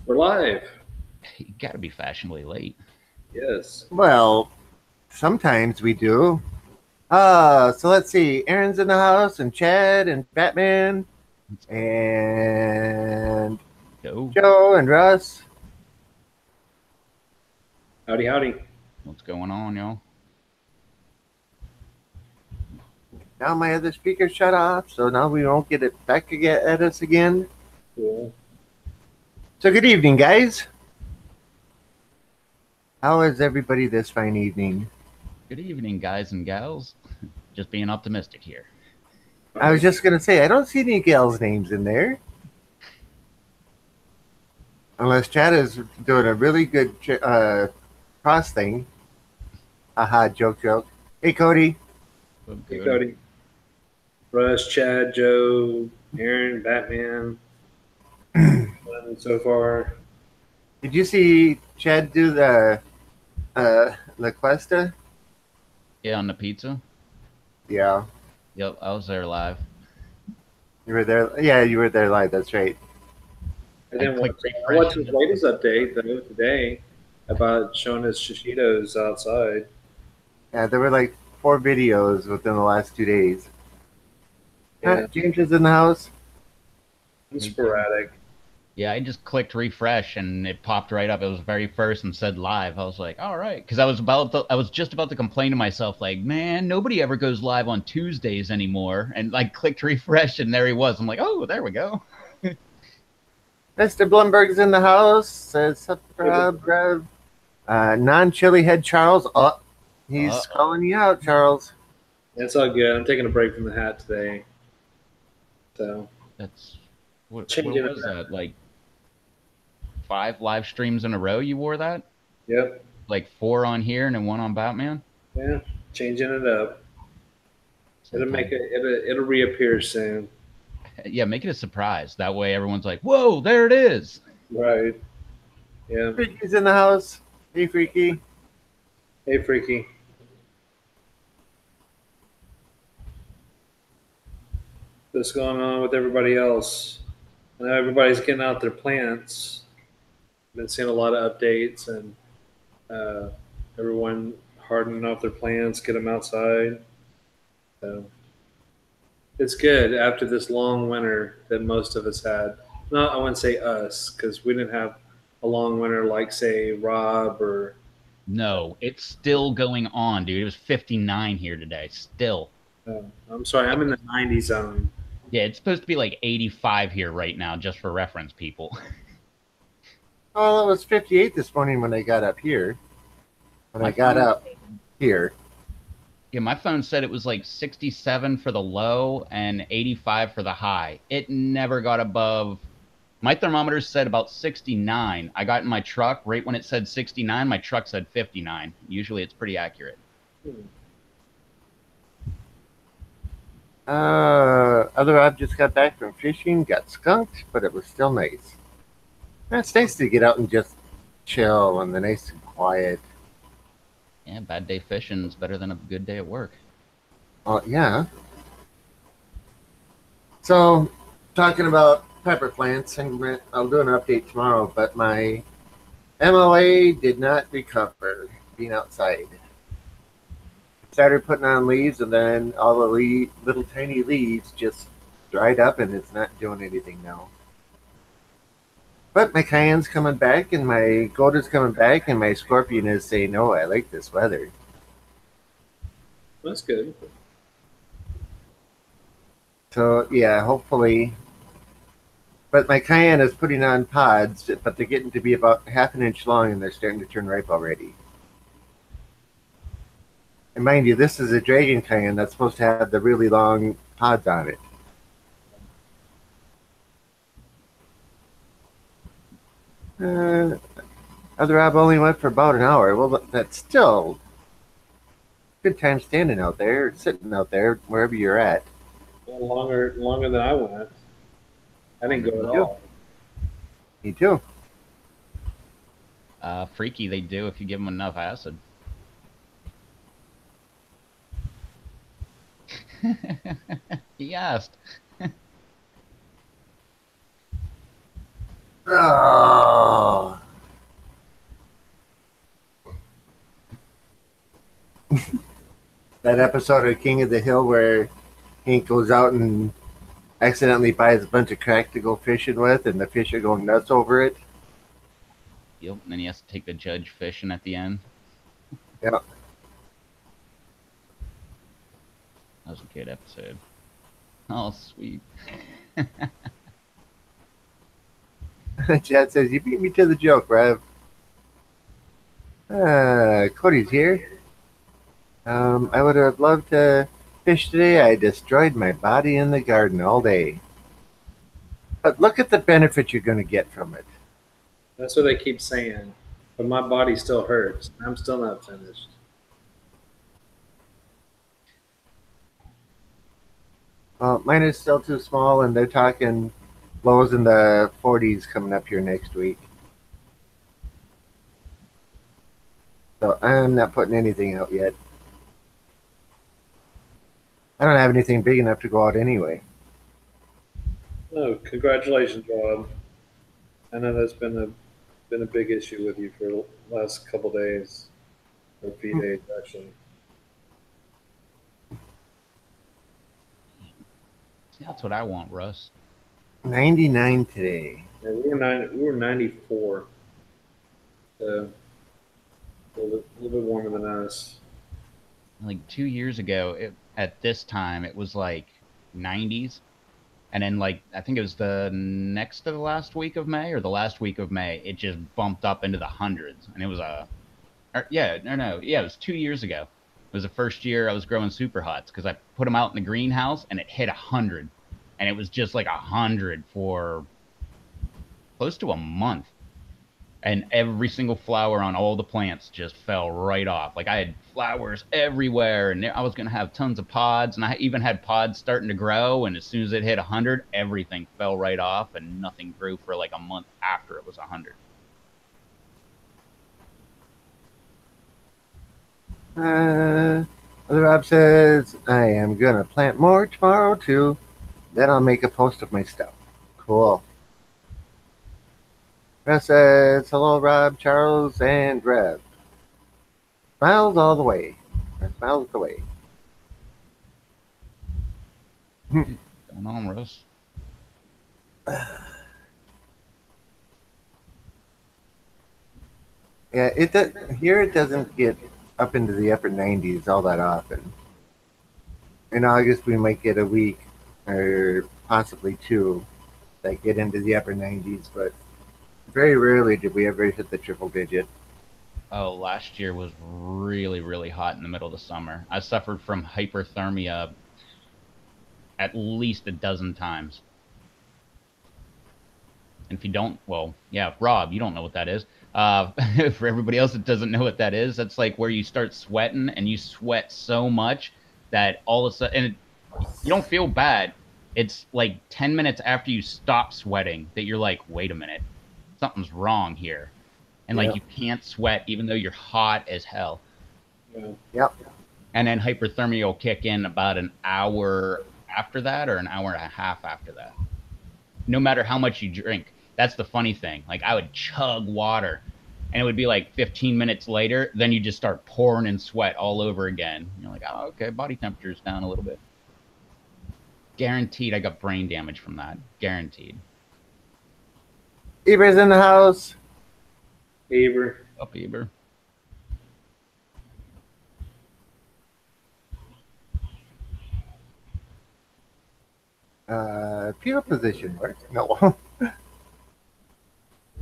We're live. You gotta be fashionably late. Yes. Well, sometimes we do. So let's see. Aaron's in the house, and Chad, and Batman, Let's and go. Joe, and Russ. Howdy, howdy. What's going on, y'all? Now my other speaker shut off, so now we won't get it back again at us again. Cool. So good evening, guys. How is everybody this fine evening? Good evening, guys and gals. Just being optimistic here. I was just gonna say I don't see any gals' names in there, unless Chad is doing a really good cross thing. Haha, joke, joke. Hey, Cody. Oh, Hey, good. Cody. Russ, Chad, Joe, Aaron, Batman. So far. Did you see Chad do the La Cuesta? Yeah, on the pizza. Yeah, Yep, I was there live. you were there. Yeah, you were there live. That's right. I I didn't watch. clicked I refresh watched and his it, latest update though today about showing his shishitos outside. Yeah, there were like 4 videos within the last 2 days. Yeah, James is in the house. it's hey, Jim. sporadic. Yeah, I just clicked refresh and it popped right up. It was very first and said live. I was like, all right, because I was just about to complain to myself, like, man, nobody ever goes live on Tuesdays anymore. And like clicked refresh and there he was. I'm like, oh, there we go. Mr. Blumberg's in the house. Says bruv. Non-chili head Charles. Oh, he's Uh-oh. calling you out, Charles. It's all good. I'm taking a break from the hat today, so That's what changing it was up. that? Like 5 live streams in a row you wore that? Yep. Like 4 on here and then 1 on Batman? Yeah, changing it up. It'll make Sometimes. it. It'll reappear soon. Yeah, make it a surprise. That way everyone's like, whoa, there it is. Right. Yeah. Freaky's in the house. Hey, Freaky. Hey, Freaky. What's going on with everybody else? I know everybody's getting out their plants. Been seeing a lot of updates and uh, everyone hardening off their plants, get them outside. So it's good after this long winter that most of us had. No, I wouldn't say us because we didn't have a long winter like, say, Rob or. No, it's still going on, dude. It was 59 here today. Still. I'm sorry, I'm in the 90 zone. Yeah, it's supposed to be like 85 here right now, just for reference, people. Oh, it was 58 this morning when I got up here. When My I got phone, up here. yeah, my phone said it was like 67 for the low and 85 for the high. It never got above. My thermometer said about 69. I got in my truck right when it said 69. My truck said 59. Usually it's pretty accurate. Hmm. Other objects got back from fishing, got skunked, but it was still nice. It's nice to get out and just chill and the nice and quiet. Yeah, bad day fishing is better than a good day at work. Yeah. So, talking about pepper plants, and I'll do an update tomorrow, but my MOA did not recover being outside. Started putting on leaves, and then all the little tiny leaves just dried up, and it's not doing anything now. But my cayenne's coming back, and my goat is coming back, and my scorpion is saying, "No, I like this weather." That's good. So yeah, hopefully. But my cayenne is putting on pods, but they're getting to be about half an inch long, and they're starting to turn ripe already. And mind you, this is a dragon cayenne that's supposed to have the really long pods on it. Uh, Other Rob only went for about an hour. Well, that's still good time standing out there, sitting out there, wherever you're at. Longer than I went. I didn't Longer go than at Me I too. all. Me too. Freaky, they do if you give them enough acid. He asked. Oh, That episode of King of the Hill where Hank goes out and accidentally buys a bunch of crack to go fishing with, and the fish are going nuts over it. Yep, and then he has to take the judge fishing at the end. Yeah. That was a good episode. Oh, sweet. Chad says, "You beat me to the joke, Rev." Cody's here. I would have loved to fish today. I destroyed my body in the garden all day. But look at the benefit you're going to get from it. That's what they keep saying. But my body still hurts. I'm still not finished. Well, mine is still too small, and they're talking lows in the 40s coming up here next week. So I'm not putting anything out yet. I don't have anything big enough to go out anyway. Oh, congratulations, Rob. I know that's been a big issue with you for the last couple days, or a few days actually. That's what I want, Russ. 99 today. Yeah, we were 94. So a little bit warmer than us. Like 2 years ago, at this time, it was like 90s. And then, like, I think it was the next to the last week of May or the last week of May, it just bumped up into the hundreds. And it was it was 2 years ago. It was the first year I was growing super hots because I put them out in the greenhouse and it hit 100. And it was just like 100 for close to a month. And every single flower on all the plants just fell right off. Like I had flowers everywhere, and I was going to have tons of pods, and I even had pods starting to grow, and as soon as it hit 100, everything fell right off, and nothing grew for like a month after it was 100. Other Rob says, I am going to plant more tomorrow too. Then I'll make a post of my stuff. Cool. Russ says, hello, Rob, Charles, and Rev. Smiles all the way. Or smiles the way. What's going on, Russ? Yeah, here it doesn't get up into the upper 90s all that often. In August, we might get a week or possibly two that get into the upper 90s, but very rarely did we ever hit the triple digit. Oh, last year was really, really hot in the middle of the summer. I suffered from hyperthermia at least a dozen times. And if you don't, well, yeah, Rob, you don't know what that is. For everybody else that doesn't know what that is, that's like where you start sweating and you sweat so much that all of a sudden, and you don't feel bad. It's like 10 minutes after you stop sweating that you're like, wait a minute, something's wrong here. And like you can't sweat even though you're hot as hell. Yeah. Yep. And then hyperthermia will kick in about an hour after that or an hour and a half after that. No matter how much you drink. That's the funny thing. Like I would chug water and it would be like 15 minutes later, then you just start pouring in sweat all over again. You're like, oh, okay, body temperature's down a little bit. Guaranteed I got brain damage from that. Guaranteed. Eber's in the house. Eber. Up, Eber. Fetal position works. No.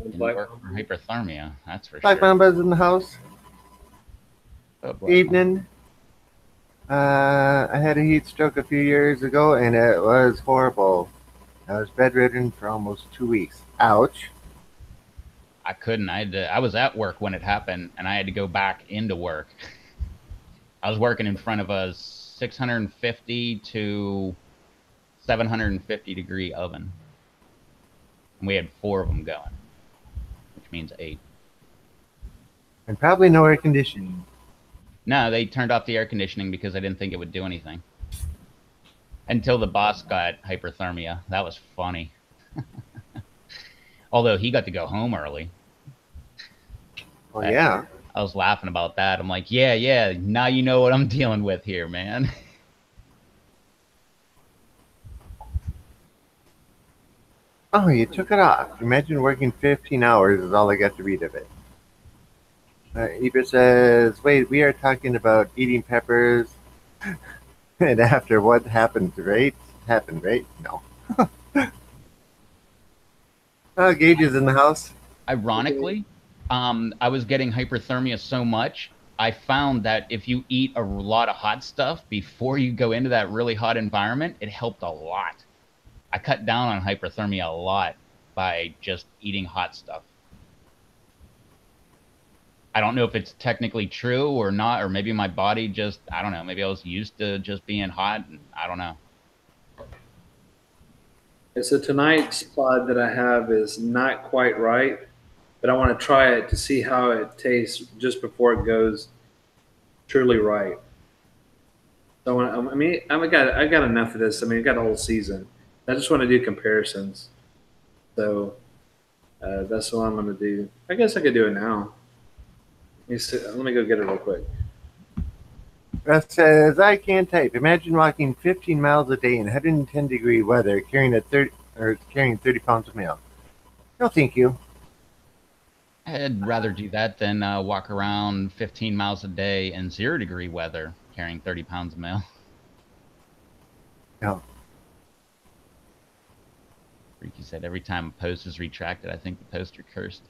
Didn't work for hyperthermia, that's for Black sure. Mamba's in the house. Oh, Black Evening. I had a heat stroke a few years ago, and it was horrible. I was bedridden for almost 2 weeks. Ouch. I couldn't. I was at work when it happened, and I had to go back into work. I was working in front of a 650 to 750 degree oven, and we had 4 of them going, which means 8. And probably no air conditioning. No, they turned off the air conditioning because I didn't think it would do anything. Until the boss got hyperthermia. That was funny. Although he got to go home early. Well, yeah. I was laughing about that. I'm like, yeah, now you know what I'm dealing with here, man. Oh, you took it off. Imagine working 15 hours is all I got to read of it. Eber says, wait, we are talking about eating peppers and after what happened, right? Happened, right? No. Oh, Gage is in the house. Ironically, I was getting hyperthermia so much, I found that if you eat a lot of hot stuff before you go into that really hot environment, it helped a lot. I cut down on hyperthermia a lot by just eating hot stuff. I don't know if it's technically true or not, or maybe my body just, I don't know, maybe I was used to just being hot, and I don't know. And so tonight's pod that I have is not quite right, but I want to try it to see how it tastes just before it goes truly right. So I mean, I got enough of this. I mean, I got a whole season. I just want to do comparisons. So that's what I'm going to do. I guess I could do it now. Let me go get it real quick. Russ says, I can't type. Imagine walking 15 miles a day in 110-degree weather carrying carrying 30 pounds of mail. No, thank you. I'd rather do that than walk around 15 miles a day in 0-degree weather carrying 30 pounds of mail. No. Freaky said every time a post is retracted, I think the poster cursed.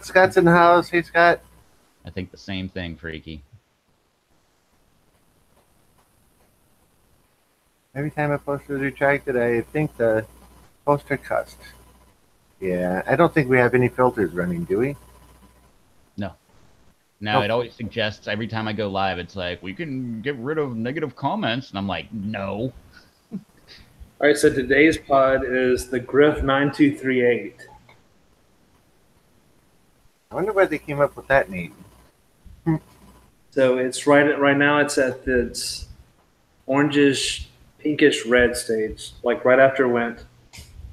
Scott's in the house. Hey, Scott. I think the same thing, Freaky. Every time a poster is retracted, I think the poster cussed. Yeah, I don't think we have any filters running, do we? No. No, it always suggests every time I go live, it's like, we can get rid of negative comments. And I'm like, no. All right, so today's pod is the Grif 9238. I wonder why they came up with that name. So it's right now. It's at this orangish, pinkish red stage, like right after it went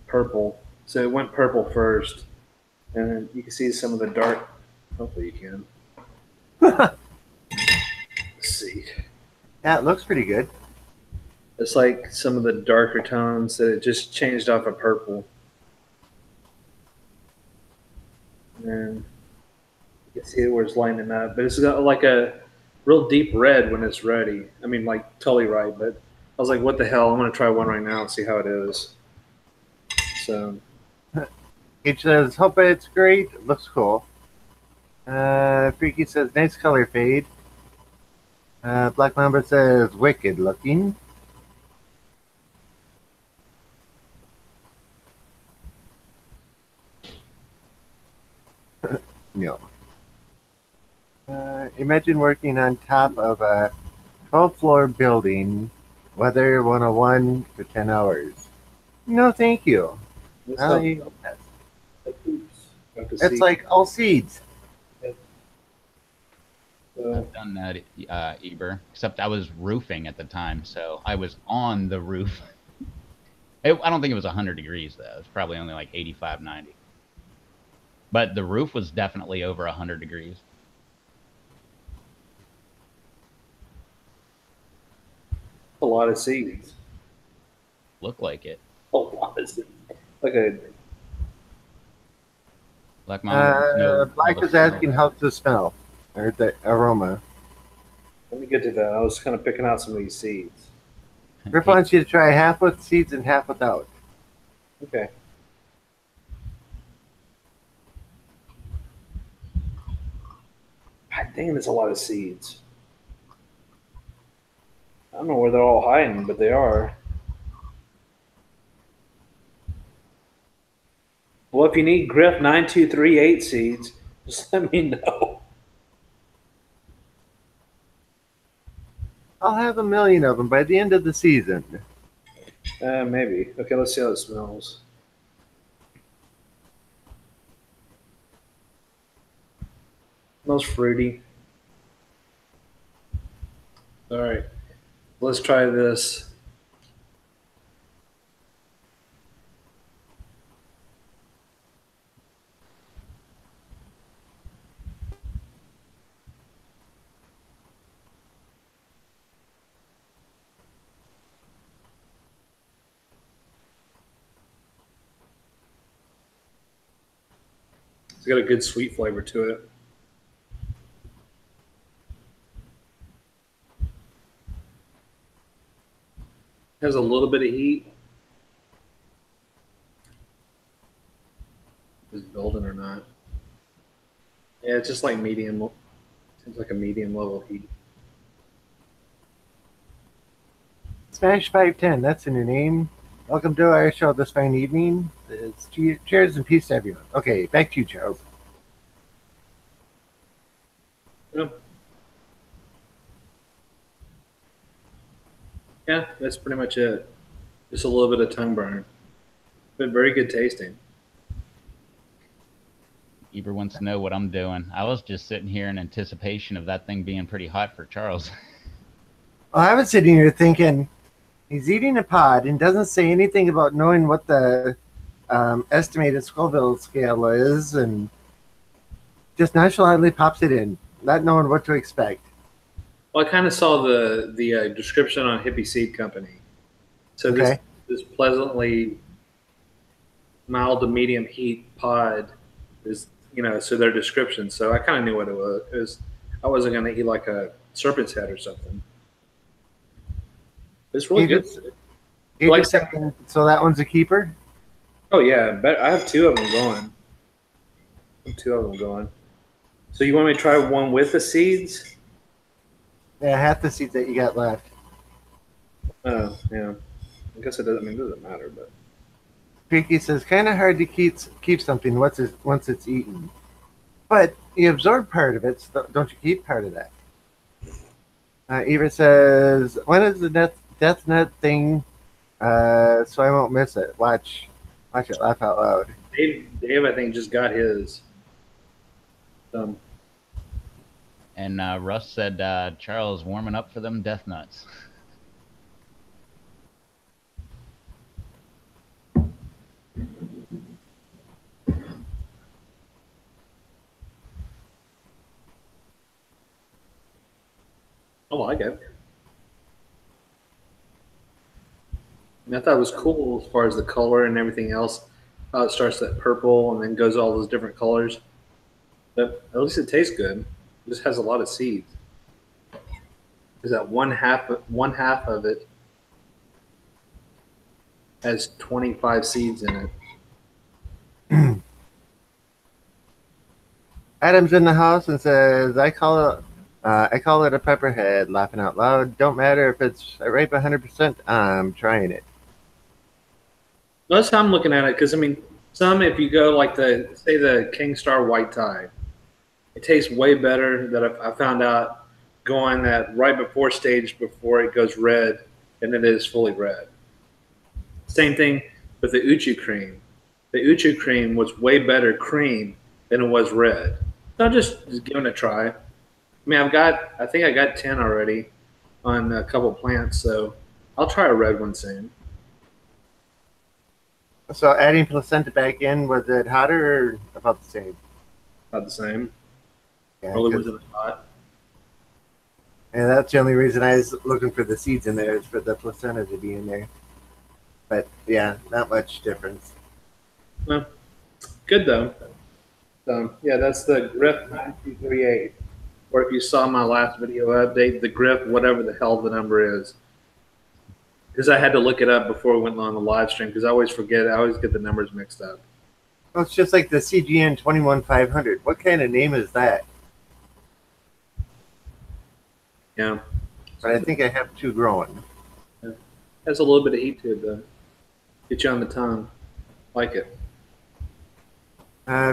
purple. So it went purple first, and then you can see some of the dark. Hopefully, you can. Let's see. Yeah, it looks pretty good. It's like some of the darker tones that it just changed off of purple. And you can see where it's lining up. But it's got like a real deep red when it's ready. I mean, like totally right. But I was like, what the hell? I'm going to try one right now and see how it is. So. It says, hope it's great. It looks cool. Freaky says, nice color fade. Black Mamba says, wicked looking. No. Imagine working on top of a 12-floor building, weather 101 for 10 hours. No, thank you. It's like all seeds. I've done that, Eber, except I was roofing at the time, so I was on the roof. I don't think it was 100 degrees, though. It was probably only like 85, 90. But the roof was definitely over 100 degrees. A lot of seeds. Looked like it. A lot of seeds. Like a Black Mama. Black is asking how's the smell or the aroma. Let me get to that. I was kind of picking out some of these seeds. Griff wants you to try half with seeds and half without. Okay. God dang, there's a lot of seeds. I don't know where they're all hiding, but they are. Well, if you need Grif 9238 seeds, just let me know. I'll have 1 million of them by the end of the season. Maybe. Okay, let's see how it smells. Smells fruity. All right, let's try this. It's got a good sweet flavor to it. Has a little bit of heat. Is it golden or not? Yeah, it's just like medium. Seems like a medium level heat. Smash 510, that's a new name. Welcome to our show this fine evening. It's cheers and peace to everyone. Okay, back to you, Charles. Yeah. Yeah, that's pretty much it. Just a little bit of tongue burn, but very good tasting. Eber wants to know what I'm doing. I was just sitting here in anticipation of that thing being pretty hot for Charles. Well, I was sitting here thinking, he's eating a pod and doesn't say anything about knowing what the estimated Scoville scale is, and just nonchalantly pops it in, not knowing what to expect. Well, I kind of saw the description on Hippie Seed Company. So Okay. this pleasantly mild to medium heat pod is, so their description. So I kind of knew what it was. I wasn't going to eat like a serpent's head or something. It's really good. So that one's a keeper? Oh yeah, but I have two of them going. So you want me to try one with the seeds? Yeah, half the seeds that you got left. Oh yeah, I guess it doesn't. It doesn't matter, but Creaky says, kind of hard to keep something once it's eaten, but you absorb part of it. So don't you keep part of that? Eva says, when is the death nut thing? So I won't miss it. Watch it. Laugh out loud. Dave, I think just got his. And Russ said Charles warming up for them death nuts. I like it. I thought it was cool as far as the color and everything else. How it starts that purple and then goes all those different colors. But at least it tastes good. It just has a lot of seeds. Is that one half of it has 25 seeds in it. Adam's in the house and says, I call it a pepperhead. Laughing out loud. Don't matter if it's ripe 100%. I'm trying it. That's how I'm looking at it, because some, if you go like the King Star White Tie, it tastes way better. That I found out going that right before stage before it goes red, and it is fully red. Same thing with the Uchu cream. The Uchu cream was way better cream than it was red. So I'm just giving it a try. I think I got 10 already on a couple plants, so I'll try a red one soon. So adding placenta back in, was it hotter or about the same? About the same. Yeah, Probably wasn't hot. And that's the only reason I was looking for the seeds in there, is for the placenta to be in there. But yeah, not much difference. Well, good though. Yeah, that's the Grif 9238. Or if you saw my last video update, the Grif, whatever the hell the number is. Because I had to look it up before we went on the live stream, because I always forget. I always get the numbers mixed up. Well, it's just like the CGN 21500. What kind of name is that? Yeah. But I think I have two growing. Yeah. Has a little bit of heat to it, though. Get you on the tongue. Like it.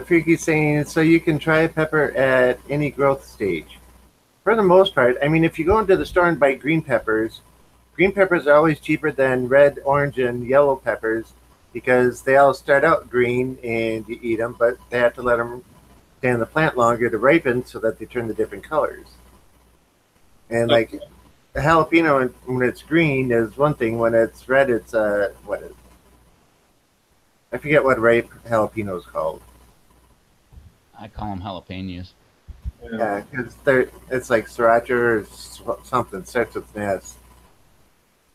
Freaky's saying, so you can try pepper at any growth stage. For the most part, if you go into the store and buy green peppers are always cheaper than red, orange, and yellow peppers, because they all start out green and you eat them, but they have to let them stay in the plant longer to ripen so that they turn the different colors. And like the jalapeno, when it's green is one thing. When it's red, it's I forget what ripe jalapeno is called. I call them jalapenos. Yeah, because it's like sriracha or something, starts with an S.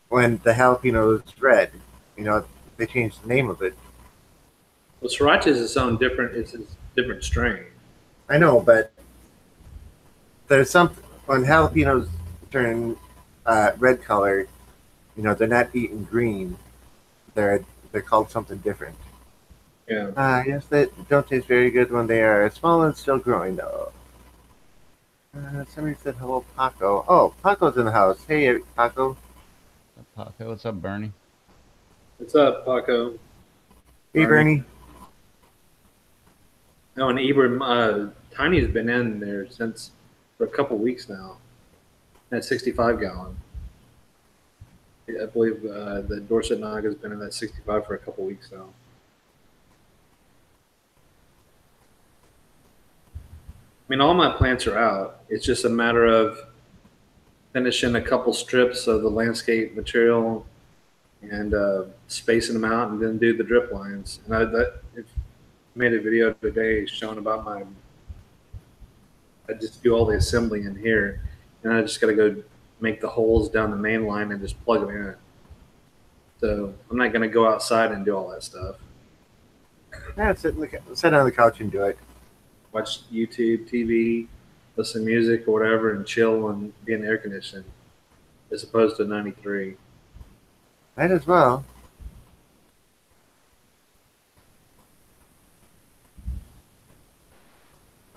When the jalapeno is red, they changed the name of it. Well, sriracha is its own different. It's different strain. I know, but there's something when jalapenos turn red color. You know, they're not eaten green. They're called something different. Yeah. Yes, they don't taste very good when they are small and still growing, though. Somebody said hello, Paco. Oh, Paco's in the house. Hey, Paco. What's up, Paco? What's up, Bernie? What's up, Paco? Hey, Bernie. No, and Ibram, Tiny's been in there since for a couple weeks now. That 65 gallon. I believe the Dorset Naga's been in that 65 for a couple weeks now. I mean, all my plants are out. It's just a matter of finishing a couple strips of the landscape material and spacing them out, and then do the drip lines. And I made a video today showing about my. I just do all the assembly in here, and I just got to go make the holes down the main line and just plug them in. So I'm not going to go outside and do all that stuff. Yeah, sit on the couch and do it. Watch YouTube, TV, listen to music or whatever, and chill and be in the air conditioning, as opposed to 93. Might as well.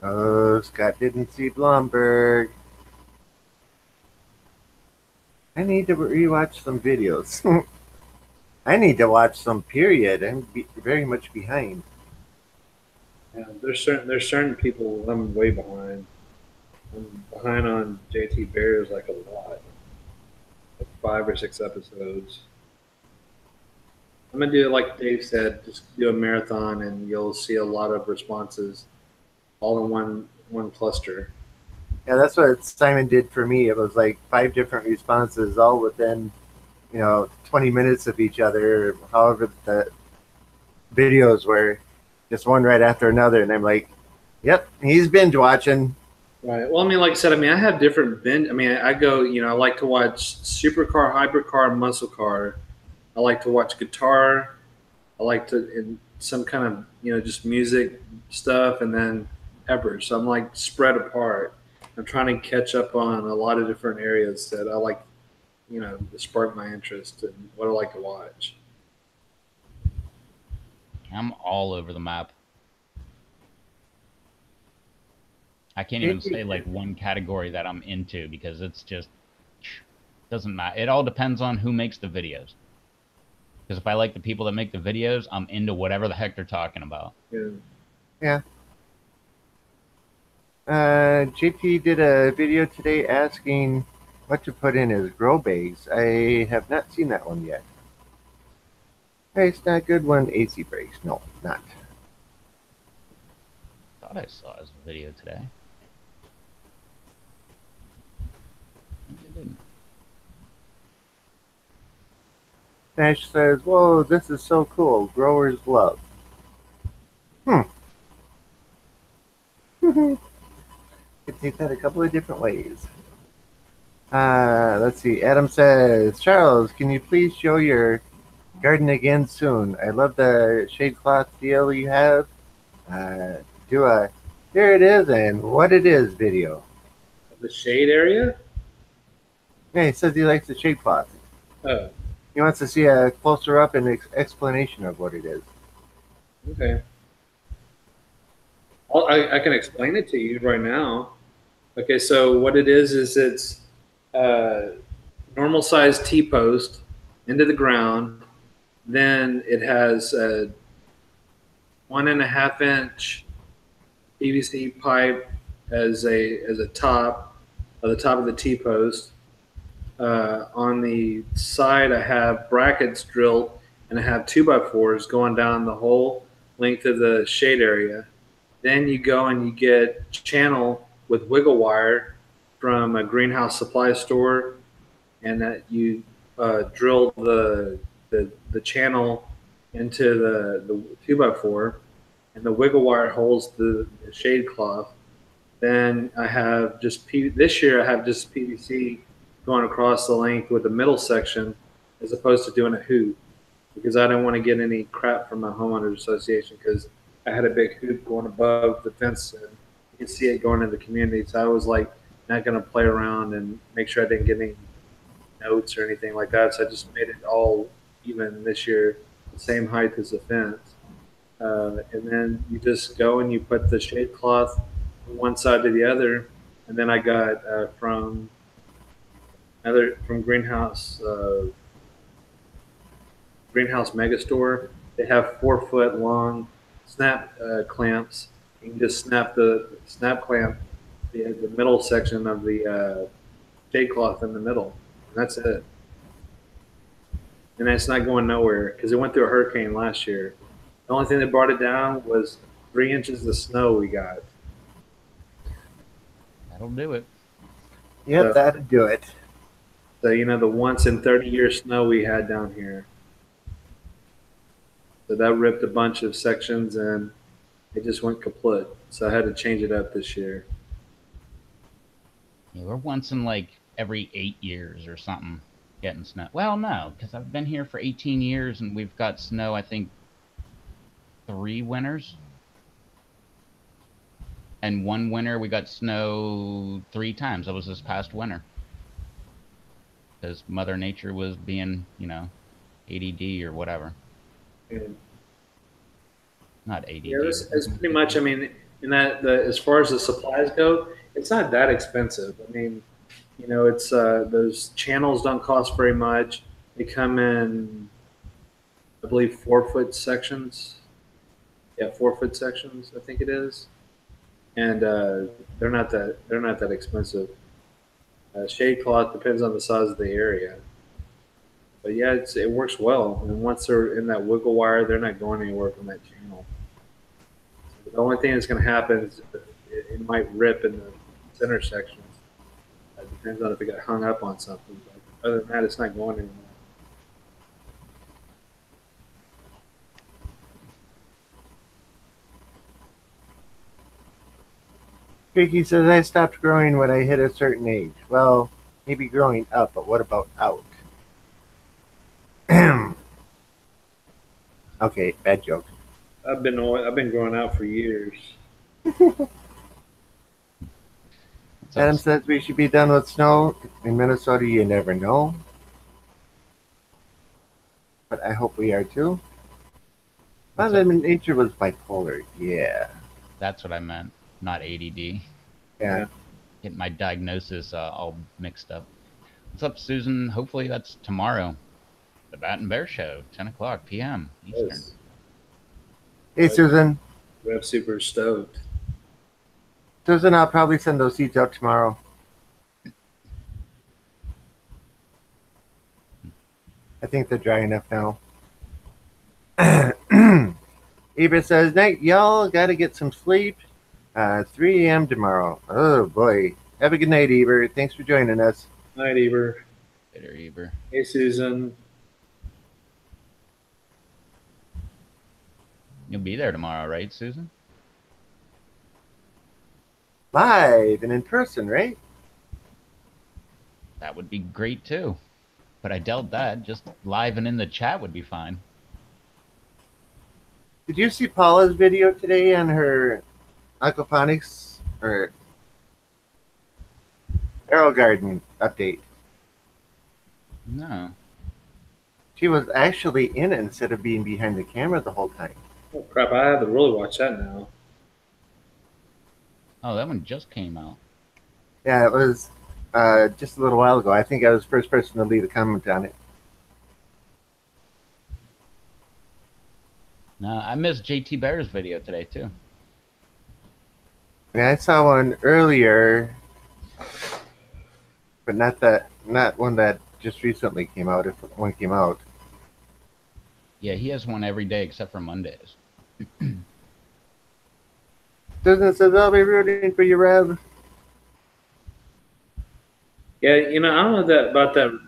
Oh, Scott didn't see Blomberg. I need to rewatch some videos. I need to watch some, period. I'm very much behind. Yeah, there's certain people I'm way behind. I'm behind on JT Bears like a lot, like 5 or 6 episodes. I'm gonna do it like Dave said, just do a marathon, and you'll see a lot of responses, all in one cluster. Yeah, that's what Simon did for me. It was like 5 different responses, all within, 20 minutes of each other. However, the videos were just one right after another, and I'm like, "Yep, he's binge watching." Right. Well, I mean, like I said, I have different binge. I go, I like to watch supercar, hypercar, muscle car. I like to watch guitar. I like to in some kind of just music stuff, and then peppers. So I'm like spread apart. I'm trying to catch up on a lot of different areas that I like, to spark my interest in what I like to watch. I'm all over the map. I can't even say like one category that I'm into, because it's just doesn't matter. It all depends on who makes the videos. Because if I like the people that make the videos, I'm into whatever the heck they're talking about. Yeah. JT did a video today asking what to put in his grow bags. I have not seen that one yet. Hey, it's not good when AC breaks. No, not. Thought I saw his video today. I didn't. Nash says, "Whoa, this is so cool. Growers love." Could take that a couple of different ways. Let's see. Adam says, "Charles, can you please show your garden again soon? I love the shade cloth deal you have. Do a here it is and what it is video." The shade area? Yeah, he says he likes the shade cloth. Oh, He wants to see a closer up and explanation of what it is. okay. I can explain it to you right now. Okay, so what it is it's normal size T-post into the ground. Then it has a 1.5 inch PVC pipe as a top of the T-post. On the side, I have brackets drilled, and I have 2x4s going down the whole length of the shade area. Then you go and you get channel with wiggle wire from a greenhouse supply store, and that you drill the channel into the 2x4, and the wiggle wire holds the shade cloth. Then I have this year I have just PVC going across the length with the middle section, as opposed to doing a hoop, because I don't want to get any crap from my homeowners association, because I had a big hoop going above the fence, and you could see it going in the community. So I was like not going to play around and make sure I didn't get any notes or anything like that. So I just made it all even this year, the same height as the fence. And then you just go and you put the shade cloth from one side to the other. And then I got from Greenhouse Megastore. They have 4 foot long snap clamps. You can just snap the snap clamp the middle section of the shade cloth in the middle. And that's it. And it's not going nowhere because it went through a hurricane last year. The only thing that brought it down was 3 inches of snow we got. That'll do it. Yep, So, that'd do it. so the once in 30-year snow we had down here. So that ripped a bunch of sections and it just went kaput. So I had to change it up this year. Yeah, we're once in like every 8 years or something getting snow. Well, no, because I've been here for 18 years and we've got snow, I think, 3 winters. And one winter we got snow 3 times. That was this past winter. Because Mother Nature was being, ADD or whatever. And Not ADD. yeah, it's pretty much. I mean, as far as the supplies go, it's not that expensive. I mean, it's those channels don't cost very much. They come in, I believe, 4 foot sections. Yeah, 4 foot sections. I think it is, and they're not that expensive. Shade cloth depends on the size of the area, but yeah, it works well. And once they're in that wiggle wire, they're not going anywhere from that channel. The only thing that's going to happen is it might rip in the center sections. It depends on if it got hung up on something. But other than that, it's not going anywhere. Vicky says I stopped growing when I hit a certain age. Well, maybe growing up, but what about out? Okay, bad joke. I've been growing out for years. Adam says we should be done with snow. In Minnesota, you never know. But I hope we are too. Mother Nature was bipolar. Yeah. That's what I meant, not ADD. Yeah. Getting my diagnosis all mixed up. What's up, Susan? Hopefully that's tomorrow. The Bat and Bear Show, 10 o'clock p.m. Eastern. Yes. Hey, Susan. I'm super stoked. Susan, I'll probably send those seeds out tomorrow. I think they're dry enough now. Eva says, night, y'all. Gotta get some sleep. 3 a.m. tomorrow. Oh, boy. Have a good night, Eva. Thanks for joining us. Night, Eber. Later, Eber. Hey, Susan. You'll be there tomorrow, right, Susan? Live and in person, right? That would be great, too. But I doubt that. Just live and in the chat would be fine. Did you see Paula's video today on her aquaponics or Arrow Garden update? No. She was actually in it instead of being behind the camera the whole time. Oh, crap. I have to really watch that now. Oh, that one just came out. Yeah, it was just a little while ago. I think I was the first person to leave a comment on it. No, I missed JT Bear's video today, too. I saw one earlier, but not one that just recently came out. If one came out. Yeah, he has one every day except for Mondays. Susan says, I'll be rooting for you, Rev. Yeah, I don't know about that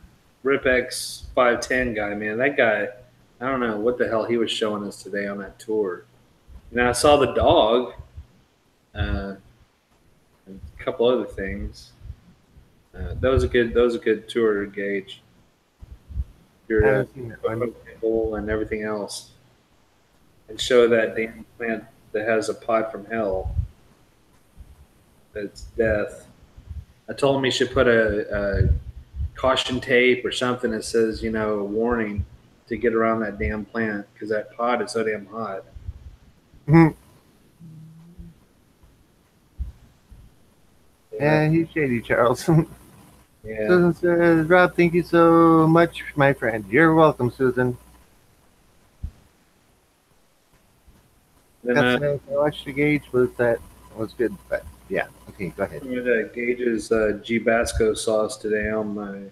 RipX 510 guy, man. That guy, I don't know what the hell he was showing us today on that tour. I saw the dog, and a couple other things. That was a good tour to gauge your and everything else, and show that damn plant that has a pod from hell. It's death. I told him he should put a caution tape or something that says, warning to get around that damn plant because that pod is so damn hot. Yeah, he's shady, Charles. Yeah. Susan says, Rob, thank you so much, my friend. You're welcome, Susan. Then, That's nice. I watched the Gauge was good, but yeah. Okay, go ahead. Gage's G Basco sauce today on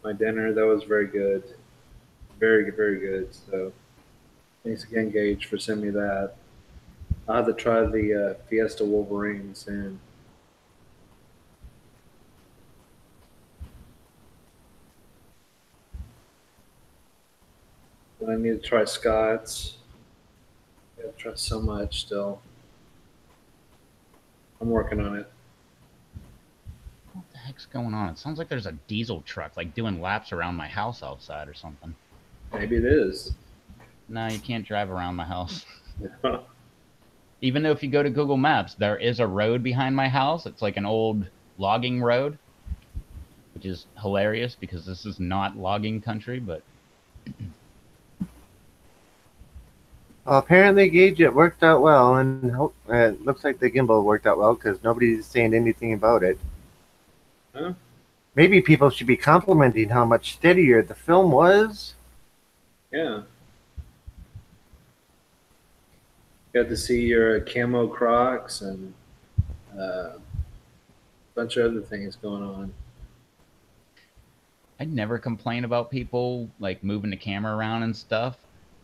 my dinner. That was very good. Very, very good. So thanks again, Gage, for sending me that. I'll have to try the Fiesta Wolverine soon. I need to try Scott's. I gotta try so much still. I'm working on it. What the heck's going on? It sounds like there's a diesel truck like doing laps around my house outside or something. Maybe it is. No, you can't drive around my house. Even though if you go to Google Maps, there is a road behind my house. It's like an old logging road, which is hilarious because this is not logging country, but... Well, apparently, Gage, it worked out well, and it looks like the gimbal worked out well because nobody's saying anything about it. Huh? Maybe people should be complimenting how much steadier the film was. Yeah. Got to see your camo Crocs and a bunch of other things going on. I'd never complain about people like moving the camera around and stuff.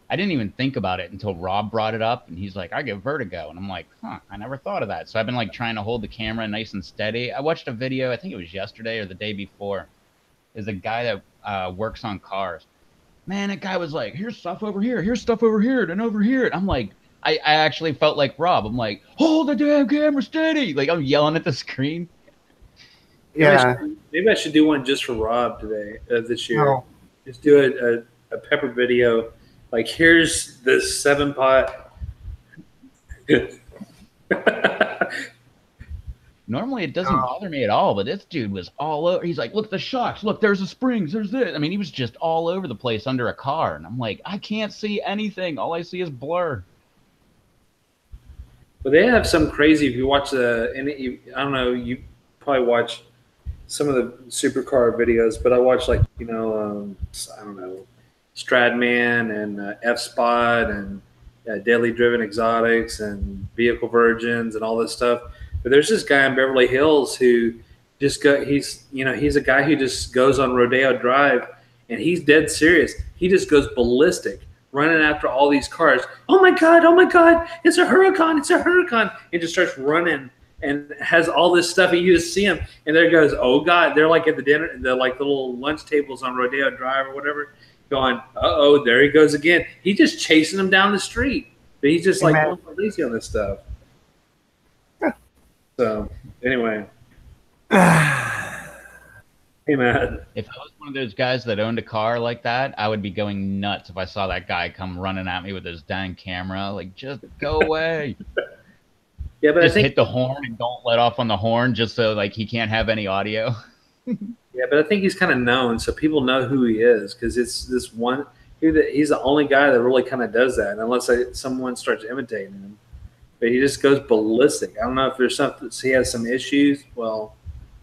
I didn't even think about it until Rob brought it up, and he's like, I get vertigo. And I'm like, I never thought of that. So I've been like trying to hold the camera nice and steady. I watched a video, I think it was yesterday or the day before. There's a guy that works on cars. Man, that guy was like, here's stuff over here, here's stuff over here, and over here. And I'm like, I actually felt like Rob. I'm like, hold the damn camera steady. Like I'm yelling at the screen. Yeah. Maybe I should do one just for Rob today, this year. No. Just do a pepper video. Like, here's this 7-pot. Normally it doesn't bother me at all, but this dude was all over. He's like, look, the shocks. Look, there's the springs. There's this. I mean, he was just all over the place under a car. And I'm like, I can't see anything. All I see is blur. But they have some crazy, if you watch I don't know, you probably watch some of the supercar videos, but I watch like, I don't know, Stradman and F-Spot and Daily Driven Exotics and Vehicle Virgins and all this stuff. But there's this guy in Beverly Hills who he's a guy who just goes on Rodeo Drive and he's dead serious. He just goes ballistic, running after all these cars. Oh my God, it's a hurricane. And just starts running and has all this stuff. And you just see him and there goes, oh God, they're like at the dinner, the little lunch tables on Rodeo Drive or whatever, going, uh-oh, there he goes again. He's just chasing them down the street. But he's just like going crazy on this stuff. So, anyway. Hey, Matt. If I was one of those guys that owned a car like that, I would be going nuts if I saw that guy come running at me with his dang camera. Like, just go away. Yeah, but just hit the horn and don't let off on the horn just so, like, he can't have any audio. Yeah, but I think he's kind of known, so people know who he is because it's this one. He's the only guy that really kind of does that, unless someone starts imitating him. But he just goes ballistic. I don't know if there's something. He has some issues. Well,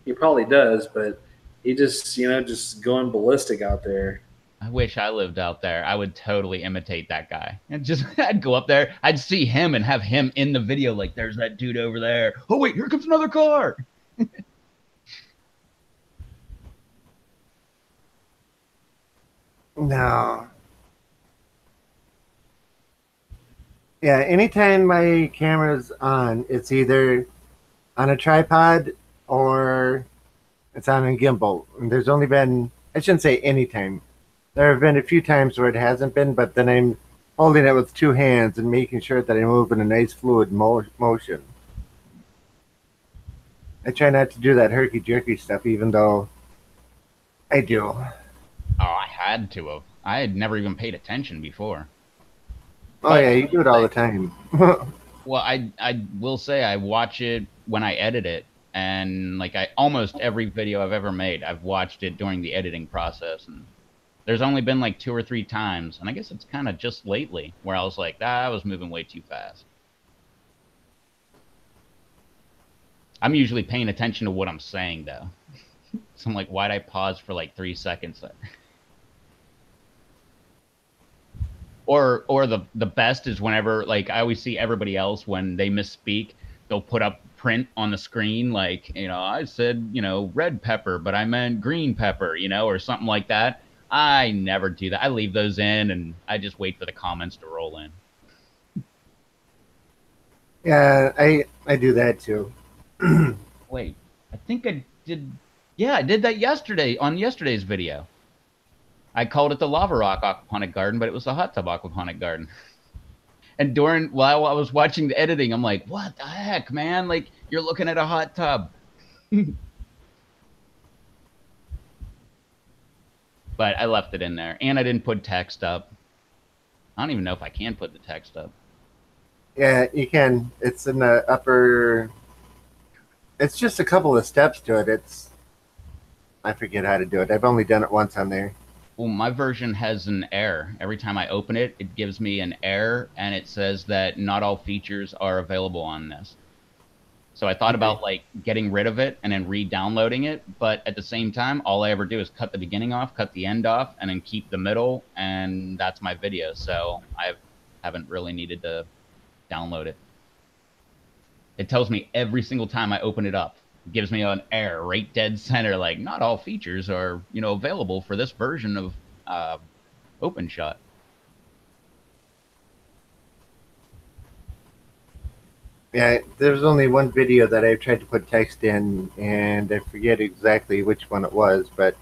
he probably does, but he just just going ballistic out there. I wish I lived out there. I would totally imitate that guy. And I'd go up there. I'd see him and have him in the video. Like, there's that dude over there. Oh wait, here comes another car. No. Yeah, anytime my camera's on, it's either on a tripod or it's on a gimbal. And there's only been, I shouldn't say anytime. There have been a few times where it hasn't been, but then I'm holding it with two hands and making sure that I move in a nice fluid motion. I try not to do that herky-jerky stuff, even though I do. Oh, I had to have. I had never even paid attention before. Oh, yeah, you do it all the time. Well, I will say I watch it when I edit it, and like I almost every video I've ever made, I've watched it during the editing process, and there's only been like 2 or 3 times, and I guess it's kind of just lately where I was like, I was moving way too fast. I'm usually paying attention to what I'm saying though, so I'm like, why'd I pause for like 3 seconds there? Or the best is whenever, like, I always see everybody else when they misspeak, they'll put up print on the screen, like, I said, red pepper, but I meant green pepper, or something like that. I never do that. I leave those in and I just wait for the comments to roll in. Yeah, I do that too. Wait, I think I did. Yeah, I did that yesterday on yesterday's video. I called it the lava rock aquaponic garden, but it was the hot tub aquaponic garden. And while I was watching the editing, I'm like, what the heck, man? Like, you're looking at a hot tub. But I left it in there. And I didn't put text up. I don't even know if I can put the text up. Yeah, you can. It's in the upper... It's just a couple of steps to it. I forget how to do it. I've only done it once on there. Well, my version has an error. Every time I open it, it gives me an error, and it says that not all features are available on this. So I thought about like getting rid of it and then re-downloading it, but at the same time, all I ever do is cut the beginning off, cut the end off, and then keep the middle, and that's my video. So I haven't really needed to download it. It tells me every single time I open it up. It gives me an error right dead center, like not all features are available for this version of OpenShot. Yeah, there's only one video that I've tried to put text in, and I forget exactly which one it was, but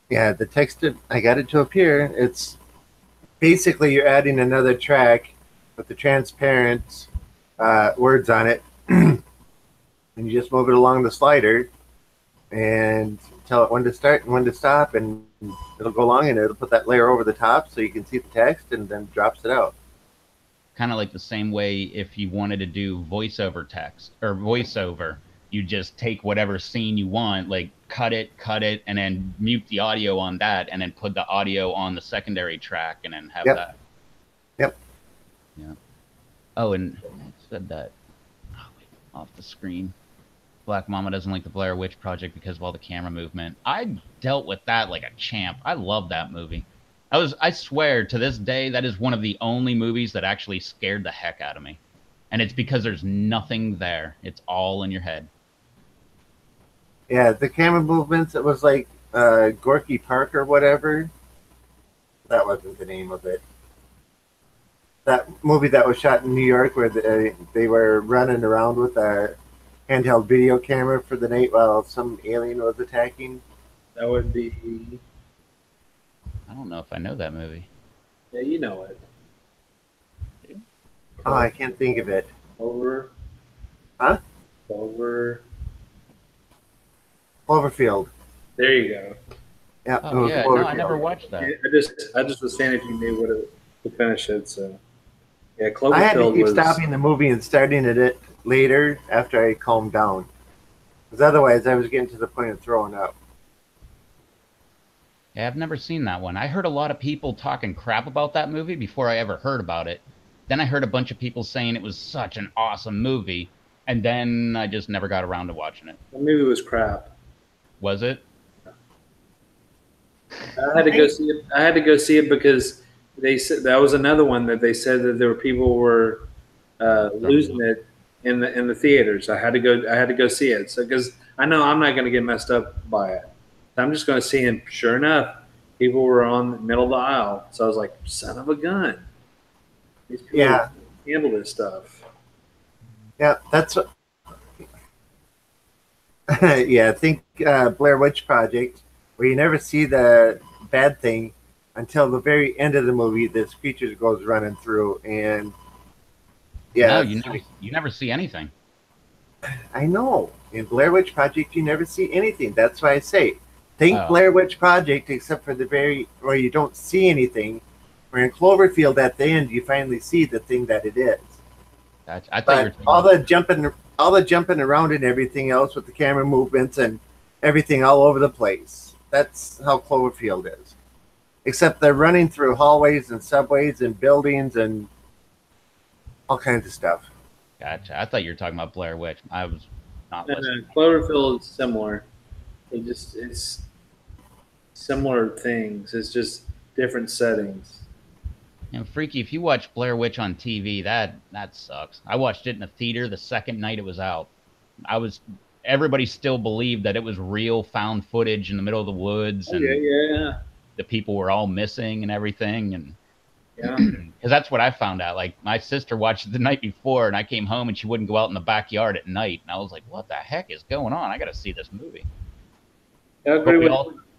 yeah, the text, I got it to appear. It's basically you're adding another track with the transparent words on it, and you just move it along the slider and tell it when to start and when to stop, and it'll go along and it'll put that layer over the top so you can see the text, and then drops it out. Kind of like the same way if you wanted to do voiceover text or voiceover, you just take whatever scene you want, like cut it, and then mute the audio on that, and then put the audio on the secondary track, and then have that. Yep. Yeah. Oh, and I said that. Oh, wait, off the screen. Black Mama doesn't like the Blair Witch Project because of all the camera movement. I dealt with that like a champ. I love that movie. I swear to this day, that is one of the only movies that actually scared the heck out of me. And it's because there's nothing there. It's all in your head. Yeah, the camera movements, it was like Gorky Park or whatever. That wasn't the name of it. That movie that was shot in New York where they were running around with a handheld video camera for the night while some alien was attacking. That would be... I don't know if I know that movie. Yeah, you know it. Oh, I can't think of it. Cloverfield. There you go. Yeah. Oh, yeah. No, I never watched that. I just was saying if you knew what to finish it. So yeah, Cloverfield. I had to keep stopping the movie and starting it later after I calmed down, because otherwise I was getting to the point of throwing up. Yeah, I've never seen that one. I heard a lot of people talking crap about that movie before I ever heard about it. Then I heard a bunch of people saying it was such an awesome movie, and then I just never got around to watching it. The movie was crap. Was it? I had to go see it. I had to go see it because they said that was another one that they said that there were people were losing it in the theaters. I had to go see it. So because I know I'm not going to get messed up by it. I'm just going to see him. Sure enough, people were on the middle of the aisle. So I was like, son of a gun. These people handle this stuff. Yeah, that's what... yeah, I think Blair Witch Project, where you never see the bad thing until the very end of the movie. This creature goes running through, and no, you never see anything. I know. In Blair Witch Project, you never see anything. That's why I say, think Blair Witch Project, except for the very where you don't see anything, Where in Cloverfield, at the end, you finally see the thing that it is. Gotcha. I thought you were But talking all the jumping around and everything else with the camera movements and everything all over the place. That's how Cloverfield is. Except they're running through hallways and subways and buildings and all kinds of stuff. Gotcha. I thought you were talking about Blair Witch. I was not listening. Cloverfield is similar. It's similar things. It's just different settings. And Freaky, if you watch Blair Witch on TV, that sucks. I watched it in a theater the second night it was out. Everybody still believed that it was real found footage in the middle of the woods, and yeah. the people were all missing and everything. And Yeah, because that's what I found out. Like, my sister watched it the night before, and I came home and she wouldn't go out in the backyard at night. And I was like, "What the heck is going on? I got to see this movie."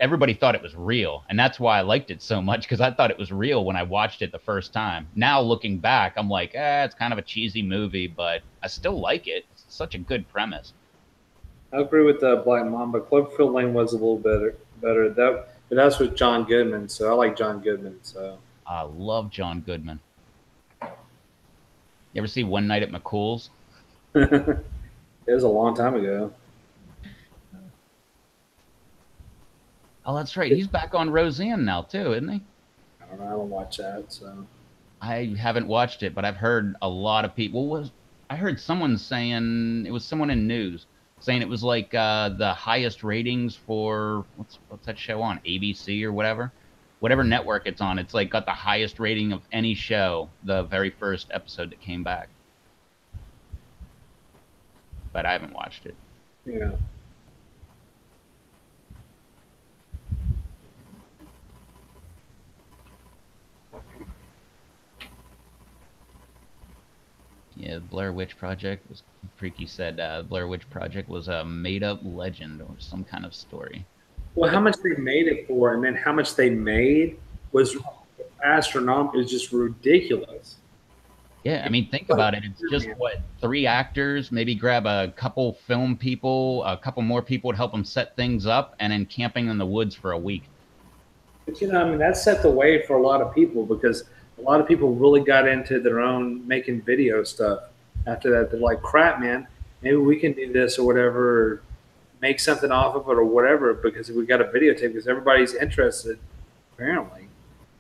Everybody thought it was real, and that's why I liked it so much, because I thought it was real when I watched it the first time. Now looking back, I'm like, it's kind of a cheesy movie, but I still like it. It's such a good premise. I agree with Black Mamba. Cloverfield Lane was a little better. But that's with John Goodman, so I like John Goodman. So I love John Goodman. You ever see One Night at McCool's? it was a long time ago. Oh, that's right. He's back on Roseanne now too, isn't he? I don't know. I don't watch that, so I haven't watched it, but I've heard a lot of people. I heard someone saying, it was someone in news saying it was like the highest ratings for what's that show on, ABC or whatever network it's on. It's like got the highest rating of any show, the very first episode that came back. But I haven't watched it. yeah. Yeah, the Blair Witch Project was, Freaky said, Blair Witch Project was a made-up legend or some kind of story. Well, how much they made it for, and then how much they made was astronomical. It was just ridiculous. Yeah, I mean, think about it. It's just, 3 actors, maybe grab a couple film people, a couple more people to help them set things up, and then camping in the woods for a week. But, I mean, that set the way for a lot of people, because a lot of people really got into their own making video stuff. After that, they're like, crap, man, maybe we can do this or whatever, or make something off of it or whatever, because we got a videotape, because everybody's interested, apparently.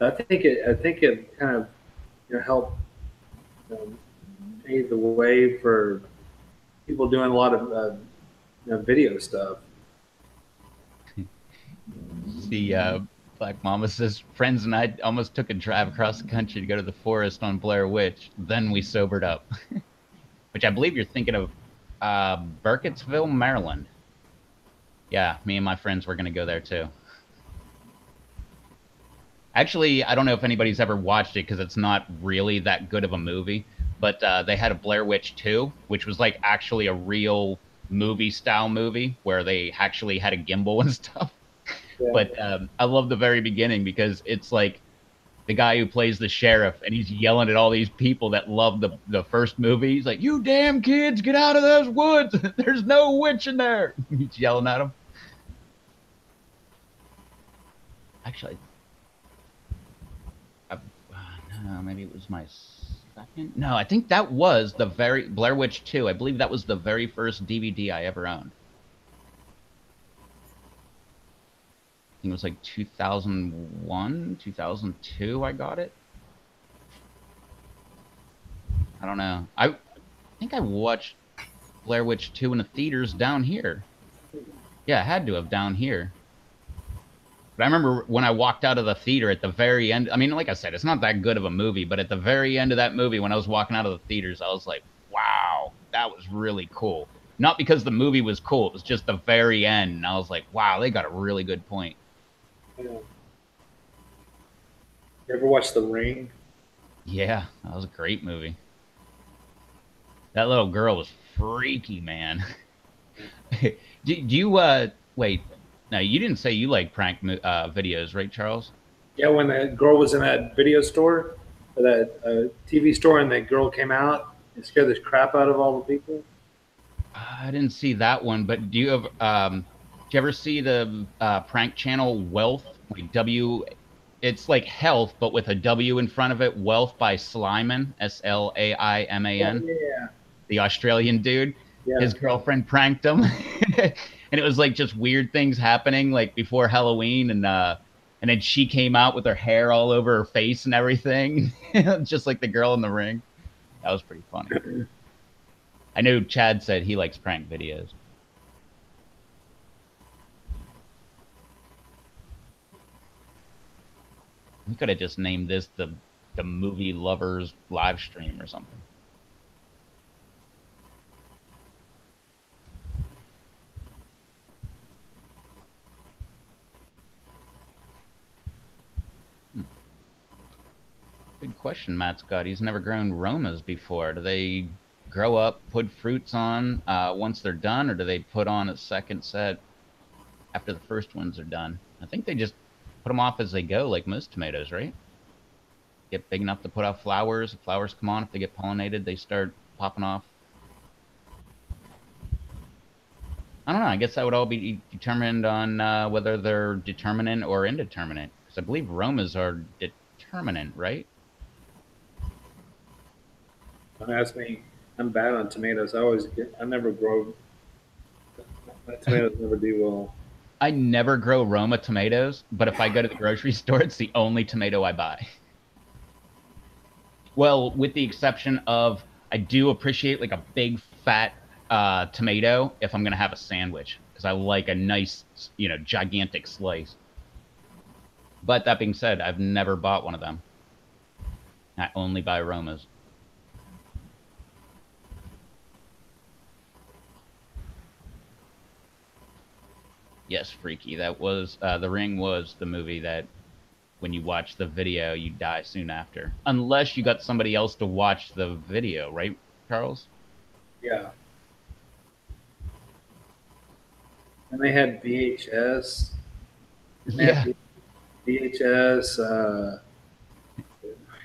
I think it kind of helped pave the way for people doing a lot of video stuff. The Black Mama says, friends and I almost took a drive across the country to go to the forest on Blair Witch. Then we sobered up. Which I believe you're thinking of Burkittsville, Maryland. Yeah, me and my friends were going to go there too. Actually, I don't know if anybody's ever watched it because it's not really that good of a movie. But they had a Blair Witch 2, which was like actually a real movie-style movie where they actually had a gimbal and stuff. Yeah. But I love the very beginning because it's like the guy who plays the sheriff, and he's yelling at all these people that love the first movie. He's like, "You damn kids, get out of those woods! There's no witch in there!" He's yelling at them. Actually, no, maybe it was my second. No, I think that was the very Blair Witch 2. I believe that was the very first DVD I ever owned. It was like 2001, 2002 I got it. I don't know. I think I watched Blair Witch 2 in the theaters down here. Yeah, I had to have down here. But I remember when I walked out of the theater at the very end. I mean, like I said, it's not that good of a movie, but at the very end of that movie, when I was walking out of the theaters, I was like, wow, that was really cool. Not because the movie was cool, it was just the very end. And I was like, wow, they got a really good point. Yeah. You ever watch The Ring? Yeah, that was a great movie. That little girl was freaky, man. do you wait? No, you didn't say you like prank videos, right, Charles? Yeah, when the girl was in that video store, or that TV store, and that girl came out and scared the crap out of all the people. I didn't see that one, but do you have? Did you ever see the prank channel Wealth, like WALF? It's like health, but with a W in front of it. Wealth by Slyman, Slaiman. Oh, yeah. The Australian dude. Yeah. His girlfriend pranked him, and it was like just weird things happening like before Halloween, and then she came out with her hair all over her face and everything, just like the girl in the ring. That was pretty funny. I know Chad said he likes prank videos. We could have just named this the movie lovers live stream or something. Good question, Matt Scott. He's never grown Romas before. Do they grow up, put fruits on once they're done, or do they put on a second set after the first ones are done? I think they just put them off as they go, like most tomatoes, right? Get big enough to put out flowers. If flowers come on, if they get pollinated, they start popping off. I don't know. I guess that would all be determined on whether they're determinate or indeterminate. Because I believe Romas are determinate, right? Don't ask me. I'm bad on tomatoes. I never grow. My tomatoes never do well. I never grow Roma tomatoes, but if I go to the grocery store, it's the only tomato I buy. Well, with the exception of I do appreciate like a big fat tomato if I'm going to have a sandwich because I like a nice, gigantic slice. But that being said, I've never bought one of them. I only buy Romas. Yes, Freaky. That was The Ring was the movie that when you watch the video, you die soon after. Unless you got somebody else to watch the video, right, Charles? Yeah. And they had VHS. Yeah. VHS.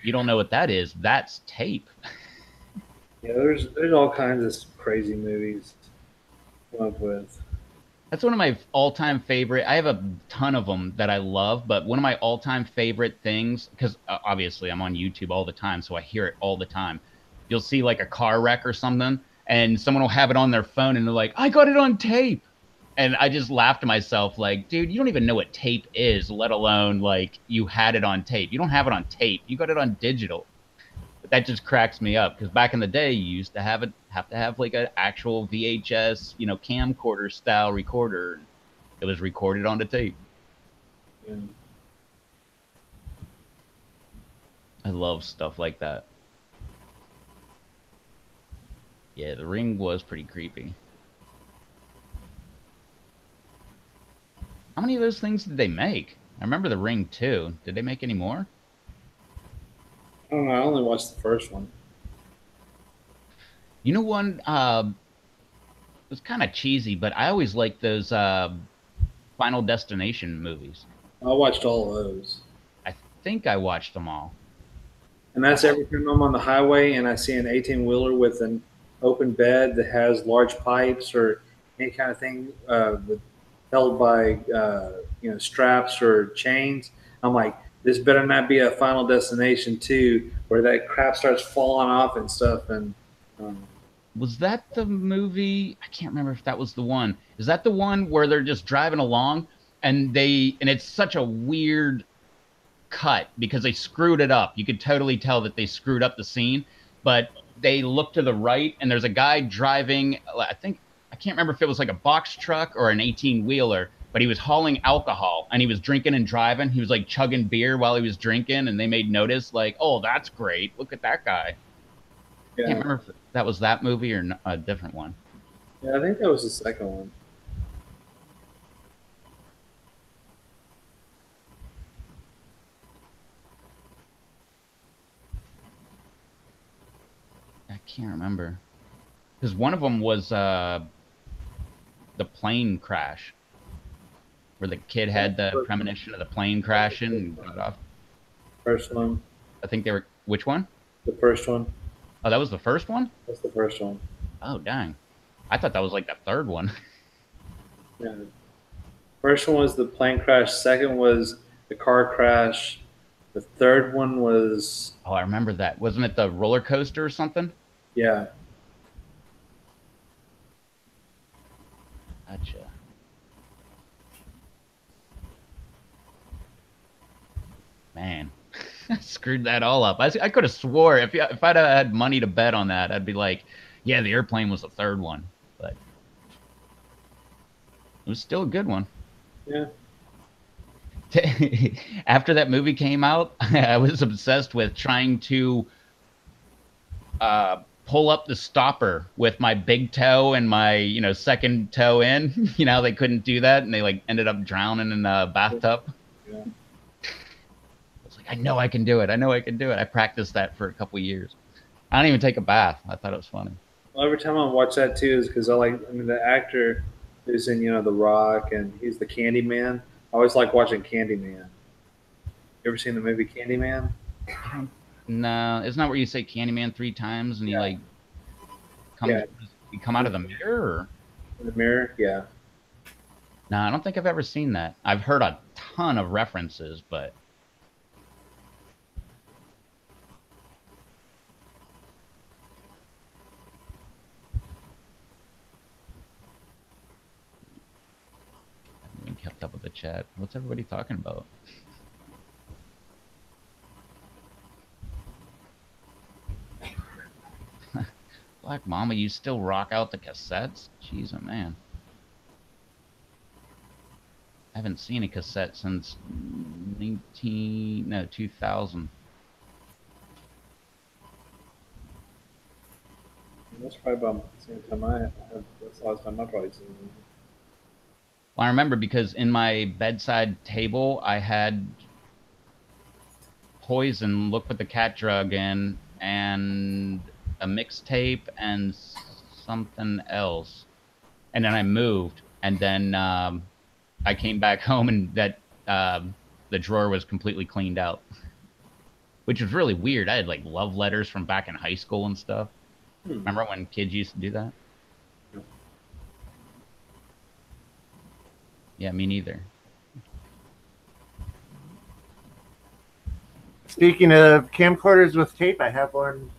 You don't know what that is. That's tape. Yeah, there's all kinds of crazy movies to come up with. That's one of my all-time favorite. I have a ton of them that I love, but one of my all-time favorite things, because obviously I'm on YouTube all the time, so I hear it all the time. You'll see like a car wreck or something, and someone will have it on their phone, and they're like, "I got it on tape," and I just laugh to myself, like, dude, you don't even know what tape is, let alone like you had it on tape. You don't have it on tape. You got it on digital. But that just cracks me up because back in the day, you used to have like an actual VHS, camcorder style recorder. It was recorded onto tape. Yeah. I love stuff like that. Yeah, The Ring was pretty creepy. How many of those things did they make? I remember The Ring 2. Did they make any more? I don't know. I only watched the first one. You know, one it was kind of cheesy, but I always liked those Final Destination movies. I watched all of those. I think I watched them all. And that's every time I'm on the highway and I see an 18-wheeler with an open bed that has large pipes or any kind of thing held by straps or chains. I'm like, this better not be a Final Destination 2 where that crap starts falling off and stuff. And was that the movie? I can't remember if that was the one. Is that the one where they're just driving along and it's such a weird cut because they screwed it up. You could totally tell that they screwed up the scene, but they look to the right and there's a guy driving, I can't remember if it was like a box truck or an 18-wheeler, but he was hauling alcohol and he was drinking and driving. He was like chugging beer while he was drinking, and they made notice like, oh, that's great. Look at that guy. yeah. I can't remember if that was that movie or a different one. Yeah, I think that was the second one. I can't remember. Because one of them was the plane crash, where the kid had the premonition of the plane crashing and got off. First one. I think they were. Which one? The first one. Oh, that was the first one? That's the first one. Oh, dang. I thought that was like the third one. Yeah. First one was the plane crash. Second was the car crash The third one was, Oh, I remember that. Wasn't it the roller coaster or something? yeah. Gotcha. Man, I screwed that all up. I could have swore if I'd have had money to bet on that, I'd be like, yeah, the airplane was the third one, but it was still a good one. Yeah. After that movie came out, I was obsessed with trying to pull up the stopper with my big toe and my second toe in. They couldn't do that, and they like ended up drowning in the bathtub. Yeah. I was like, I know I can do it. I know I can do it. I practiced that for a couple years. I don't even take a bath. I thought it was funny. Well, every time I watch that too is because I mean, the actor who's in, The Rock, and he's the Candyman. I always like watching Candyman. You ever seen the movie Candyman? I don't. No, it's not where you say Candyman 3 times and he Yeah. like comes. Yeah. You come out of the mirror. Or? In the mirror? Yeah. No, I don't think I've ever seen that. I've heard a ton of references, but I haven't even kept up with the chat. What's everybody talking about? Black Mama, you still rock out the cassettes? Jeez, oh man. I haven't seen a cassette since 2000. That's probably about the same time I have. That's the last time I probably seen it. Well, I remember because in my bedside table, I had Poison, Look What the Cat Drug in, and a mixtape and something else. And then I moved, and then I came back home, and that the drawer was completely cleaned out, which was really weird. I had like love letters from back in high school and stuff. Remember when kids used to do that? Yeah, me neither. Speaking of camcorders with tape, I have one in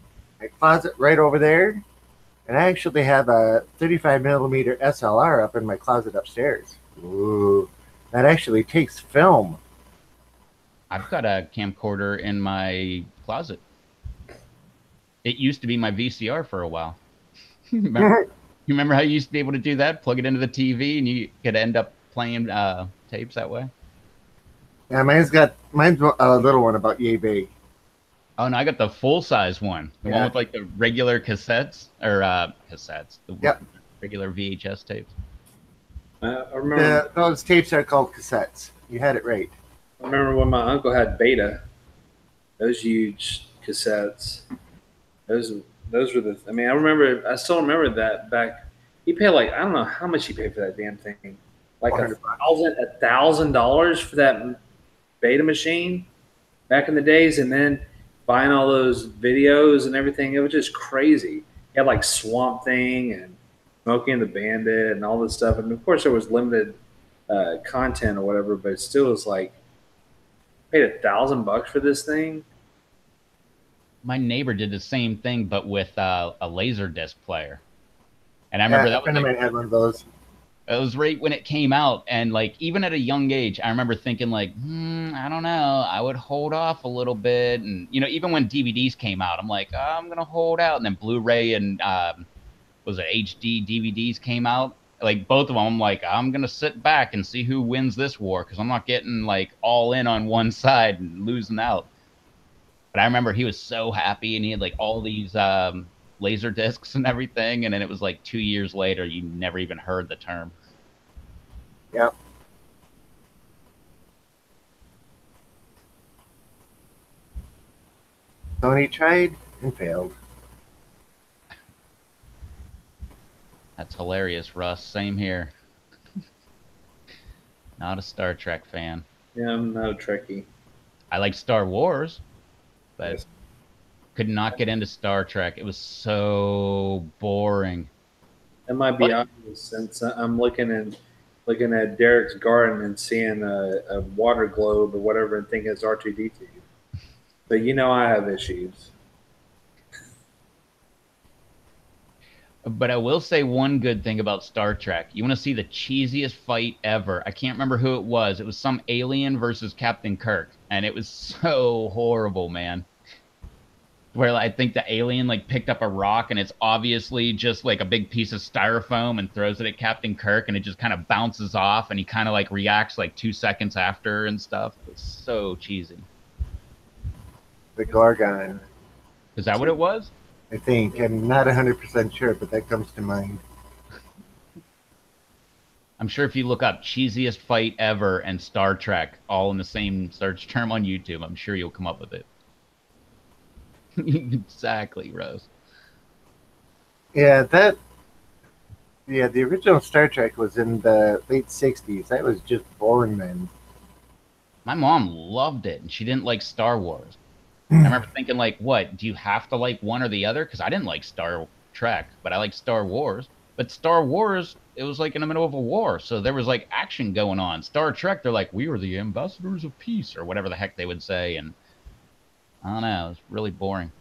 my closet right over there. And I actually have a 35 millimeter SLR up in my closet upstairs. Ooh, that actually takes film. I've got a camcorder in my closet. It used to be my VCR for a while. You remember how you used to be able to do that? Plug it into the TV and you could end up playing tapes that way? Yeah, mine's a little one about yay big. Oh, no, I got the full-size one. The one Yeah. with like the regular cassettes, or cassettes. The Yep. regular VHS tapes. I remember. Those tapes are called cassettes. You had it right. I remember when my uncle had Beta. Those huge cassettes. Those were the. I mean, I still remember that back. He paid like, I don't know how much he paid for that damn thing. Like $1,000 for that Beta machine back in the days, and then buying all those videos and everything. It was just crazy. He had like Swamp Thing and Smokey and the Bandit and all this stuff. And of course, there was limited content or whatever, but it still was like, paid $1,000 for this thing. My neighbor did the same thing, but with a laser disc player. And I remember that a friend of mine had one of those. it was right when it came out, and like even at a young age, I remember thinking like, I don't know, I would hold off a little bit, and even when DVDs came out, I'm like, oh, I'm gonna hold out, and then Blu-ray and was it HD DVDs came out, like both of them, I'm like, I'm gonna sit back and see who wins this war because I'm not getting like all in on one side and losing out. But I remember he was so happy, and he had like all these laser discs and everything, and then it was like 2 years later, you never even heard the term. Yep. Sony tried and failed. That's hilarious, Russ. Same here. Not a Star Trek fan. Yeah, I'm not a Trekkie. I like Star Wars, but Yes. could not get into Star Trek. It was so boring. That might be What? obvious since I'm looking at Derek's garden and seeing a water globe or whatever and thinking it's R2D2. But you know I have issues. But I will say one good thing about Star Trek. You want to see the cheesiest fight ever. I can't remember who it was. It was some alien versus Captain Kirk. And it was so horrible, man. Where I think the alien like picked up a rock and it's obviously just like a big piece of styrofoam and throws it at Captain Kirk and it just kind of bounces off and he kind of like reacts like 2 seconds after and stuff. It's so cheesy. The Gorgon, Is that what it was? I think. I'm not 100% sure, but that comes to mind. I'm sure if you look up cheesiest fight ever and Star Trek all in the same search term on YouTube, I'm sure you'll come up with it. Exactly, Rose. Yeah, the original Star Trek was in the late 60s. That was just boring then. My mom loved it, and she didn't like Star Wars. I remember thinking, like, what? Do you have to like one or the other? Because I didn't like Star Trek, but I like Star Wars. But Star Wars, it was like in the middle of a war, so there was like action going on. Star Trek, they're like, we were the ambassadors of peace, or whatever the heck they would say, and I don't know, it was really boring.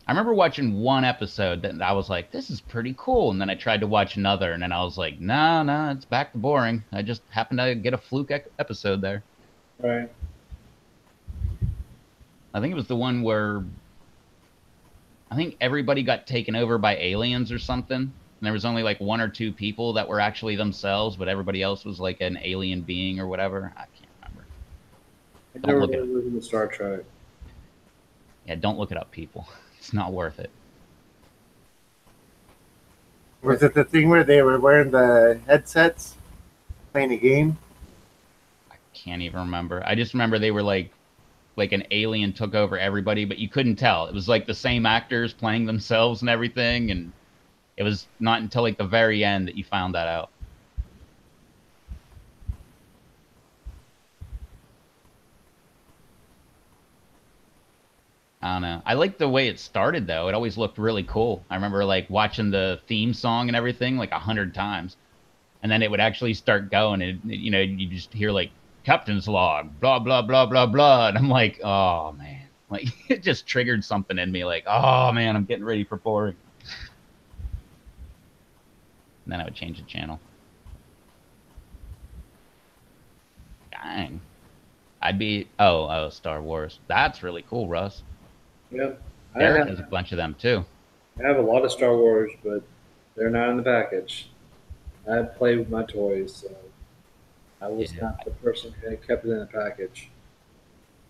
I remember watching one episode that I was like, this is pretty cool. And then I tried to watch another, and then I was like, no, it's back to boring. I just happened to get a fluke episode there. Right. I think it was the one where I think everybody got taken over by aliens or something. And there was only like one or two people that were actually themselves, but everybody else was like an alien being or whatever. I can't remember. I Don't never look it really listened to Star Trek. Yeah, don't look it up, people. It's not worth it. Was it the thing where they were wearing the headsets, playing a game? I can't even remember. I just remember they were like an alien took over everybody, but you couldn't tell. It was like the same actors playing themselves and everything, and it was not until like the very end that you found that out. I don't know. I like the way it started though. It always looked really cool. I remember like watching the theme song and everything like 100 times, and then it would actually start going, and you know you just hear like captain's log, blah blah blah blah blah, and I'm like, oh man, like it just triggered something in me. Like, oh man, I'm getting ready for boring. And then I would change the channel. Dang. I'd be oh Star Wars. That's really cool, Russ. Yeah. Derek has a bunch of them too. I have a lot of Star Wars, but they're not in the package. I play with my toys, so I was Yeah. not the person who kept it in the package.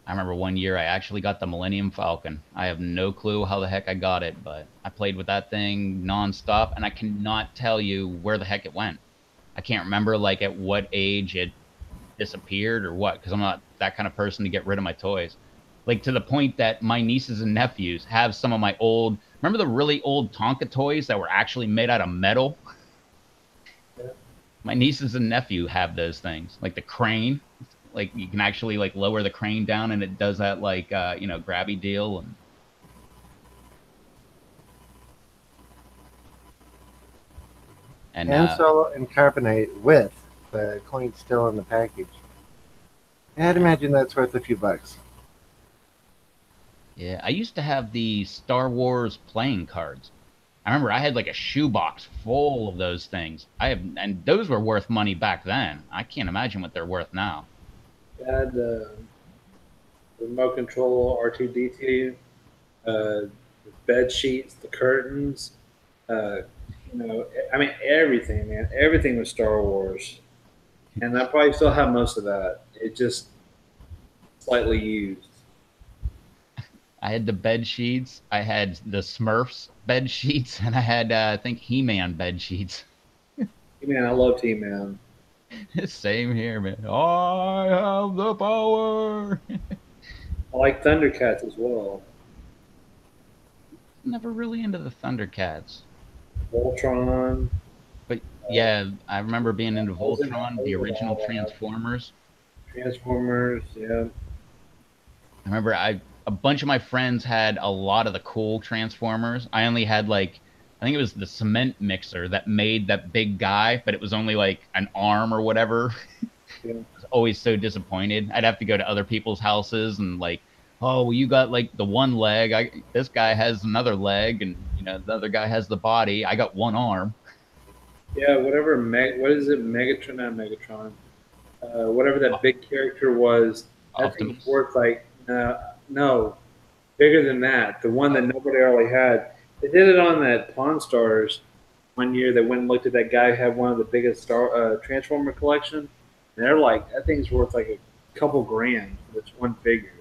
I remember one year I actually got the Millennium Falcon. I have no clue how the heck I got it, but I played with that thing nonstop, and I cannot tell you where the heck it went. I can't remember like at what age it disappeared or what, because I'm not that kind of person to get rid of my toys. Like to the point that my nieces and nephews have some of my old, remember the really old Tonka toys that were actually made out of metal? Yeah. My nieces and nephew have those things, like the crane. Like you can actually like lower the crane down and it does that like you know, grabby deal. And Ansel and carbonate with the coin still in the package. I'd imagine that's worth a few bucks. yeah, I used to have the Star Wars playing cards. I remember I had like a shoebox full of those things. And those were worth money back then. I can't imagine what they're worth now. I had the remote control R2D2, the bed sheets, the curtains. You know, I mean everything, man. Everything was Star Wars, and I probably still have most of that. It just slightly used. I had the bed sheets, I had the Smurfs bed sheets, and I had I think He-Man bed sheets. Man, I love T-Man. Same here, man. I have the power. I like Thundercats as well. Never really into the Thundercats. Voltron. But yeah, I remember being into I was in- Voltron, the original Transformers. Transformers. Yeah. I remember a bunch of my friends had a lot of the cool Transformers. I only had like I think it was the cement mixer that made that big guy, but it was only like an arm or whatever. Yeah. I was always so disappointed. I'd have to go to other people's houses and like, oh, well, you got like the one leg. This guy has another leg, and the other guy has the body. I got one arm. Yeah, whatever. What is it? Megatron, not Megatron. Whatever that big character was. That thing's Optimus. worth like no, bigger than that. The one that nobody really had. They did it on that Pawn Stars one year. They went and looked at that guy who had one of the biggest Transformer collection. And they're like, that thing's worth like a couple grand for this one figure.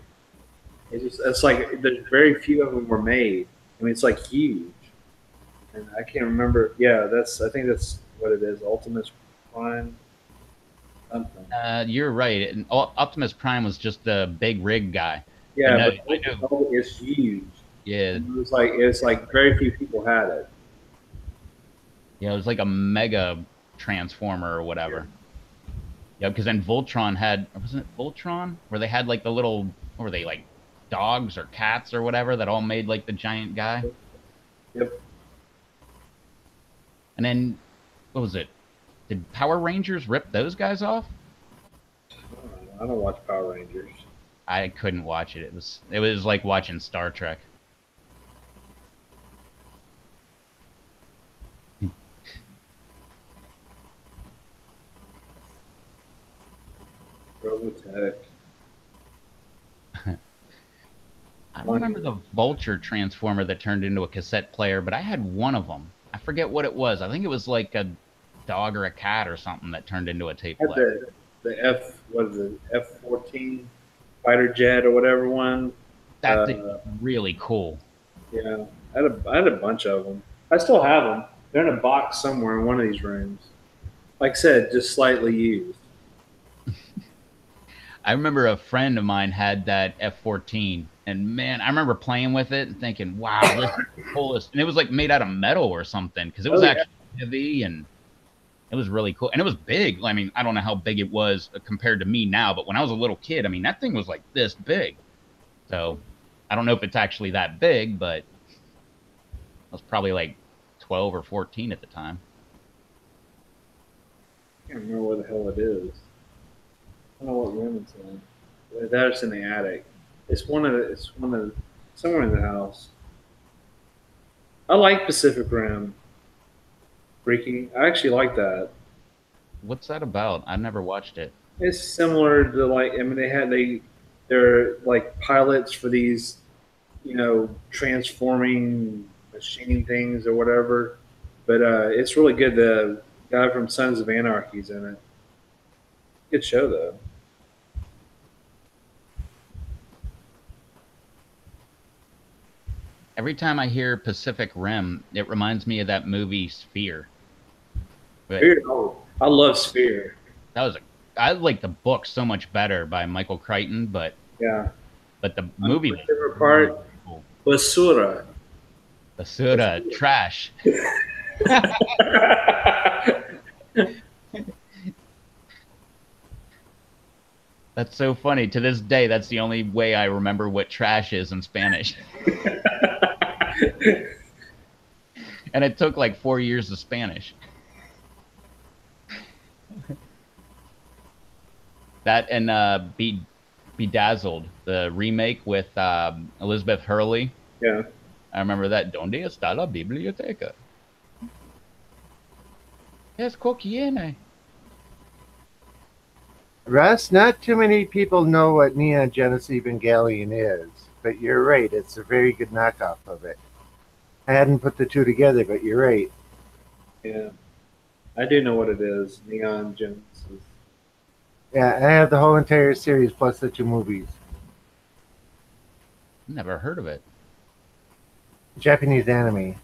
It's like there's very few of them were made. I mean, it's like huge. And I can't remember. Yeah, I think that's what it is. Ultimus Prime something. You're right. And Optimus Prime was just the big rig guy. Yeah, I but know. it's huge. Yeah, And it's like very few people had it. yeah, it was like a mega transformer or whatever. Yeah, because then Voltron had, wasn't it Voltron? Where they had like the little, what were they, like dogs or cats or whatever that all made like the giant guy? Yep. And then, what was it? Did Power Rangers rip those guys off? I don't watch Power Rangers. I couldn't watch it. It was like watching Star Trek. Robotech. I don't remember the Vulture Transformer that turned into a cassette player, but I had one of them. I forget what it was. I think it was like a dog or a cat or something that turned into a tape Had player. what is it, F-14 fighter jet or whatever one. That thing was really cool. Yeah, I had a bunch of them. I still have them. They're in a box somewhere in one of these rooms. Like I said, just slightly used. I remember a friend of mine had that F-14, and man, I remember playing with it and thinking, "Wow, this is the coolest!" And it was like made out of metal or something because it was Oh, yeah. actually heavy and it was really cool. And it was big. I mean, I don't know how big it was compared to me now, but when I was a little kid, I mean, that thing was like this big. So I don't know if it's actually that big, but I was probably like 12 or 14 at the time. I can't remember where the hell it is. I don't know what room it's in. That's in the attic. It's somewhere in the house. I like Pacific Rim. Freaky. I actually like that. What's that about? I've never watched it. It's similar to like I mean they're like pilots for these, transforming machine things or whatever. But it's really good. The guy from Sons of Anarchy's in it. Good show though. Every time I hear Pacific Rim, it reminds me of that movie Sphere. But Sphere. Oh, I love Sphere. that was I like the book so much better by Michael Crichton, but Yeah. the movie My was favorite really part, cool. Basura. Basura, trash. That's so funny. To this day, that's the only way I remember what trash is in Spanish. And it took like 4 years of Spanish. That and Bedazzled, the remake with Elizabeth Hurley. Yeah. I remember that. ¿Dónde está la biblioteca? Es coquiene. Russ, not too many people know what Neon Genesis Evangelion is, but you're right. It's a very good knockoff of it. I hadn't put the two together, but you're right. Yeah. I do know what it is. Neon Genesis. Yeah, I have the whole entire series plus the two movies. Never heard of it. Japanese anime.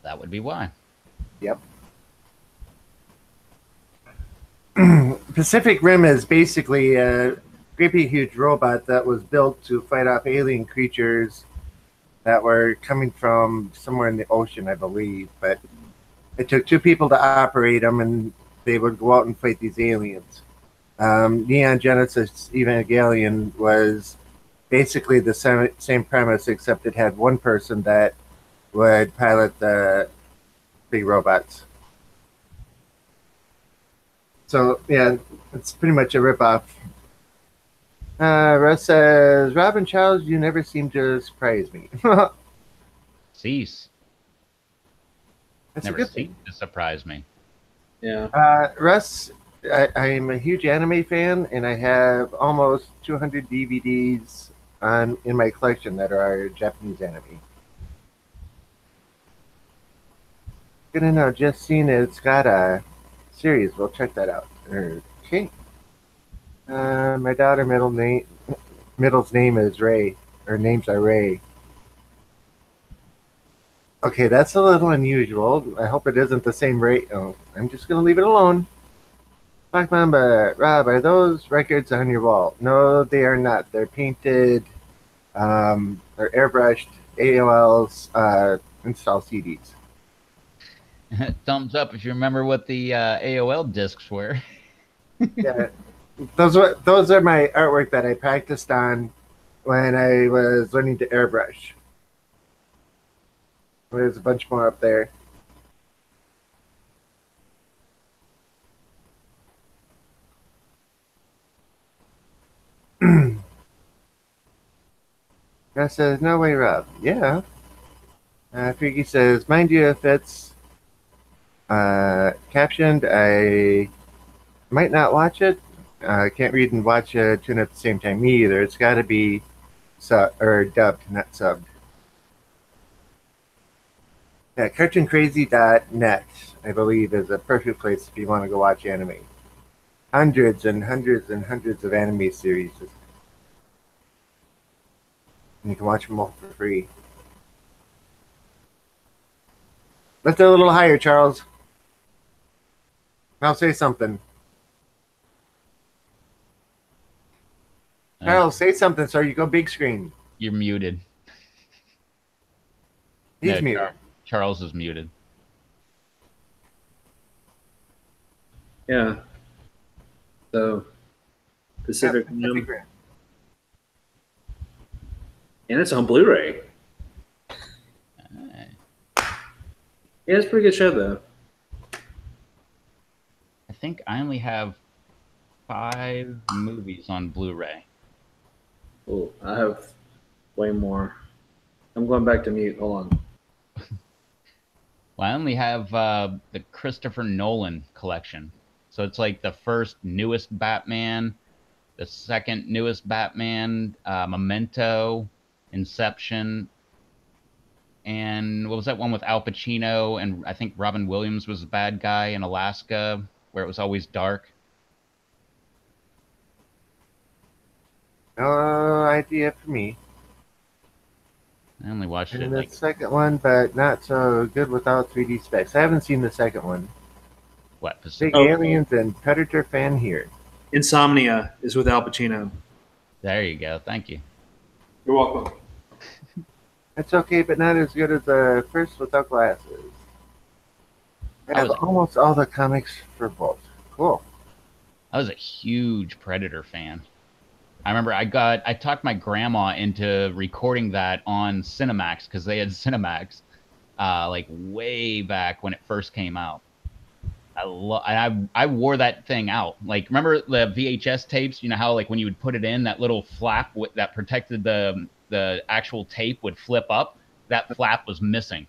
That would be why. Yep. Pacific Rim is basically a creepy huge robot that was built to fight off alien creatures that were coming from somewhere in the ocean, I believe. But it took two people to operate them, and they would go out and fight these aliens. Neon Genesis Evangelion was basically the same premise, except it had one person that would pilot the big robots. So yeah, it's pretty much a ripoff. Russ says, Robin Charles, you never seem to surprise me. Cease. That's a Never good cease thing. to surprise me. Yeah. Russ, I'm a huge anime fan, and I have almost 200 DVDs in my collection that are Japanese anime. Good to know. Just seen it. It's got a series. We'll check that out. Okay. My daughter middle's name is Ray. Her names are Ray. Okay, that's a little unusual. I hope it isn't the same Ray. Oh, I'm just gonna leave it alone. Black Mamba, Rob, are those records on your wall? No, they are not. They're painted. They're airbrushed AOLs install CDs. Thumbs up if you remember what the AOL discs were. Yeah, those are my artwork that I practiced on when I was learning to airbrush. There's a bunch more up there. Gus says, no way, Rob. Yeah. Freaky says, mind you, if it's captioned, I might not watch it. Can't read and watch a tune at the same time. Me either. It's got to be dubbed, not subbed. Yeah, cartooncrazy.net, I believe, is a perfect place if you want to go watch anime. Hundreds and hundreds and hundreds of anime series. And you can watch them all for free. Lift it a little higher, Charles. Now say something. Charles, say something so you go big screen. You're muted. He's muted. Charles is muted. Yeah. So Pacific Rim. And it's on Blu-ray. Yeah, it's a pretty good show though. I think I only have 5 movies on Blu-ray. Oh, I have way more. I'm going back to mute. Hold on. Well, I only have the Christopher Nolan collection. So it's like the first newest Batman, the second newest Batman, Memento, Inception, and what was that one with Al Pacino and I think Robin Williams was the bad guy in Alaska where it was always dark? No idea for me. I only watched And it the like second one, but not so good without 3D specs. I haven't seen the second one. what? Big Oh. Aliens and Predator fan here. Insomnia is with Al Pacino. There you go. Thank you. You're welcome. It's okay, but not as good as the first without glasses. I have almost all the comics for both. Cool. I was a huge Predator fan. I remember I talked my grandma into recording that on Cinemax because they had Cinemax like way back when it first came out. I wore that thing out. Like, remember the VHS tapes? You know how like when you would put it in, that little flap that protected the actual tape would flip up. That flap was missing.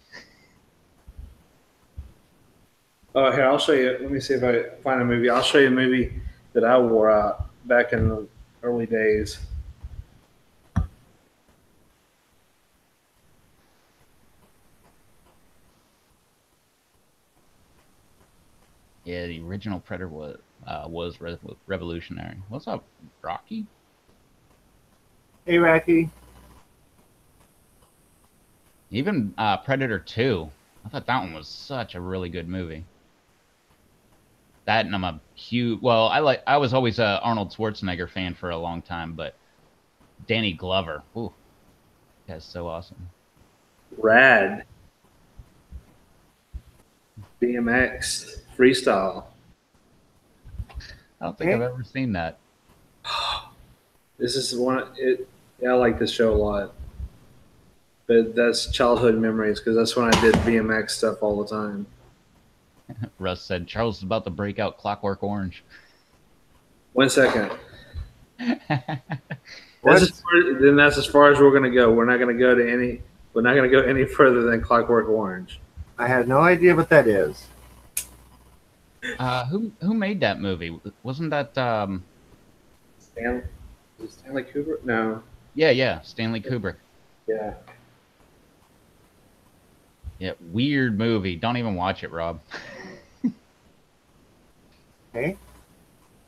Oh, here, I'll show you. Let me see if I find a movie. I'll show you a movie that I wore out back in the early days. Yeah, the original Predator was revolutionary. What's up, Rocky? Hey, Rocky. Even Predator 2. I thought that one was such a really good movie. That, and I'm a huge. Well, I was always a Arnold Schwarzenegger fan for a long time, but Danny Glover, ooh, that's so awesome. Rad. BMX freestyle. I don't think I've ever seen that. This is yeah, I like this show a lot. But that's childhood memories because that's when I did BMX stuff all the time. Russ said Charles is about to break out Clockwork Orange. 1 second. What's, Then that's as far as we're gonna go. We're not gonna go to any. We're not gonna go any further than Clockwork Orange. I have no idea what that is. Who made that movie? Wasn't that Stanley Kubrick? No. yeah, Stanley Kubrick. Yeah. Yeah, weird movie. Don't even watch it, Rob. Okay.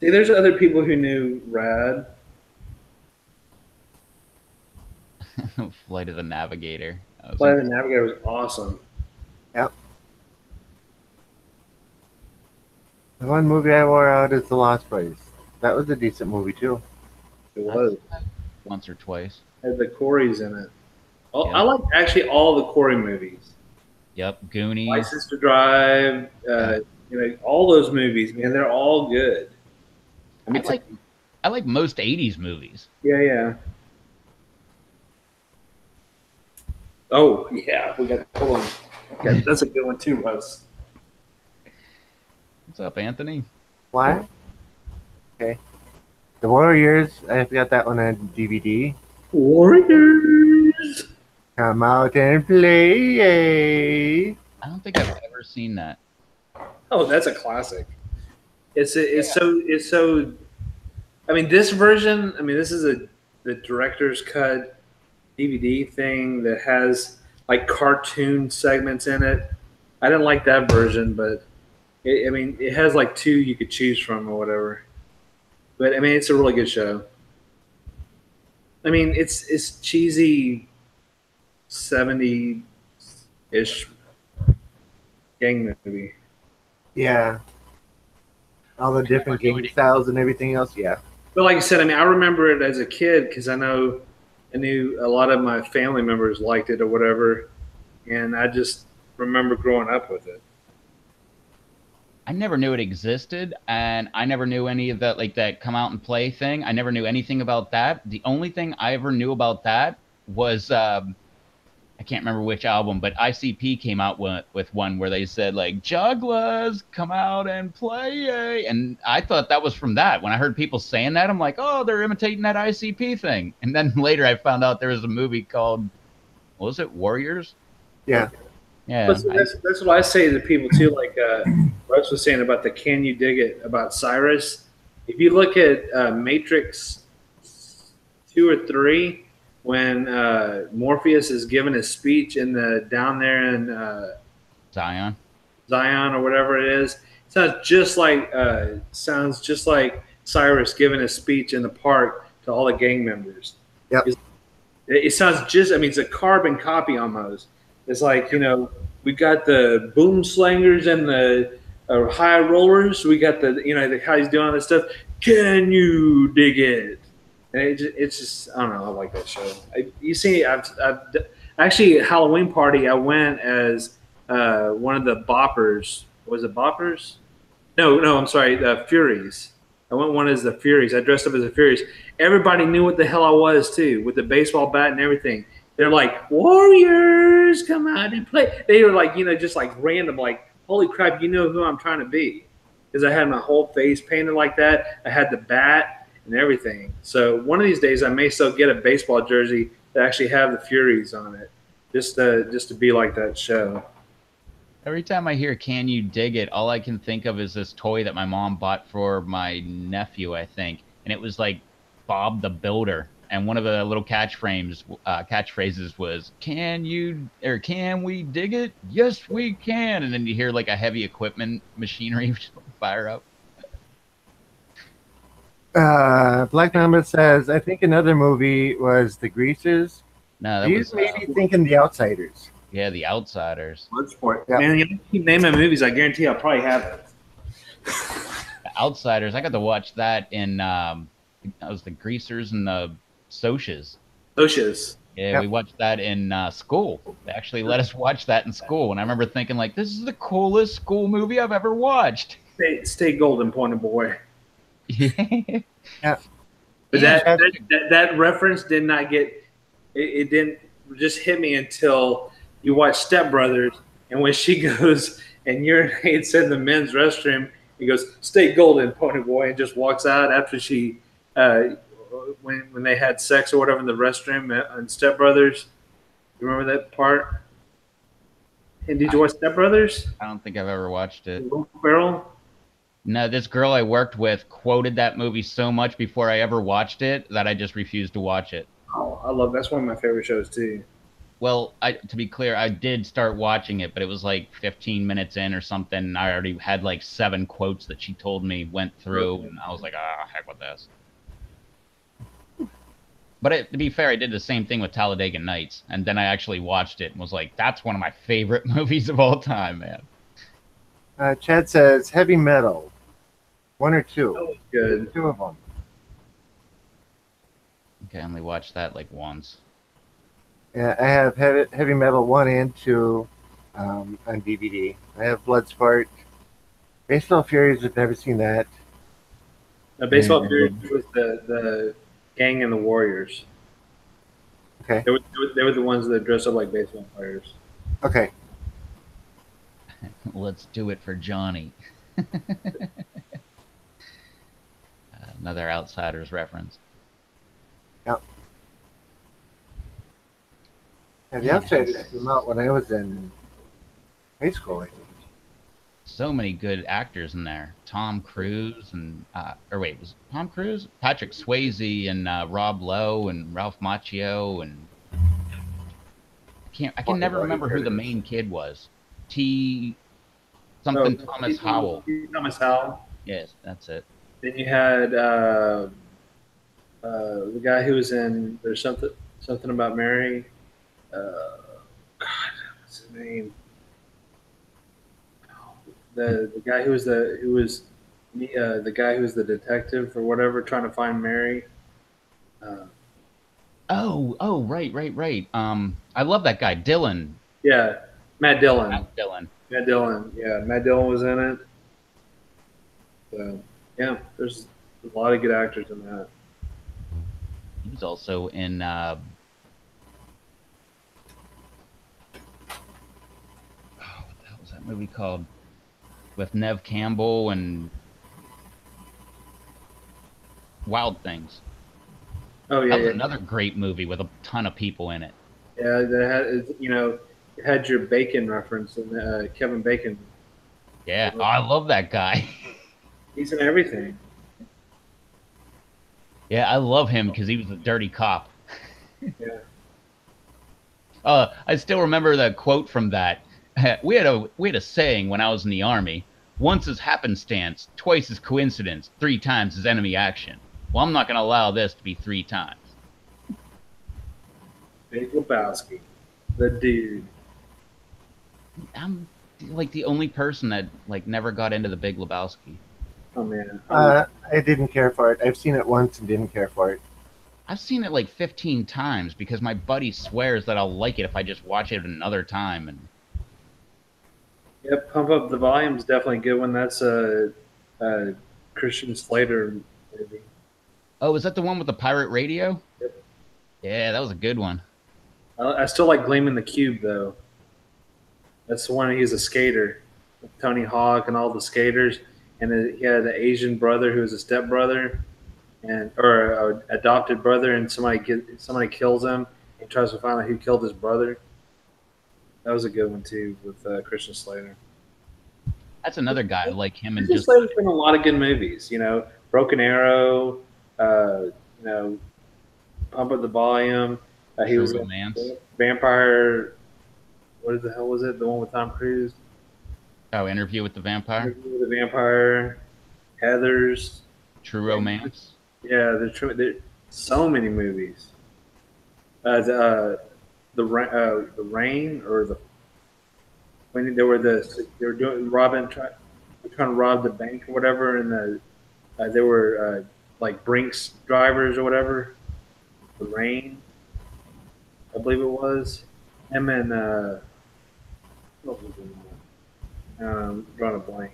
See, there's other people who knew Rad. Flight of the Navigator. Flight of the Navigator was awesome. Yep. The one movie I wore out is The Lost Place. That was a decent movie too. It was. Once or twice. Had the Coreys in it. Oh, Yeah. I like actually all the Corey movies. Yep, Goonies. License to Drive. All those movies, man. They're all good. I mean, I like most 80s movies. Yeah. Oh, yeah. We got hold on. Yeah, that's a good one too, Russ. What's up, Anthony? Why? Okay. The Warriors, I've got that one on DVD. Warriors. Come out and play. I don't think I've ever seen that. Oh, that's a classic. It's so. I mean, this version. I mean, this is the director's cut DVD thing that has like cartoon segments in it. I didn't like that version, but it has like two you could choose from or whatever. But I mean, it's a really good show. I mean, it's cheesy, 70-ish gang movie. Yeah. All the different game styles and everything else, yeah. But like I said, I mean, I remember it as a kid because I knew a lot of my family members liked it or whatever, and I just remember growing up with it. I never knew it existed, and I never knew any of that, like that come out and play thing. I never knew anything about that. The only thing I ever knew about that was I can't remember which album, but ICP came out with one where they said like "Jugglers, come out and play," and I thought that was from that. When I heard people saying that, I'm like, oh, they're imitating that ICP thing. And then later I found out there was a movie called, what was it, Warriors? Yeah. Yeah. But that's what I say to people too. Like Russ was saying about the "Can You Dig It" about Cyrus. If you look at Matrix 2 or 3. When Morpheus is giving his speech in the down there in Zion or whatever it is, sounds just like Cyrus giving his speech in the park to all the gang members. Yep. It sounds just. I mean, it's a carbon copy almost. It's like we got the boom slangers and the high rollers. We got the how he's doing all this stuff. Can you dig it? And it's just, I don't know. I like that show. I've actually at Halloween party. I went as one of the Boppers. Was it Boppers? No. I'm sorry. The Furies. I went one as the Furies. I dressed up as the Furies. Everybody knew what the hell I was too, with the baseball bat and everything. They're like, Warriors, come out and play. They were like, just like random, like, holy crap, you know who I'm trying to be, because I had my whole face painted like that. I had the bat and everything. So one of these days I may still get a baseball jersey that actually have the Furies on it, just to be like that show. Every time I hear "Can You Dig It," all I can think of is this toy that my mom bought for my nephew, I think, and it was like Bob the Builder, and one of the little catchphrases was "Can we dig it? Yes, we can." And then you hear like a heavy equipment machinery fire up. Black Mamba says, I think another movie was The Greasers. No, that He's was maybe thinking The Outsiders. yeah, The Outsiders. Bloodsport. Yep. Man, you keep naming movies. I guarantee I'll probably have it. The Outsiders. I got to watch that in that was The Greasers and the Socs. Socs. Yeah, Yep. we watched that in school. They actually let us watch that in school, and I remember thinking like, this is the coolest school movie I've ever watched. Stay golden, Pointer Boy. Yeah. But that reference did not get it didn't just hit me until you watch Step Brothers, and when she goes and urinates in the men's restroom. He goes, "Stay golden, pony boy," and just walks out after she, when they had sex or whatever in the restroom on Step Brothers. You remember that part? And did you watch Step Brothers? I don't think I've ever watched it. Will Ferrell? No, this girl I worked with quoted that movie so much before I ever watched it that I just refused to watch it. Oh, I love that's one of my favorite shows too. Well, to be clear, I did start watching it, but it was like 15 minutes in or something. And I already had like 7 quotes that she told me went through, and I was like, heck with this. But to be fair, I did the same thing with Talladega Nights, and then I actually watched it and was like, that's one of my favorite movies of all time, man. Chad says heavy metal. 1 or 2. That was good. 2 of them. Okay, I only watched that like once. Yeah, I have heavy metal 1 and 2 on DVD. I have Bloodsport. Baseball Furies. I've never seen that. Baseball Furies was the Gang and the Warriors. Okay. They were the ones that dressed up like baseball players. Okay. Let's do it for Johnny. Another Outsiders reference. Yep. And the Outsiders came out when I was in high school, I think. So many good actors in there. Tom Cruise and was Tom Cruise? Patrick Swayze and Rob Lowe and Ralph Macchio and I can never remember who the main kid was. Thomas Howell. Thomas Howell. Yes, that's it. Then you had the guy who was in There's Something About Mary. God, what's his name? The guy who was the guy who was the detective or whatever trying to find Mary. Right. I love that guy, Dylan. Yeah, Matt Dillon. Yeah, Matt Dillon was in it. So yeah, there's a lot of good actors in that. He was also in. What the hell was that movie called? With Nev Campbell and Wild Things. Oh yeah, that was another great movie with a ton of people in it. Yeah, it had your Bacon reference and Kevin Bacon. Yeah, I love that guy. He's in everything. Yeah, I love him because he was a dirty cop. Yeah. I still remember the quote from that. We had a saying when I was in the Army: once is happenstance, twice is coincidence, 3 times is enemy action. Well, I'm not going to allow this to be 3 times. Big Lebowski, the dude. I'm like the only person that like never got into the Big Lebowski. Oh man. I didn't care for it. I've seen it once and didn't care for it. I've seen it like 15 times because my buddy swears that I'll like it if I just watch it another time. And yeah, Pump Up the Volume is definitely a good one. That's a Christian Slater movie. Oh, is that the one with the pirate radio? Yep. Yeah, that was a good one. I still like Gleaming the Cube though. That's the one he's a skater, with Tony Hawk and all the skaters, and he had an Asian brother who was a stepbrother, or an adopted brother, and somebody kills him. He tries to find out who killed his brother. That was a good one too with Christian Slater. That's another guy like him. And Christian Slater's been in a lot of good movies. Broken Arrow. Pump Up the Volume. He was Romance. Vampire. What the hell was it? The one with Tom Cruise. Oh, Interview with the Vampire. Interview with the Vampire. Heathers. True Romance. Yeah, there's so many movies. The Rain or the when they were doing trying to rob the bank or whatever, and they were like Brinks drivers or whatever. The Rain, I believe it was. Him and what was it? Drawing a blank.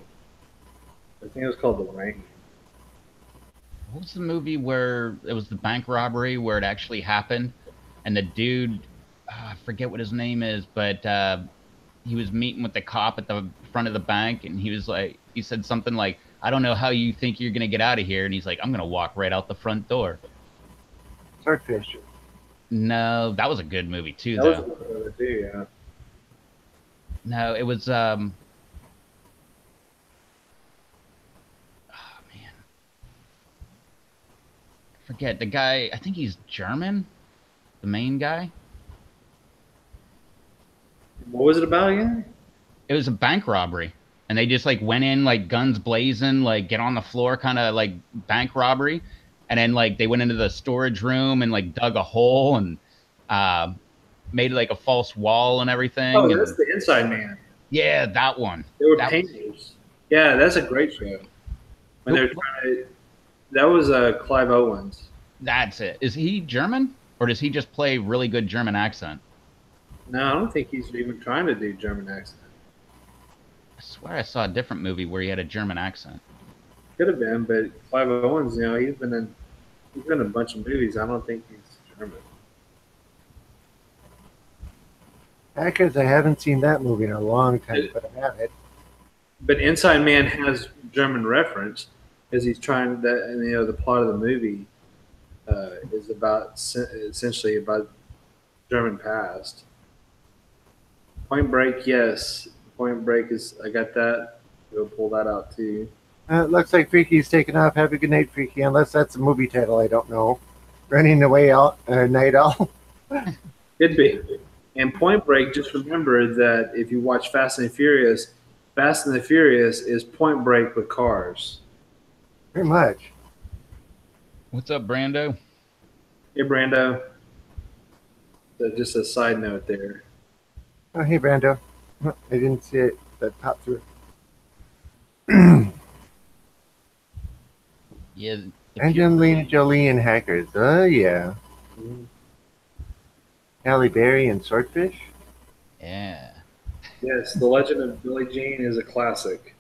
I think it was called The Rain. What was the movie where it was the bank robbery where it actually happened, and the dude, I forget what his name is, but he was meeting with the cop at the front of the bank, and he said something like, "I don't know how you think you're gonna get out of here," and he's like, "I'm gonna walk right out the front door." Swordfish. No, that was a good movie too, That was a though. good movie too, yeah. No, it was oh man, I forget the guy. I think he's German, the main guy. What was it about again? It was a bank robbery, and they just like went in like guns blazing, like get on the floor, kind of like bank robbery, and then like they went into the storage room and like dug a hole and uh, made like a false wall and everything. Oh, that's And the Inside Man. yeah, that one. They were That was painters. Yeah, that's a great show. When they were trying to, that was Clive Owens. that's it. Is he German, or does he just play really good German accent? No, I don't think he's even trying to do German accent. I swear I saw a different movie where he had a German accent. Could have been, but Clive Owens, he's been in a bunch of movies. I don't think he's German. Hackers, I haven't seen that movie in a long time, but I have it. But Inside Man has German reference, as he's trying that. And, the plot of the movie is essentially about German past. Point Break, yes. Point Break is. I got that. We'll pull that out too. It looks like Freaky's taken off. Have a good night, Freaky, unless that's a movie title I don't know. Running Away Out, Night Owl. Could be. And Point Break, just remember that if you watch Fast and the Furious is Point Break with cars. Very much. What's up, Brando? Hey, Brando. So just a side note there. Oh, hey, Brando. I didn't see it, that popped through. Yeah. Angelina Jolie and Hackers. Oh, yeah. Mhm. Halle Berry and Swordfish. Yeah. Yes, The Legend of Billie Jean is a classic.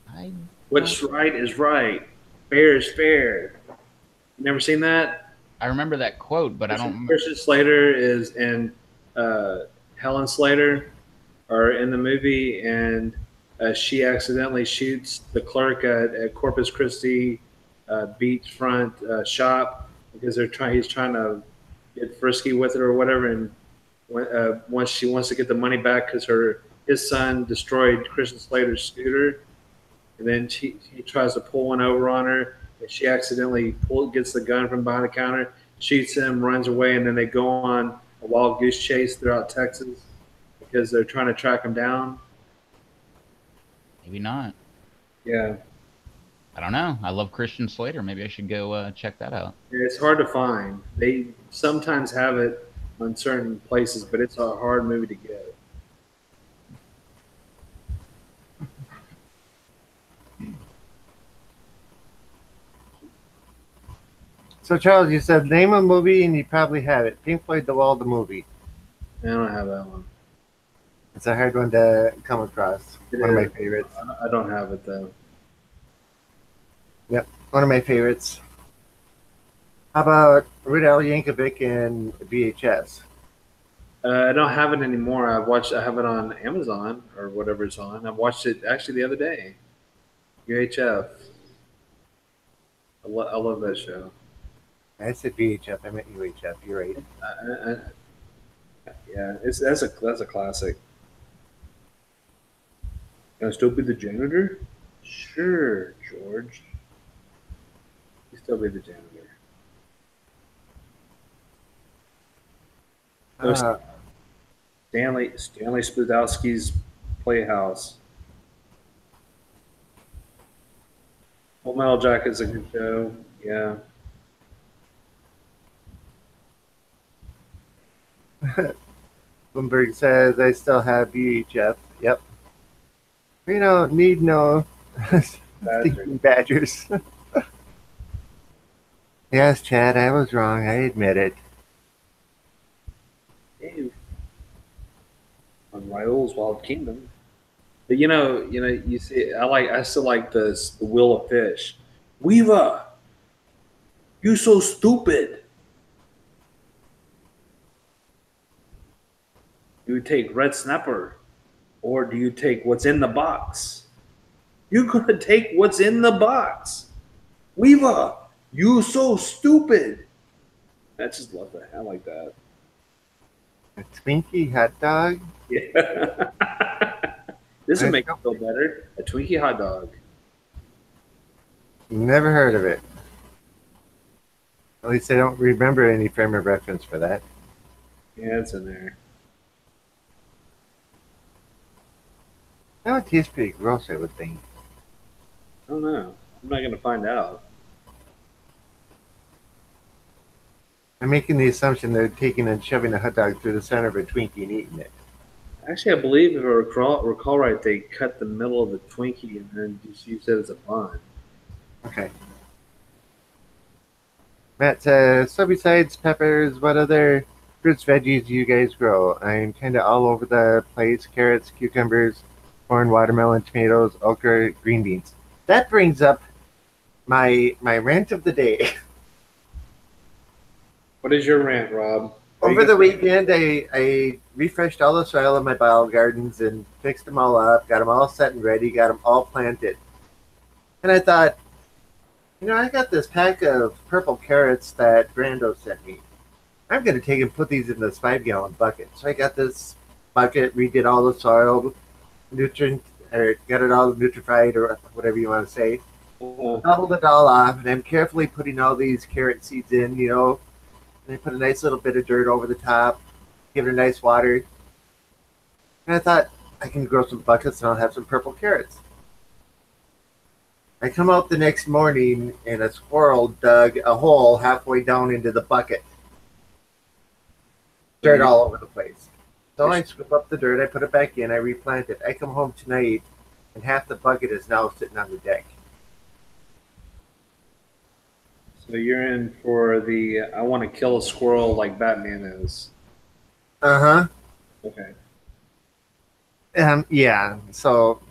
I What's right is right. Fair is fair. You never seen that? remember that quote, but I don't. Christian Slater and Helen Slater are in the movie, and she accidentally shoots the clerk at Corpus Christi beachfront shop because he's trying to get frisky with it or whatever, and once she wants to get the money back because his son destroyed Christian Slater's scooter, and then he tries to pull one over on her, and she accidentally gets the gun from behind the counter, shoots him, runs away, and then they go on a wild goose chase throughout Texas because they're trying to track him down. Maybe not. Yeah, I don't know. I love Christian Slater. Maybe I should go check that out. it's hard to find. They sometimes have it on certain places, but it's a hard movie to get. So, Charles, you said name a movie and you probably have it. Pink Floyd, The Wall, the movie. I don't have that one. It's a hard one to come across. One of my favorites. I don't have it though. Yep, one of my favorites. How about Weird Al Yankovic and VHS? I don't have it anymore. I have it on Amazon or whatever it's on. I watched it actually the other day. UHF. I love that show. I said VHF. I meant UHF. You're right. Yeah, that's a classic. Can I still be the janitor? Sure, George. You still be the janitor. Uh, Stanley Splodowski's Playhouse. Full Metal Jacket's a good show. Yeah. Bloomberg says I still have VHF. Yep. We don't need no stinking badgers. Yes, Chad, I was wrong. I admit it. Hey, on Raoul's Wild Kingdom. But you see, I still like the Will of Fish. Weaver, you so stupid. Do you take red snapper? Or do you take what's in the box? You're gonna take what's in the box. Weaver, you so stupid. I just love that. I like that. A Twinkie hot dog? Yeah. This will make you feel better. A Twinkie hot dog. Never heard of it. At least I don't remember any frame of reference for that. Yeah, it's in there. That would taste pretty gross, I would think. I don't know. I'm not gonna find out. I'm making the assumption they're taking and shoving a hot dog through the center of a Twinkie and eating it. Actually, I believe if I recall right, they cut the middle of the Twinkie and then just use it as a bun. Okay. Matt says, so besides peppers, what other fruits, veggies do you guys grow? I'm kind of all over the place. Carrots, cucumbers, corn, watermelon, tomatoes, okra, green beans. That brings up my rant of the day. What is your rant, Rob? Over the weekend, I refreshed all the soil in my bio gardens and fixed them all up, got them all set and ready, got them all planted. And I thought, I got this pack of purple carrots that Brando sent me. I'm going to take and put these in this 5-gallon bucket. So I got this bucket, redid all the soil, got it all nutrified or whatever you want to say. Doubled it all off, and I'm carefully putting all these carrot seeds in, and I put a nice little bit of dirt over the top, give it a nice water. And I thought, I can grow some buckets and I'll have some purple carrots. I come out the next morning and a squirrel dug a hole halfway down into the bucket. Dirt all over the place. So I scoop up the dirt, I put it back in, I replant it. I come home tonight and half the bucket is now sitting on the deck. So you're in for the I want to kill a squirrel like Batman is. Uh-huh. Okay. Yeah. So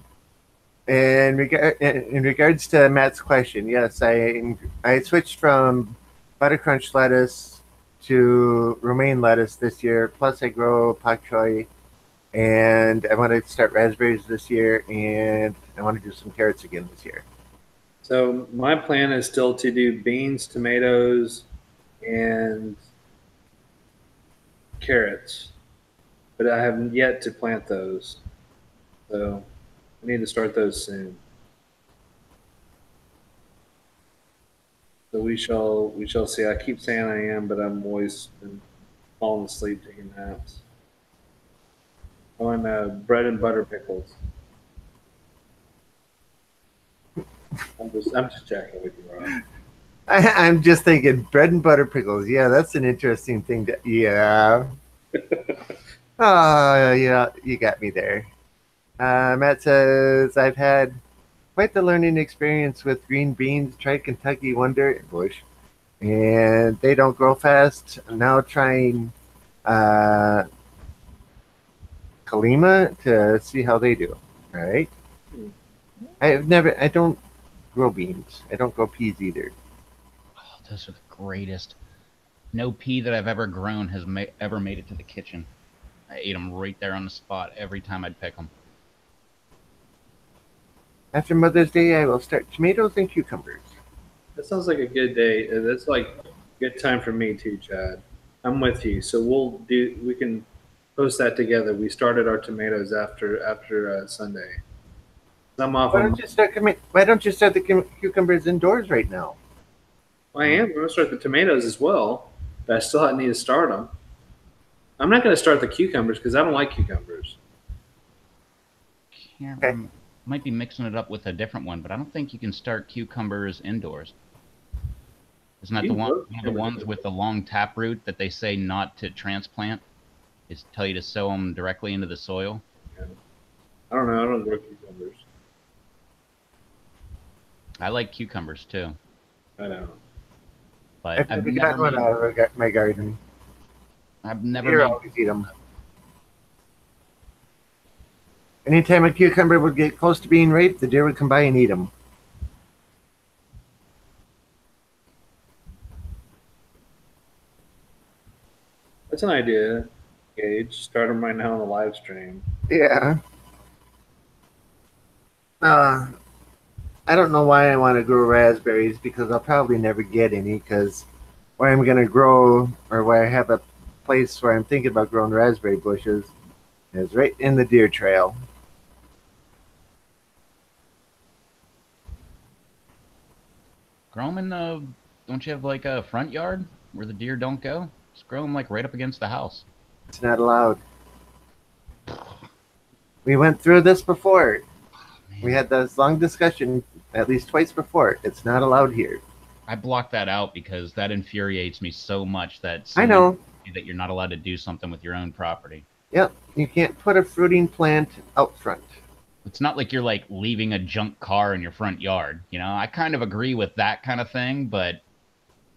in regards to Matt's question, yes, I switched from buttercrunch lettuce to romaine lettuce this year. Plus, I grow pak choi, and I want to start raspberries this year, and I want to do some carrots again this year. So my plan is still to do beans, tomatoes, and carrots, but I haven't yet to plant those. So I need to start those soon. So we shall see. I keep saying I am, but I'm always been falling asleep taking naps. Oh, and bread and butter pickles. I'm just checking with you, Rob. I'm just thinking bread and butter pickles. Yeah, that's an interesting thing. Yeah. Oh, yeah, you got me there. Matt says, I've had quite the learning experience with green beans. Tried Kentucky Wonder and Bush, and they don't grow fast. I'm now trying Kalima to see how they do. All right. I don't grow beans. I don't grow peas either. Oh, those are the greatest. No pea that I've ever grown has ever made it to the kitchen. I ate them right there on the spot every time I'd pick them. After Mother's Day, I will start tomatoes and cucumbers. That sounds like a good day. That's like a good time for me too, Chad. I'm with you. So we can post that together. We started our tomatoes after Sunday. I'm off. Why don't you start the cucumbers indoors right now? I am. I'm going to start the tomatoes as well, but I still need to start them. I'm not going to start the cucumbers because I don't like cucumbers. Can't remember. Might be mixing it up with a different one, but I don't think you can start cucumbers indoors. Isn't that one of the ones with the long taproot that they say not to transplant? Is tell you to sow them directly into the soil? Yeah. I don't know. I don't grow cucumbers. I like cucumbers too. I know. But I've never got one out of my garden. I've never always eat them. Anytime a cucumber would get close to being ripe, the deer would come by and eat them. That's an idea. Gage. Start them right now on the live stream. Yeah. I don't know why I want to grow raspberries because I'll probably never get any because where I'm going to grow or where I have a place where I'm thinking about growing raspberry bushes is right in the deer trail. Grow them in the. Don't you have like a front yard where the deer don't go? Just grow them like right up against the house. It's not allowed. We went through this before. Man, We had this long discussion at least twice before. It's not allowed here. I blocked that out because that infuriates me so much that I know. that you're not allowed to do something with your own property. Yep. You can't put a fruiting plant out front. It's not like you're like leaving a junk car in your front yard. You know, I kind of agree with that kind of thing, but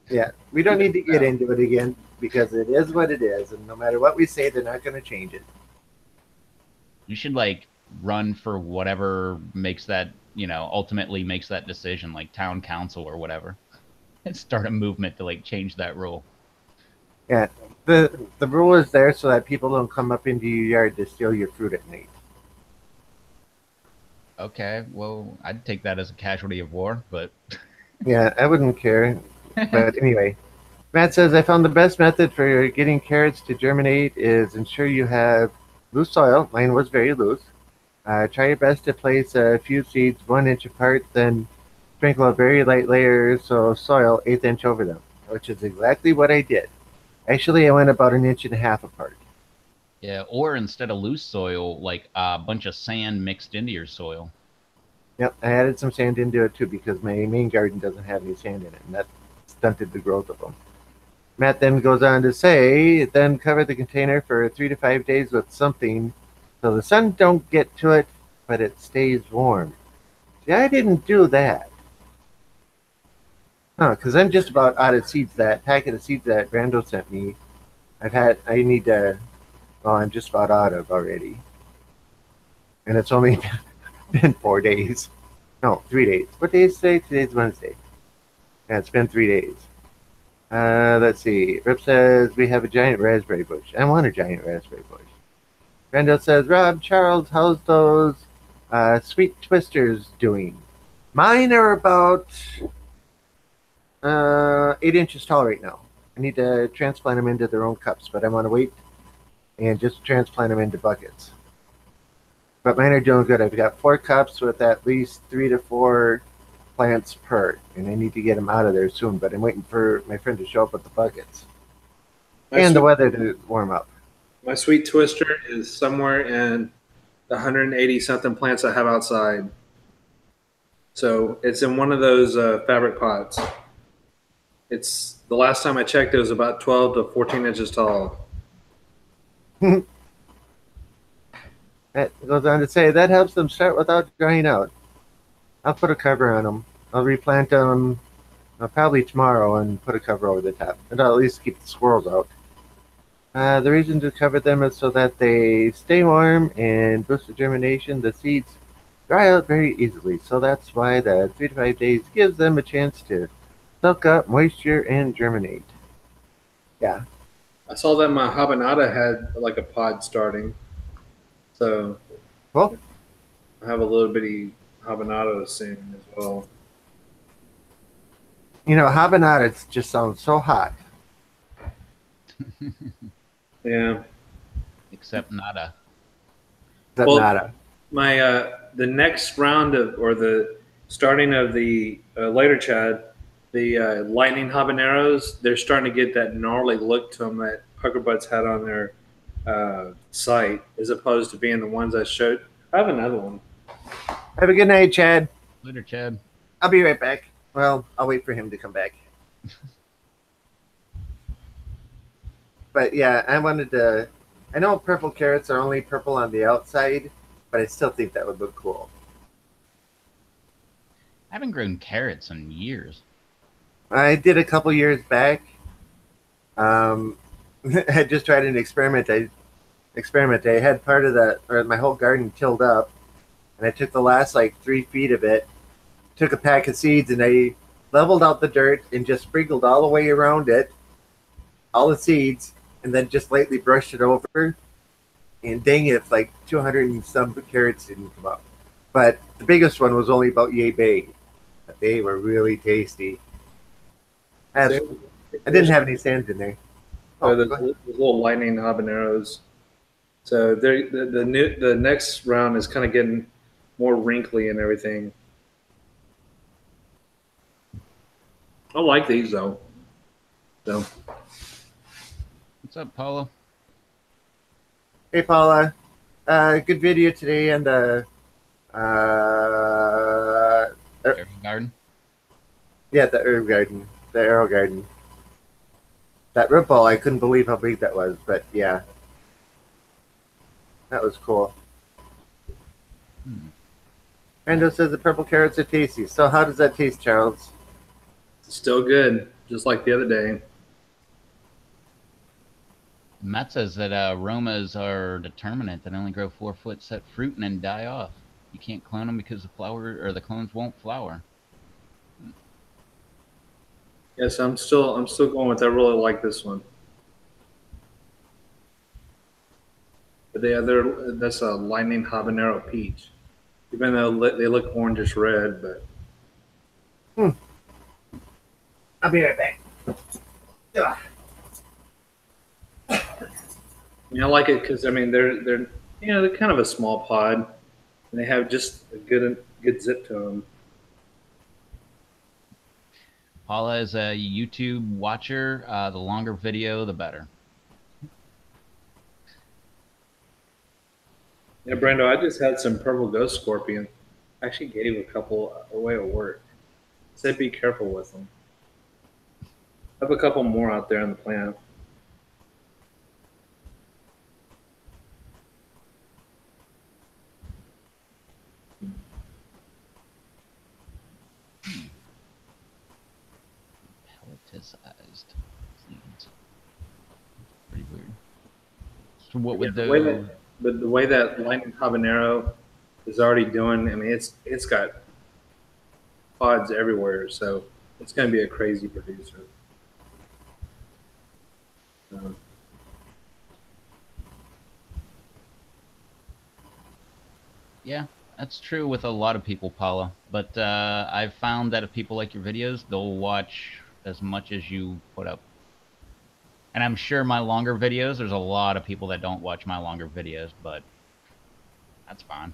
Yeah. We don't need to get into it again because it is what it is. And no matter what we say, they're not going to change it. you should like run for whatever makes that, ultimately makes that decision, like town council or whatever, and start a movement to like change that rule. Yeah. The rule is there so that people don't come up into your yard to steal your fruit at night. Okay, well, I'd take that as a casualty of war, but Yeah, I wouldn't care. But anyway, Matt says, I found the best method for getting carrots to germinate is ensure you have loose soil. Mine was very loose. Try your best to place a few seeds 1 inch apart, then sprinkle a very light layer of soil 1/8 inch over them, which is exactly what I did. Actually, I went about 1.5 inches apart. yeah, or instead of loose soil, like a bunch of sand mixed into your soil. Yep, I added some sand into it too because my main garden doesn't have any sand in it, and that stunted the growth of them. Matt then goes on to say, then cover the container for 3 to 5 days with something so the sun don't get to it, but it stays warm. See, I didn't do that. Because I'm just about out of seeds. That packet of seeds that Brando sent me, I'm just about out of already. And it's only been 4 days. No, 3 days. What day is today? Today's Wednesday. Yeah, it's been 3 days. Let's see. Rip says, we have a giant raspberry bush. I want a giant raspberry bush. Brando says, Rob, Charles, how's those sweet twisters doing? Mine are about 8 inches tall right now. I need to transplant them into their own cups, but I want to wait and just transplant them into buckets. But mine are doing good. I've got 4 cups with at least 3 to 4 plants per, and I need to get them out of there soon, but I'm waiting for my friend to show up with the buckets. And the weather to warm up. My sweet twister is somewhere in the 180 something plants I have outside. So it's in one of those fabric pots. It's the last time I checked, it was about 12 to 14 inches tall. It goes on to say that helps them start without drying out. I'll put a cover on them. I'll replant them probably tomorrow and put a cover over the top. And I'll at least keep the squirrels out. The reason to cover them is so that they stay warm and boost the germination. The seeds dry out very easily, so that's why the 3 to 5 days gives them a chance to soak up moisture and germinate. Yeah. I saw that my habanada had like a pod starting. So Well, I have a little bitty habanada soon as well. habanada just sounds so hot. Yeah. Except nada. Except nada. My the next round or the starting of the later Chad, the lightning habaneros, they're starting to get that gnarly look to them that Puckerbutts had on their site, as opposed to being the ones I showed. I have another one. Have a good night, Chad. Later, Chad. I'll be right back. Well, I'll wait for him to come back. But yeah, I know purple carrots are only purple on the outside, but I still think that would look cool. I haven't grown carrots in years. I did a couple years back. I just tried an experiment. I had part of my whole garden tilled up, and I took the last 3 feet of it, took a pack of seeds, and I leveled out the dirt and just sprinkled all the way around it, all the seeds, and then just lightly brushed it over. And dang it, it's like 200 and some carrots didn't come up. But the biggest one was only about yay big. But they were really tasty. I didn't have any sand in there. Oh, the little lightning habaneros. So the next round is kind of getting more wrinkly and everything. I like these though. So. What's up, Paula? Hey, Paula. Good video today, and Garden. Yeah, the herb garden, the arrow garden. That root ball, I couldn't believe how big that was, but yeah, that was cool. Brando says the purple carrots are tasty. So how does that taste, Charles? Still good, just like the other day. Matt says that aromas are determinate that only grow 4-foot, set fruit, and then die off. You can't clone them because the flower or the clones won't flower. Yes, I'm still going with. I really like this one. But that's a lightning habanero peach. Even though they look orangish red, but. I'll be right back. Ugh. I like it because I mean they're kind of a small pod, and they have just a good zip to them. Paula is a YouTube watcher. The longer video, the better. Yeah, Brando, I just had some purple ghost scorpion. I actually gave a couple away at work. Said be careful with them. I have a couple more out there in the plant. Pelletized seeds. Pretty weird. So what would the way that lightning habanero is already doing? I mean, it's got pods everywhere, so it's going to be a crazy producer. Yeah, that's true with a lot of people, Paula. But I've found that if people like your videos, they'll watch as much as you put up. And I'm sure my longer videos, there's a lot of people that don't watch my longer videos, but that's fine.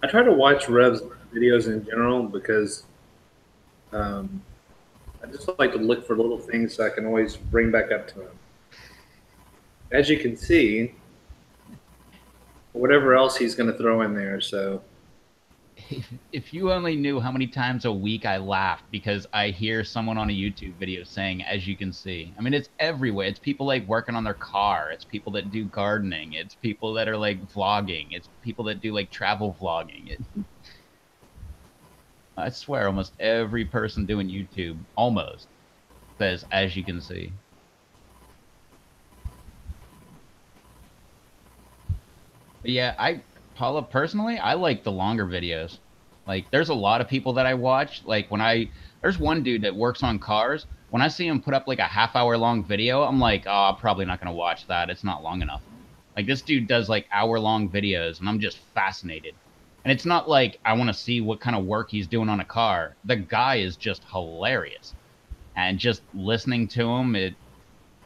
I try to watch Rev's videos in general because I just like to look for little things so I can always bring back up to him. As you can see, whatever else he's going to throw in there. So, if you only knew how many times a week I laugh because I hear someone on a YouTube video saying, as you can see. I mean, it's everywhere. It's people like working on their car. It's people that do gardening. It's people that are like vlogging. It's people that do like travel vlogging. I swear almost every person doing YouTube almost says, as you can see. But yeah, Paula, personally, I like the longer videos. Like, there's a lot of people that I watch. Like, there's one dude that works on cars. When I see him put up like a half-hour long video, I'm like, oh, I'm probably not going to watch that. It's not long enough. Like, this dude does like hour-long videos, and I'm just fascinated. And it's not like I want to see what kind of work he's doing on a car. The guy is just hilarious. And just listening to him, it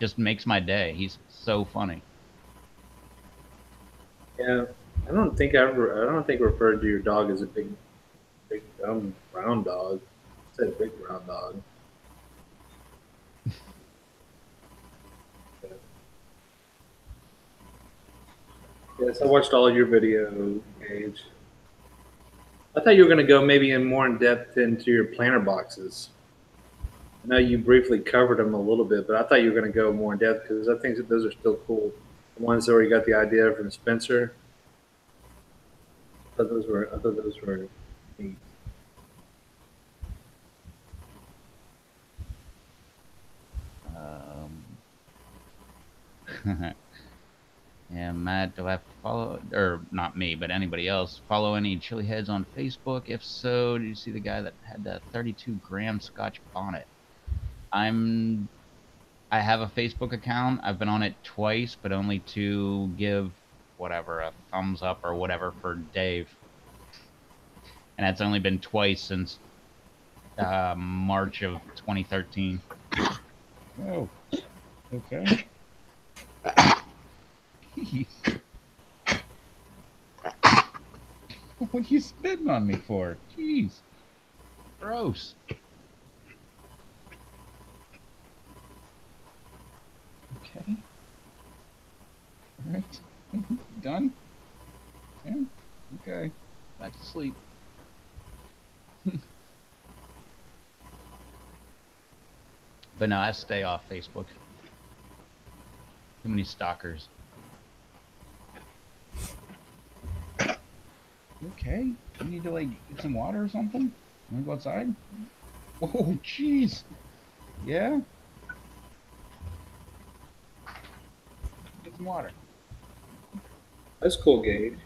just makes my day. He's so funny. Yeah, I don't think referred to your dog as a big dumb brown dog. I said big brown dog. Yes, I watched all of your video, Gage. I thought you were going to go maybe more in depth into your planter boxes. I know you briefly covered them a little bit, but I thought you were going to go more in depth because I think that those are still cool. The ones where you got the idea from Spencer. I thought those were neat. Yeah, Matt, do I have to follow, or not me, but anybody else, follow any chili heads on Facebook? If so, did you see the guy that had that 32-gram Scotch bonnet? I'm I have a Facebook account. I've been on it twice, but only to give whatever a thumbs up or whatever for Dave. And that's only been twice since March of 2013. Oh, okay. What are you spitting on me for? Jeez. Gross. Okay. All right. Done? Yeah. Okay. Back to sleep. But no, I stay off Facebook. Too many stalkers. Okay. You need to like get some water or something? Want to go outside? Oh, jeez. Yeah. Get some water. That's cool, Gage.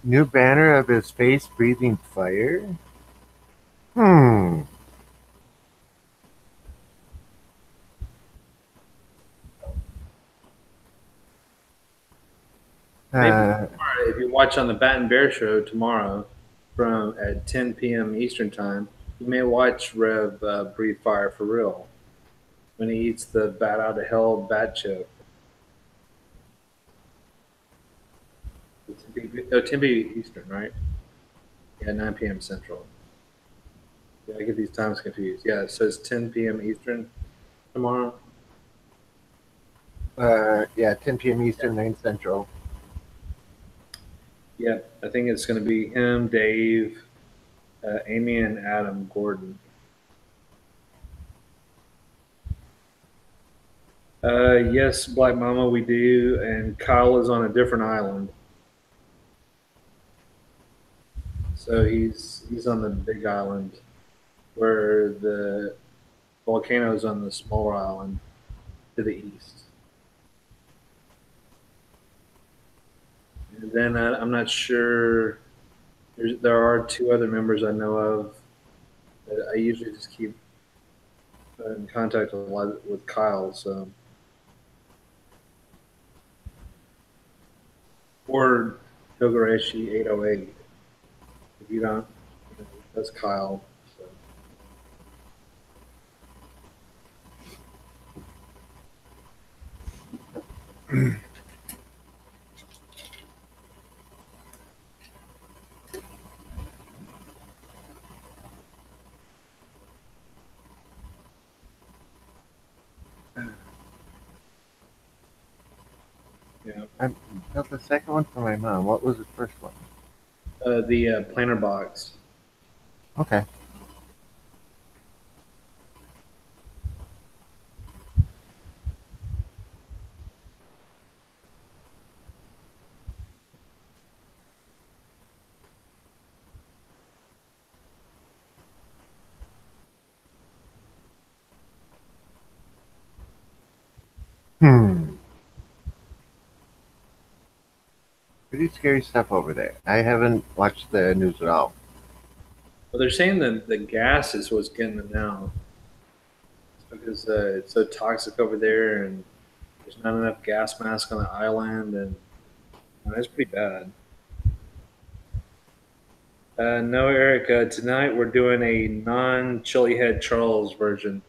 New banner of his face breathing fire? Hmm. If you watch on the Bat and Bear show tomorrow from at 10 p.m. Eastern time, you may watch Rev breathe fire for real when he eats the bat out of hell bat chip. It's 10 p.m. Eastern, right? Yeah, 9 p.m. Central. Yeah, I get these times confused. Yeah, it says 10 p.m. Eastern tomorrow. Yeah, 10 p.m. Eastern, 9 Central. Yeah, I think it's going to be him, Dave, Amy, and Adam Gordon. Yes, Black Mama, we do, and Kyle is on a different island. So he's on the big island, where the volcano is on the smaller island to the east. And then I'm not sure. There are two other members I know of that I usually just keep in contact a lot with Kyle. So, or Togareshi 808. If you don't, that's Kyle. So. Yeah. I built the second one for my mom. What was the first one? The planter box. Okay. Pretty scary stuff over there. I haven't watched the news at all. Well, they're saying that the gas is what's getting them now. It's because it's so toxic over there, and there's not enough gas mask on the island, and it's pretty bad. No, Eric. Tonight we're doing a non-chili head Charles version.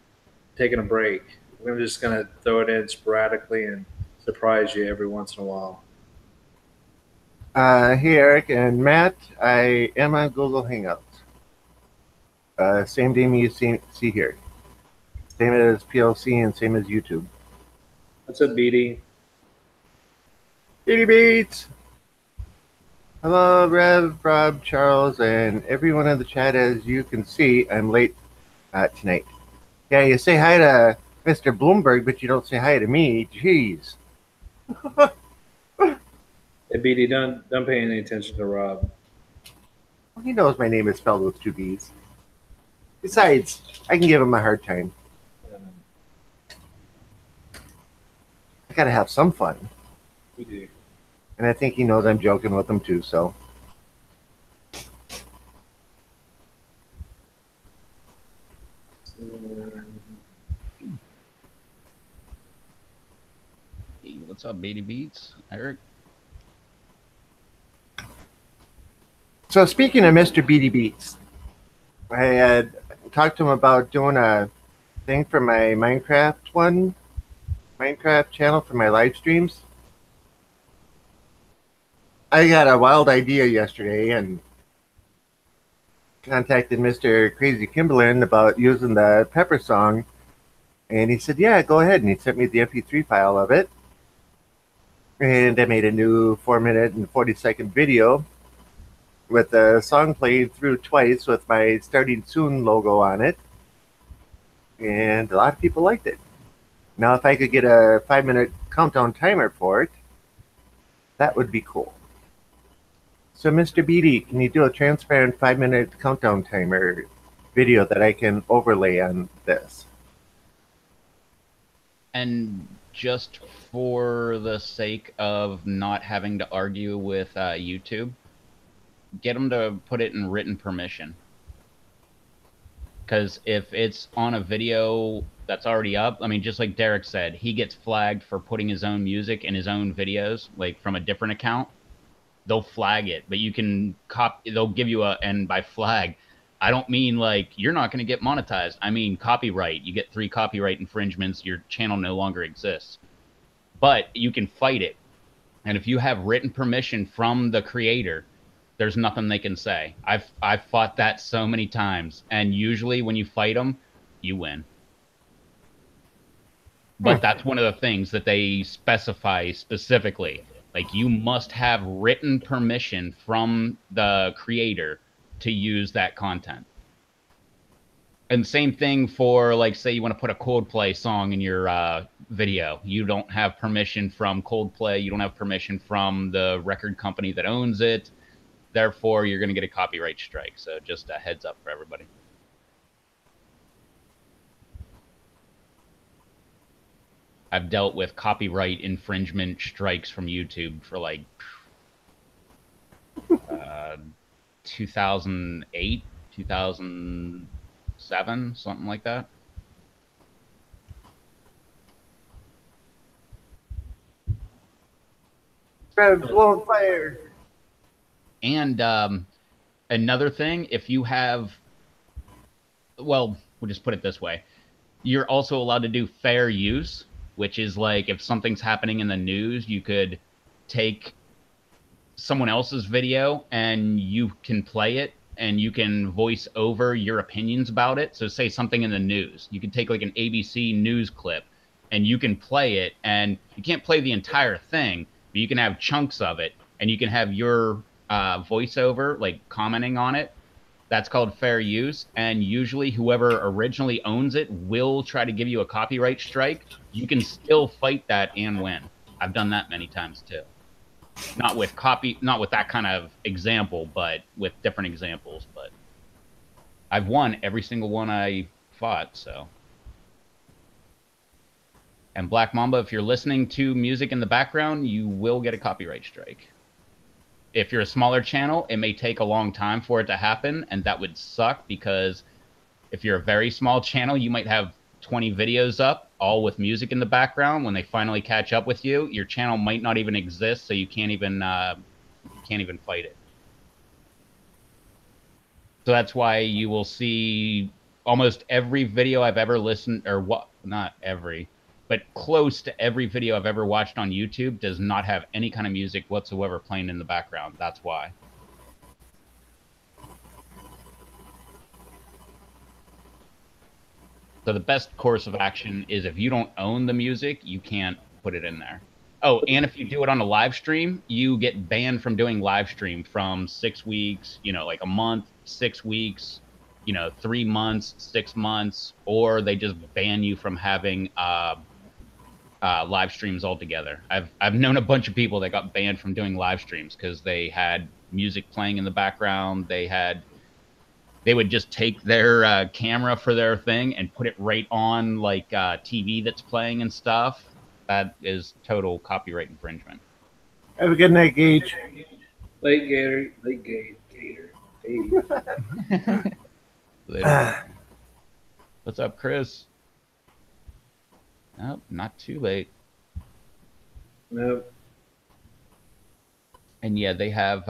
Taking a break. We're just gonna throw it in sporadically and surprise you every once in a while. Hey, Eric and Matt. I am on Google Hangouts. Same name you see here. Same as PLC and same as YouTube. What's up, BD? Itty Beats! Hello, Rev, Rob, Charles, and everyone in the chat. As you can see, I'm late tonight. Yeah, you say hi to Mr. Bloomberg, but you don't say hi to me. Jeez. Hey, BD, don't pay any attention to Rob. Well, he knows my name is spelled with 2 B's. Besides, I can give him a hard time. got to have some fun. We do. And I think he knows I'm joking with him too, so. Hey, what's up, Beatty Beats? Eric? So speaking of Mr. Beatty Beats, I had talked to him about doing a thing for my Minecraft channel for my live streams. I got a wild idea yesterday and contacted Mr. Crazy Kimberlin about using the Pepper song, and he said, yeah, go ahead, and he sent me the MP3 file of it, and I made a new 4-minute and 40-second video with the song played through twice with my starting soon logo on it, and a lot of people liked it. Now if I could get a 5-minute countdown timer for it, that would be cool. So Mr. Beatty, can you do a transparent 5-minute countdown timer video that I can overlay on this? And just for the sake of not having to argue with YouTube, get them to put it in written permission. Because if it's on a video that's already up, I mean, just like Derek said, he gets flagged for putting his own music in his own videos, like from a different account. They'll flag it, but you can they'll give you and by flag, I don't mean like you're not going to get monetized. I mean copyright. You get 3 copyright infringements, your channel no longer exists. But you can fight it. And if you have written permission from the creator, there's nothing they can say. I've fought that so many times, and usually when you fight them, you win. But that's one of the things that they specify specifically. Like, you must have written permission from the creator to use that content. And same thing for, like, say you want to put a Coldplay song in your video. You don't have permission from Coldplay. You don't have permission from the record company that owns it. Therefore, you're going to get a copyright strike. So just a heads up for everybody. I've dealt with copyright infringement strikes from YouTube for like 2008, 2007, something like that. Blown fire. And another thing, if you have, well, we'll just put it this way. You're also allowed to do fair use, which is like if something's happening in the news, you could take someone else's video and you can play it and you can voice over your opinions about it. So say something in the news. You can take like an ABC news clip and you can play it, and you can't play the entire thing, but you can have chunks of it and you can have your voiceover, like commenting on it. That's called fair use, and usually whoever originally owns it will try to give you a copyright strike. You can still fight that and win. I've done that many times too. Not with that kind of example, but with different examples. But I've won every single one I fought, so. And Black Mamba, if you're listening to music in the background, you will get a copyright strike. If you're a smaller channel, it may take a long time for it to happen, and that would suck, because if you're a very small channel, you might have 20 videos up, all with music in the background. When they finally catch up with you, your channel might not even exist, so you can't even fight it. So that's why you will see almost every video I've ever listened, or what? Not every, but close to every video I've ever watched on YouTube does not have any kind of music whatsoever playing in the background. That's why. So the best course of action is, if you don't own the music, you can't put it in there. Oh, and if you do it on a live stream, you get banned from doing live stream from 6 weeks, like a month, 6 weeks, 3 months, 6 months, or they just ban you from having live streams altogether. I've known a bunch of people that got banned from doing live streams because they had music playing in the background. They would just take their camera for their thing and put it right on like TV that's playing and stuff. That is total copyright infringement. Have a good night, Gage. Late Gator, late Gator. Hey. Later. What's up, Chris? Nope, not too late. Nope. And yeah, they have,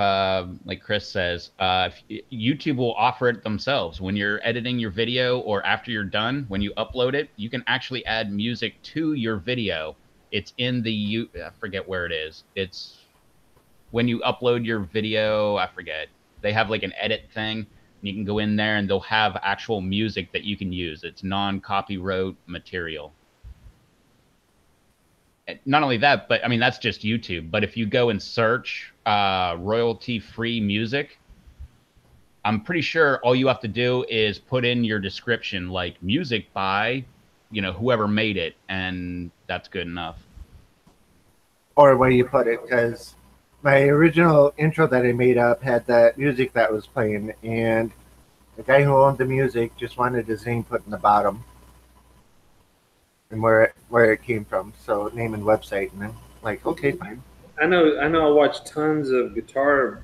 like Chris says, YouTube will offer it themselves. When you're editing your video or after you're done, when you upload it, you can actually add music to your video. It's in the, I forget where it is. It's when you upload your video, I forget. They have like an edit thing. And you can go in there and they'll have actual music that you can use. It's non-copyright material. Not only that, but I mean, that's just YouTube. But if you go and search royalty-free music, I'm pretty sure all you have to do is put in your description, like music by, you know, whoever made it, and that's good enough. Or where you put it, because my original intro that I made up had that music that was playing, and the guy who owned the music just wanted his name put in the bottom and where it came from, so name and website, and I'm like, okay, fine. I know. I watch tons of guitar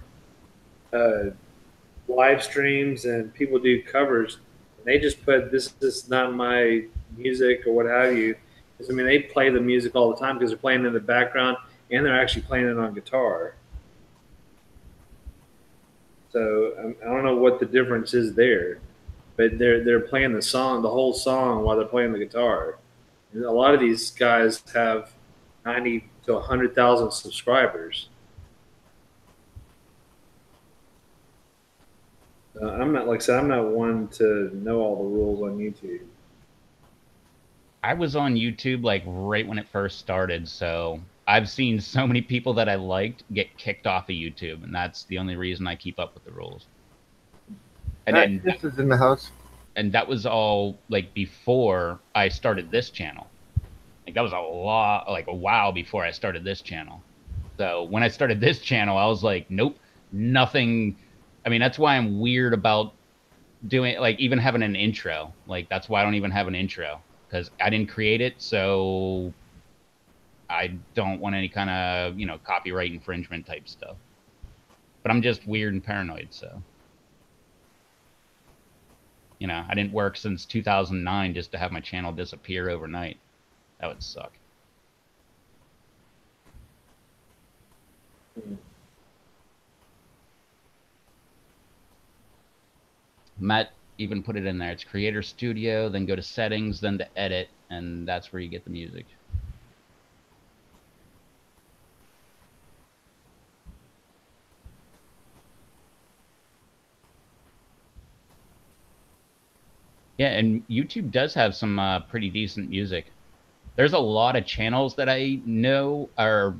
live streams, and people do covers. And they just put this is not my music or what have you. Because I mean, they play the music all the time because they're playing in the background and they're actually playing it on guitar. So I don't know what the difference is there, but they're playing the song, the whole song, while they're playing the guitar. And a lot of these guys have 90 to 100,000 subscribers. I'm not, like I said, I'm not one to know all the rules on YouTube. I was on YouTube like right when it first started, so I've seen so many people that I liked get kicked off of YouTube, and that's the only reason I keep up with the rules. And then This is in the house. and that was all like before I started this channel. Like that was a while before I started this channel. So when I started this channel, I was like, nope, nothing. I mean, that's why I'm weird about doing, like, even having an intro. Like, that's why I don't even have an intro, because I didn't create it, so I don't want any kind of, you know, copyright infringement type stuff. But I'm just weird and paranoid, so. You know, I didn't work since 2009 just to have my channel disappear overnight. That would suck. Matt even put it in there. It's Creator Studio, then go to Settings, then to Edit, and that's where you get the music. Yeah, and YouTube does have some pretty decent music. There's a lot of channels that I know are,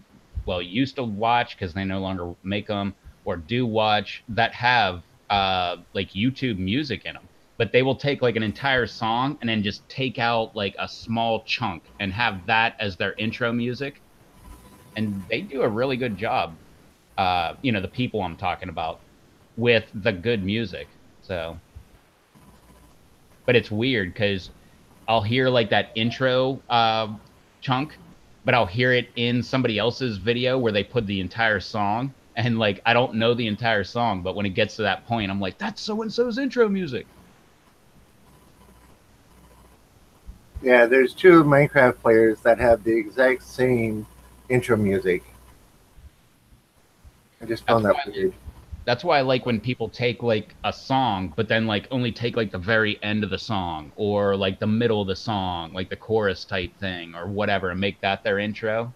well, used to watch because they no longer make them, or do watch, that have like YouTube music in them. But they will take like an entire song and then just take out like a small chunk and have that as their intro music. And they do a really good job, you know, the people I'm talking about, with the good music. So, but it's weird because I'll hear like that intro chunk, but I'll hear it in somebody else's video where they put the entire song, and like I don't know the entire song, but when it gets to that point, I'm like, that's so and so's intro music. Yeah, there's two Minecraft players that have the exact same intro music. I just found that weird. That's why I like when people take like a song, but then like only take like the very end of the song or like the middle of the song, like the chorus type thing or whatever, and make that their intro.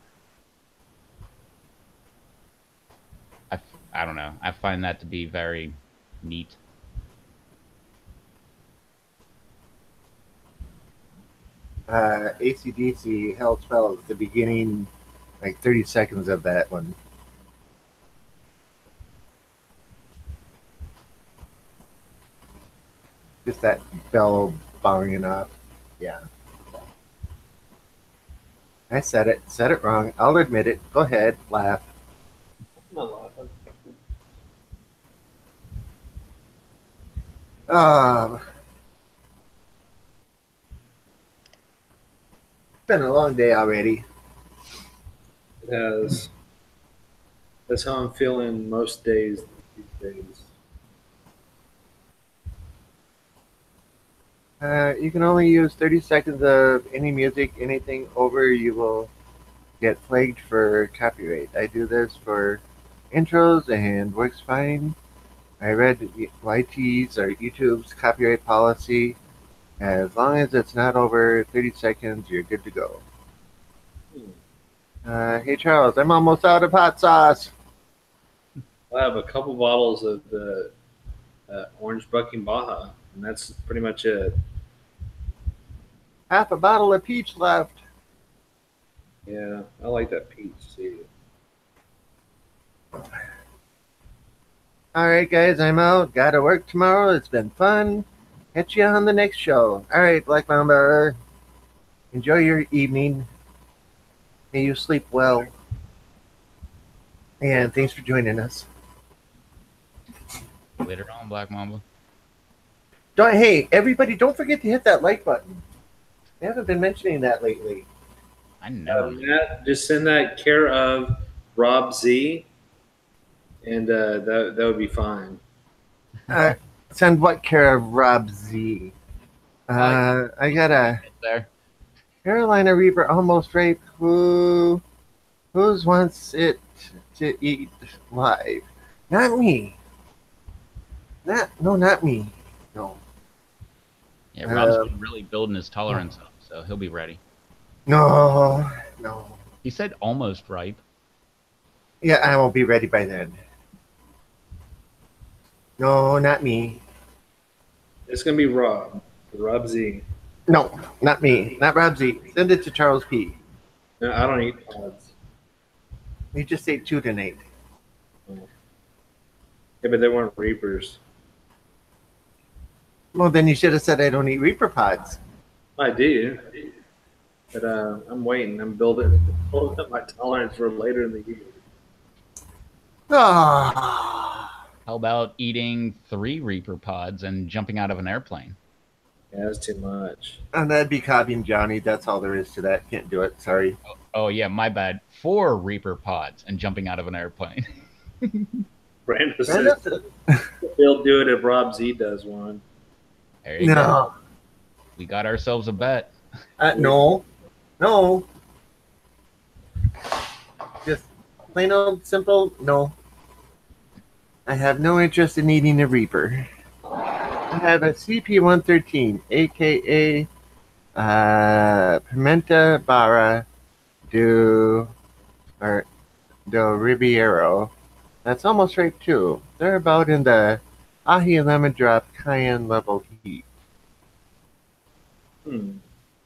I don't know. I find that to be very neat. AC/DC Hell Spells, the beginning, like 30 seconds of that one. Just that bell bouncing off. Yeah. I said it wrong. I'll admit it. Go ahead, laugh. I'm not laughing. It's been a long day already. It has. That's how I'm feeling most days these days. You can only use 30 seconds of any music, anything over, you will get flagged for copyright. I do this for intros and works fine. I read YT's or YouTube's copyright policy. As long as it's not over 30 seconds, you're good to go. Hey Charles, I'm almost out of hot sauce. I have a couple bottles of the Orange Bucking Baja, and that's pretty much it. Half a bottle of peach left. Yeah, I like that peach too. Alright guys, I'm out. Gotta work tomorrow. It's been fun. Catch you on the next show. Alright, Black Mamba. Enjoy your evening. May you sleep well. And thanks for joining us. Later on, Black Mamba. Hey, everybody, don't forget to hit that like button. I haven't been mentioning that lately. I know. Matt, just send that care of Rob Z, and that would be fine. Send what care of Rob Z? I got a There. Carolina Reaper almost raped. Who's wants it to eat live? Not me. Not me. No. Yeah, Rob's been really building his tolerance up, so he'll be ready. No. He said almost ripe. Yeah, I won't be ready by then. No, not me. It's gonna be Rob Z. No, not me. Not Rob Z. Send it to Charles P. No, I don't eat pods. You just ate two tonight. Yeah, but they weren't Reapers. Well, then you should have said I don't eat Reaper pods. I do, but I'm waiting. I'm building up my tolerance for later in the year. Ah. How about eating 3 Reaper pods and jumping out of an airplane? Yeah, that's too much. And that'd be copying Johnny. That's all there is to that. Can't do it. Sorry. Oh yeah, my bad. 4 Reaper pods and jumping out of an airplane. Brandon says he'll do it if Rob Z does one. There you go. No. We got ourselves a bet. No. Just plain old simple. No. I have no interest in eating a Reaper. I have a CP-113, aka Pimenta Barra do Ribeiro. That's almost right too. They're about in the ahi lemon drop cayenne level heat.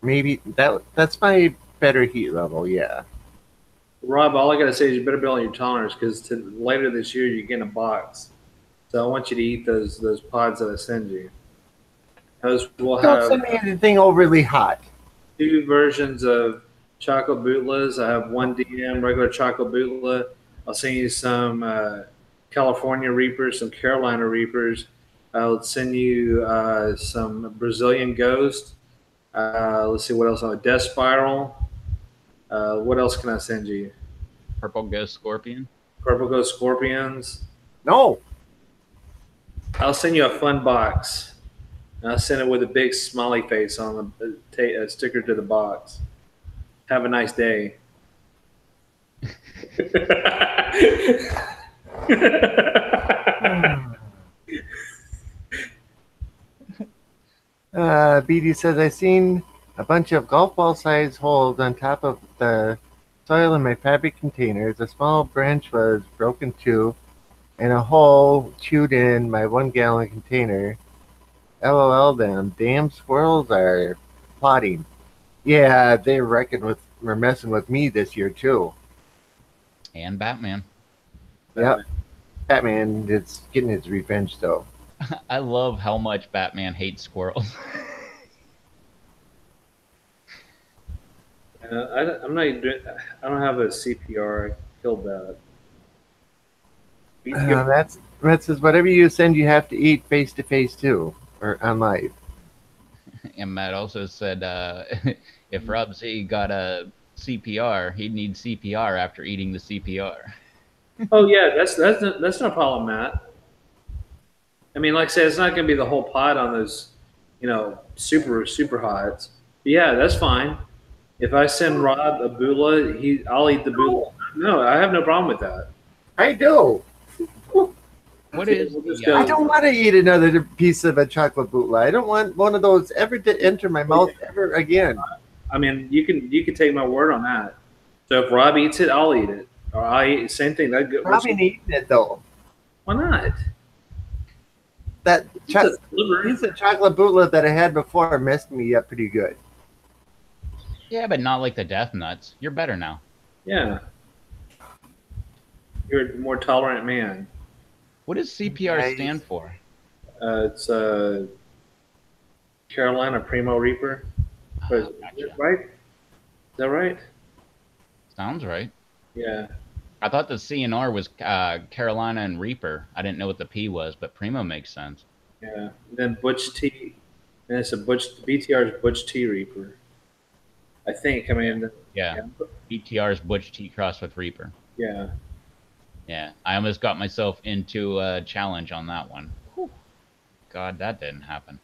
Maybe that's my better heat level. Yeah. Rob, all I gotta say is you better build on your tolerance because later this year you're getting a box. So I want you to eat those pods that I send you. Those will Don't send me anything overly hot. 2 versions of chocolate bootlas. I have 1 DM regular chocolate bootla. I'll send you some California Reapers, some Carolina Reapers. I'll send you some Brazilian Ghost. Let's see what else. Death Spiral. What else can I send you? Purple Ghost Scorpion. Purple Ghost Scorpions. No. I'll send you a fun box. And I'll send it with a big smiley face on a sticker to the box. Have a nice day. BD says, I seen a bunch of golf ball sized holes on top of the soil in my fabric containers. A small branch was broken too, and a hole chewed in my 1 gallon container. LOL them. Damn squirrels are plotting. Yeah, they reckon we're messing with me this year too. And Batman. Yep. Batman is getting his revenge though. I love how much Batman hates squirrels. I'm not doing. I don't have a CPR. I killed that. That says whatever you send, you have to eat face to face too, or on live. And Matt also said if Rob Z got a CPR. He'd need CPR after eating the CPR. Oh yeah, that's no problem, Matt. I mean, like I said, it's not going to be the whole pot on those, super hots. But yeah, that's fine. If I send Rob a bula, I'll eat the bula. No, I have no problem with that. I do. What is We'll just the, I don't want to eat another piece of a chocolate bootla. I don't want one of those ever to enter my mouth ever again. I mean, you can take my word on that. So if Rob eats it, I'll eat it. Or I eat same thing. Probably eating it though. Why not? That It's a liver. piece of chocolate bootla that I had before messed me up pretty good. Yeah, but not like the death nuts. You're better now. Yeah. You're a more tolerant man. What does CPR Nice. stand for? It's Carolina Primo Reaper. Is Gotcha. right? Is that right? Sounds right. Yeah. I thought the CNR was Carolina and Reaper. I didn't know what the P was, but Primo makes sense. Yeah. And then Butch T. And it's BTR is Butch T Reaper. I think. I mean, Yeah. BTR's Butch T cross with Reaper. yeah. Yeah. I almost got myself into a challenge on that one. Whew. God, that didn't happen.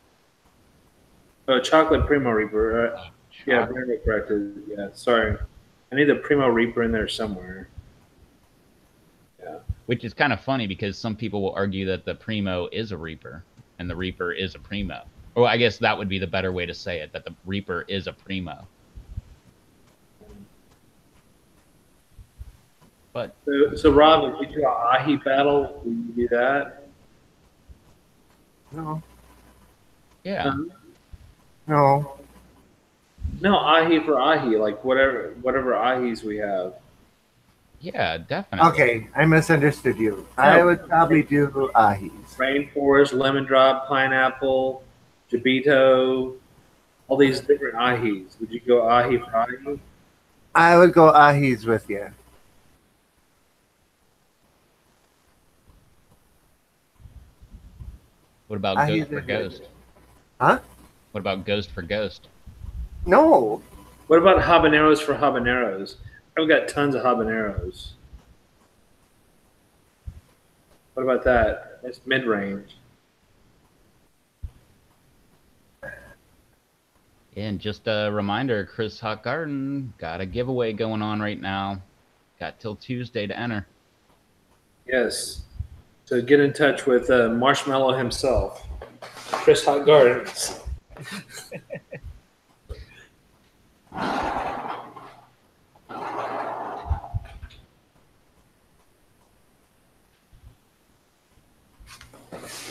Oh, Chocolate Primo Reaper. Yeah, Chocolate. very corrected. Yeah, sorry. I need the Primo Reaper in there somewhere. Yeah. Which is kind of funny because some people will argue that the Primo is a Reaper and the Reaper is a Primo. Or I guess that would be the better way to say it, that the Reaper is a Primo. But So Rob, if we do an ahi battle, will you do that? No. yeah, No. No, ahi for ahi, like whatever ahis we have. yeah, definitely. Okay, I misunderstood you. I would probably do ahis. Rainforest, lemon drop, pineapple, jabito, all these different ahis. Would you go ahi for ahi? I would go ahis with you. What about Ahis Ghost for are good. Ghost? Huh? What about Ghost for Ghost? No. What about habaneros for habaneros? I've got tons of habaneros. What about that? It's mid range. And just a reminder, Chris Hot Garden got a giveaway going on right now. Got till Tuesday to enter. Yes. So get in touch with Marshmallow himself, Chris Hot Gardens.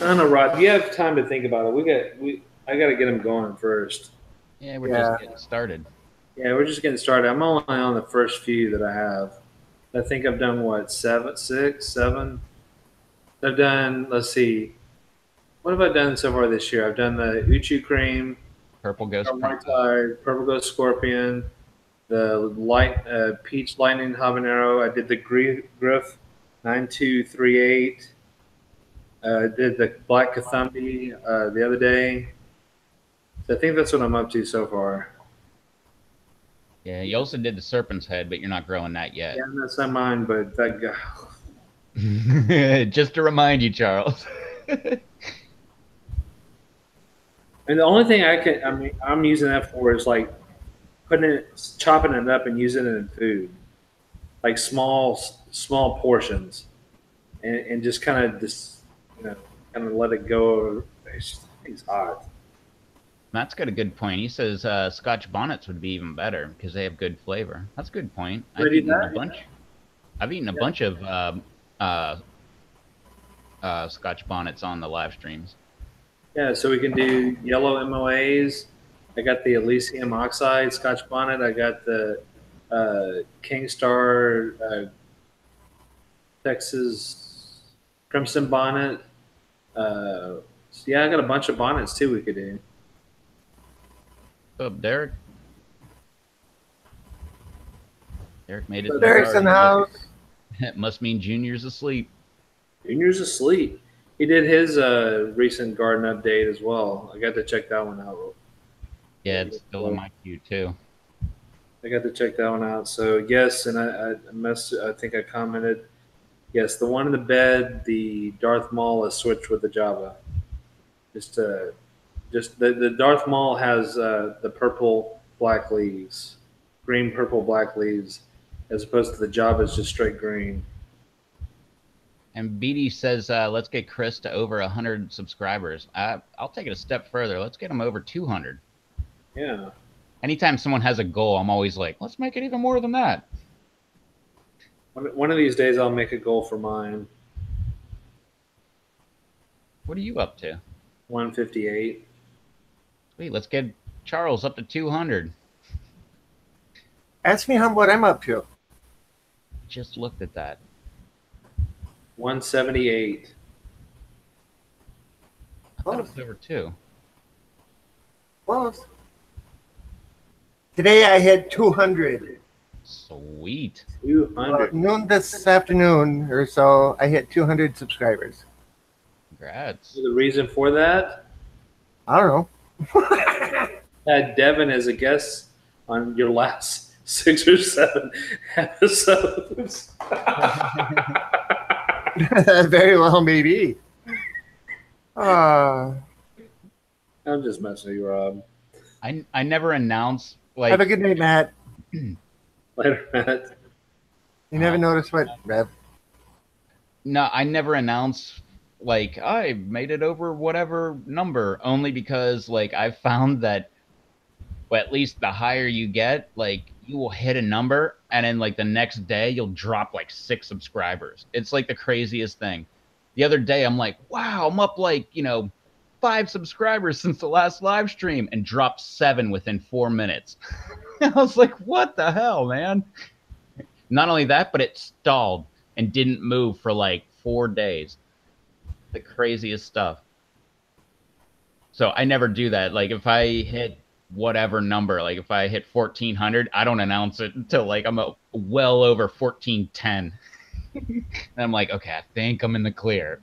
I don't know, Rod. You have time to think about it. I got to get him going first. Yeah, we're Yeah. just getting started. Yeah, we're just getting started. I'm only on the first few that I have. I think I've done what, 6, 7. I've done. Let's see. What have I done so far this year? I've done the Uchu Cream, Purple Ghost White Primo. Tide, Purple Ghost Scorpion, the Peach Lightning Habanero. I did the Grif 9238. Did the Black Kathumbi the other day. So I think that's what I'm up to so far. Yeah, you also did the Serpent's Head, but you're not growing that yet. Yeah, that's not mine, but that guy. Just to remind you, Charles. And the only thing I'm using that for is like chopping it up and using it in food, like small portions, and just kind of kind of let it go. It's hot. Matt's got a good point. He says Scotch bonnets would be even better because they have good flavor. That's a good point. I've eaten a bunch of Scotch bonnets on the live streams. Yeah, so we can do yellow MOAs. I got the Elysium Oxide Scotch bonnet. I got the King Star Texas Crimson bonnet. So yeah, I got a bunch of bonnets too we could do. What's up, Derek? Derek made it. to Derek's in the garden. house. It must mean Junior's asleep. Junior's asleep. He did his recent garden update as well. I got to check that one out. Yeah, it's still in my queue too. I got to check that one out. So yes, and I think I commented. Yes, the one in the bed, the Darth Maul is switched with the Java. Just the Darth Maul has the purple black leaves, green purple black leaves, as opposed to the Java is just straight green. And BD says, let's get Chris to over 100 subscribers. I'll take it a step further. Let's get him over 200. Yeah. Anytime someone has a goal, I'm always like, let's make it even more than that. One of these days, I'll make a goal for mine. What are you up to? 158. Sweet, let's get Charles up to 200. Ask me what I'm up to. Just looked at that. 178. I thought it was over 2. Close. Today I had 200. Sweet. 200. Noon this afternoon or so, I hit 200 subscribers. Congrats. The reason for that? I don't know. Had Devin as a guest on your last 6 or 7 episodes. Very well, maybe. I'm just messing with you, Rob. I never announce, like... Have a good night, Matt. Later, Matt. You never noticed what, Rev? No, I never announce, like, I made it over whatever number, only because, like, I've found that, well, at least the higher you get, like, you will hit a number, and then, like, the next day, you'll drop, like, 6 subscribers. It's, like, the craziest thing. The other day, I'm like, wow, I'm up, like, 5 subscribers since the last live stream, and dropped 7 within 4 minutes. I was like, what the hell, man? Not only that, but it stalled and didn't move for like 4 days. The craziest stuff. So I never do that. Like if I hit whatever number, like if I hit 1400, I don't announce it until like I'm well over 1410. And I'm like, okay, I think I'm in the clear.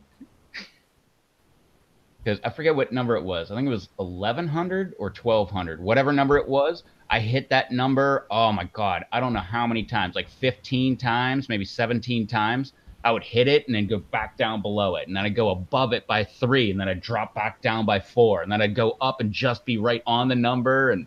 Because I forget what number it was. I think it was 1100 or 1200. Whatever number it was, I hit that number, oh my God, I don't know how many times, like 15 times, maybe 17 times. I would hit it and then go back down below it. And then I'd go above it by 3, and then I'd drop back down by 4. And then I'd go up and just be right on the number. And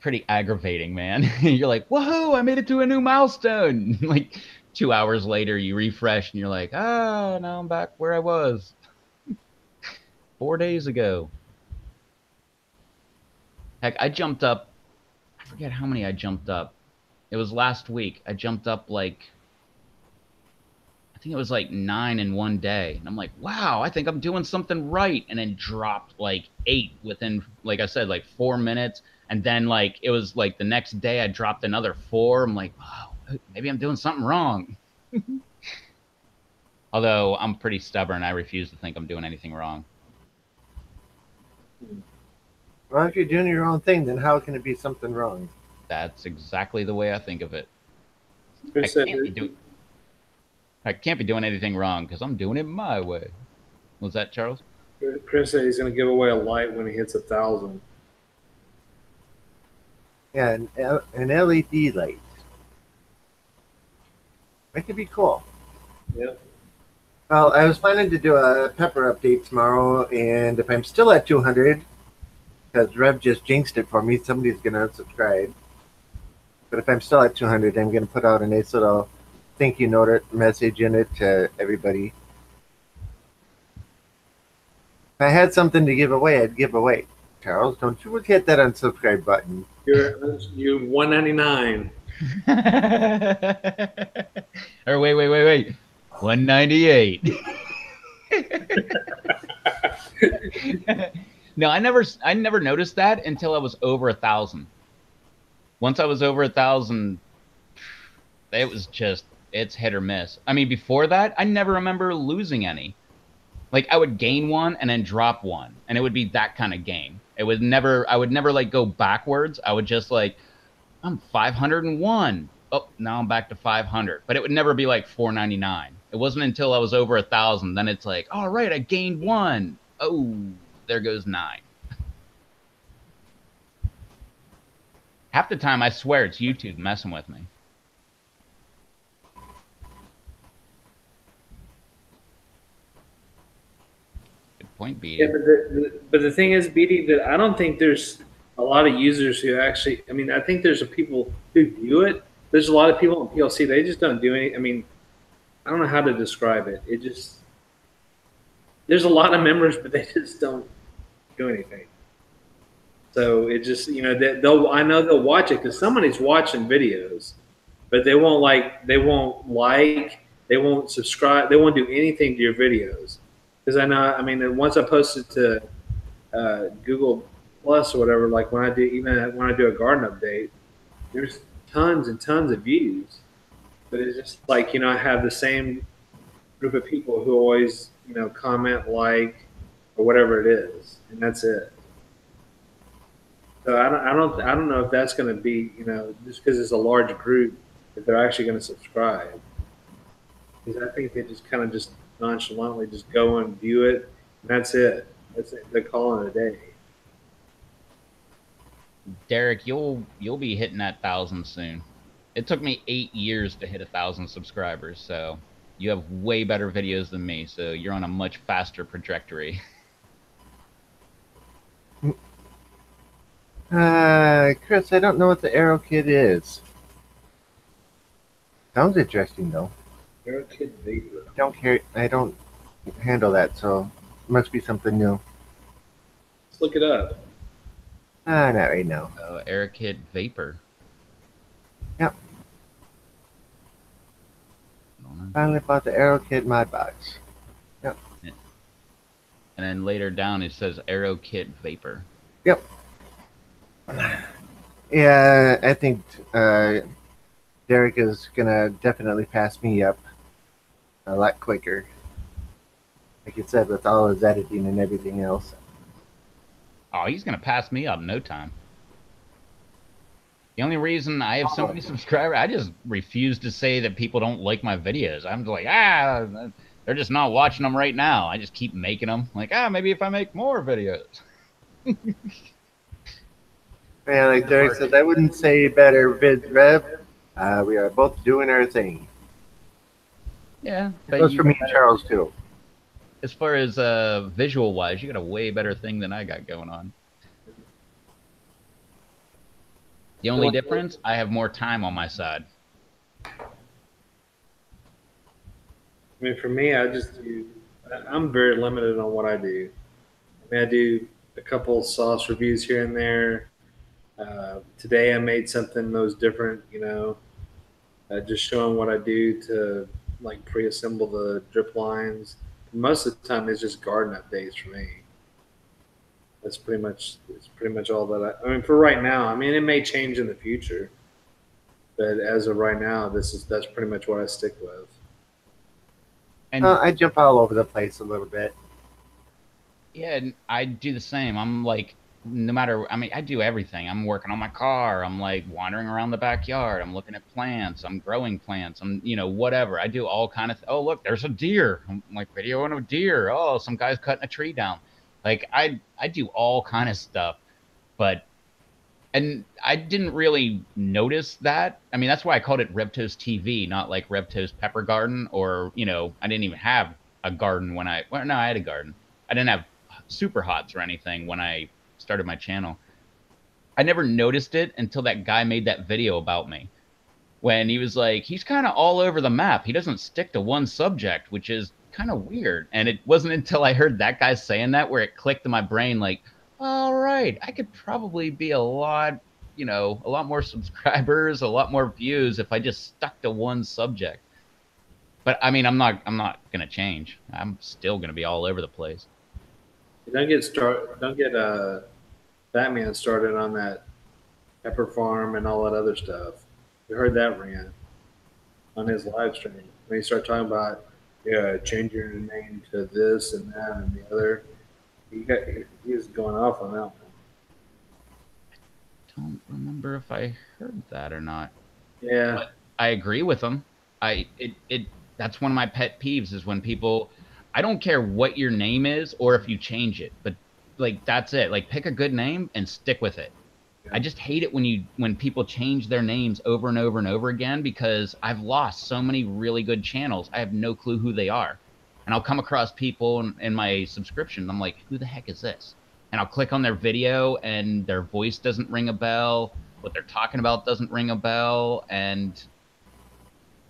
pretty aggravating, man. You're like, woohoo, I made it to a new milestone. Like 2 hours later, you refresh and you're like, now I'm back where I was 4 days ago. Heck, I jumped up, I forget how many I jumped up. It was last week. I jumped up like, I think it was like 9 in one day. And I'm like, wow, I think I'm doing something right. And then dropped like 8 within, like I said, like 4 minutes. And then like, it was like the next day I dropped another 4. I'm like, wow, maybe I'm doing something wrong. Although I'm pretty stubborn. I refuse to think I'm doing anything wrong. Well, if you're doing your own thing, then how can it be something wrong? That's exactly the way I think of it. Chris I can't be doing anything wrong because I'm doing it my way. Was that Charles? said he's going to give away a light when he hits 1,000. Yeah, an LED light. That could be cool. Yep. Well, I was planning to do a pepper update tomorrow, and if I'm still at 200, because Rev just jinxed it for me, somebody's going to unsubscribe. But if I'm still at 200, I'm going to put out a nice little thank you note message in it to everybody. If I had something to give away, I'd give away. Charles, don't you hit that unsubscribe button. You're 199. Or wait. 198. No, I never noticed that until I was over 1,000. Once I was over 1,000, it was just, it's hit or miss. I mean, before that, I never remember losing any. Like I would gain 1 and then drop 1, and it would be that kind of gain. I would never like go backwards. I would just like, I'm 501. Oh, now I'm back to 500. But it would never be like 499. It wasn't until I was over 1,000. Then it's like, all right, I gained 1. Oh, there goes 9. Half the time, I swear it's YouTube messing with me. Good point, Yeah, BD. but the thing is, BD, that I don't think there's a lot of users who actually. I mean, I think there's a people who view it. There's a lot of people on PLC. They just don't do any. I mean, I don't know how to describe it. It just there's a lot of members, but they just don't do anything. So it just they'll I know they'll watch it because somebody's watching videos, but they won't subscribe, they won't do anything to your videos. Because I know, I mean, once I posted to Google Plus or whatever, like when I do a garden update, there's tons and tons of views, but it's just like I have the same group of people who always comment, like, or whatever it is, and that's it. So I don't know if that's going to be just because it's a large group, if they're actually going to subscribe. Because I think they just kind of just nonchalantly just go and view it, and that's it. That's it. They're calling it a day. Derek, you'll be hitting that 1,000 soon. It took me 8 years to hit 1,000 subscribers, so you have way better videos than me, so you're on a much faster trajectory. Chris, I don't know what the Arrow Kid is. Sounds interesting though. You're a kid, Vapor. I don't handle that, so it must be something new. Let's look it up. Not right now. Aerokid Vapor. Yep. Finally bought the Arrow Kid mod box. Yep. And then later down it says Aerokid Vapor. Yep. Yeah, I think Derek is gonna definitely pass me up a lot quicker. Like you said, with all his editing and everything else. Oh, he's gonna pass me up in no time. The only reason I have so many subscribers, I just refuse to say that people don't like my videos. I'm just like, they're just not watching them right now. I just keep making them. Like, maybe if I make more videos. Yeah, like Derek says, I wouldn't say better vid rev. We are both doing our thing. Yeah. It goes for me and Charles too. As far as visual wise, you got a way better thing than I got going on. The only difference, I have more time on my side. I mean, for me, I'm very limited on what I do. I mean, I do a couple sauce reviews here and there. Today I made something that was different, just showing what I do to like pre-assemble the drip lines. Most of the time it's just garden updates for me. It's pretty much all that I mean, for right now. I mean, it may change in the future, but as of right now, that's pretty much what I stick with. And I jump all over the place a little bit. yeah, I do the same. I'm like, no matter, I mean, I do everything. I'm working on my car. I'm like wandering around the backyard. I'm looking at plants. I'm growing plants. I'm, whatever. I do all kind of, oh, look, there's a deer. I'm like videoing a deer. Oh, some guy's cutting a tree down. Like I do all kind of stuff, and I didn't really notice that. I mean, that's why I called it Revto's TV, not like Revto's Pepper Garden, or, I didn't even have a garden when no, I had a garden. I didn't have super hots or anything when I started my channel. I never noticed it until that guy made that video about me, when he was like, he's kind of all over the map. He doesn't stick to one subject, which is kind of weird. And it wasn't until I heard that guy saying that where it clicked in my brain, like, all right, I could probably be a lot more subscribers, a lot more views if I just stuck to one subject. But I mean, I'm not going to change. I'm still going to be all over the place. Don't get Batman started on that pepper farm and all that other stuff. We heard that rant on his live stream when he started talking about change your name to this and that and the other. He was going off on that one. I don't remember if I heard that or not. Yeah, but I agree with him. That's one of my pet peeves is when people, I don't care what your name is or if you change it, but like that's it. Like pick a good name and stick with it. I just hate it when people change their names over and over and over again, because I've lost so many really good channels. I have no clue who they are. And I'll come across people in my subscription. I'm like, who the heck is this? And I'll click on their video and their voice doesn't ring a bell. What they're talking about doesn't ring a bell. And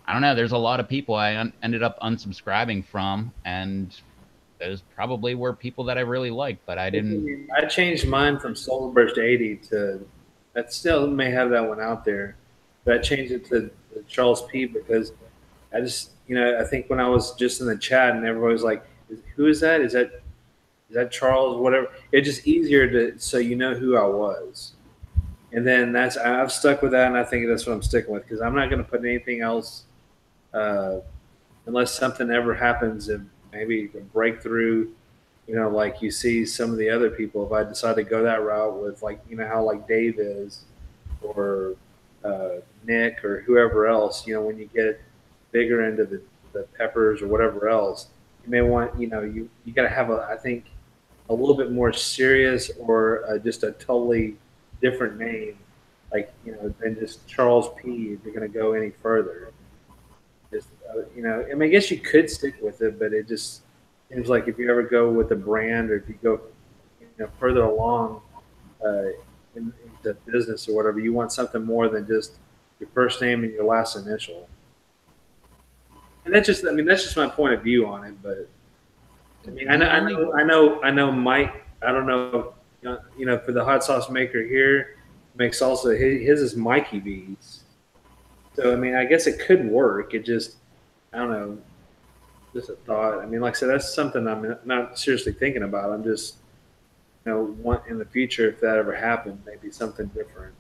I don't know. There's a lot of people I ended up unsubscribing from. And those probably were people that I really liked, but I didn't. I changed mine from Solarburst 80 to. I still may have that one out there, but I changed it to Charles P because I just, I think when I was just in the chat and everybody was like, "Who is that? Is that Charles? Whatever." It's just easier to so you know who I was, and then I've stuck with that, and I think that's what I'm sticking with because I'm not going to put anything else unless something ever happens and maybe a breakthrough. Like you see some of the other people, if I decide to go that route with how like Dave is or Nick or whoever else, when you get bigger into the peppers or whatever else, you may want, you got to have I think a little bit more serious or just a totally different name, than just Charles P. If you're going to go any further. Just, I mean, I guess you could stick with it, but it just seems like if you ever go with a brand or if you go, further along into business or whatever, you want something more than just your first name and your last initial. And that's just my point of view on it. But I mean, I know Mike. I don't know, for the hot sauce maker here, makes salsa. His is Mikey B's. So I mean, I guess it could work. It just, I don't know, just a thought. I mean, like I said, that's something I'm not seriously thinking about. I'm just, want in the future if that ever happened, maybe something different.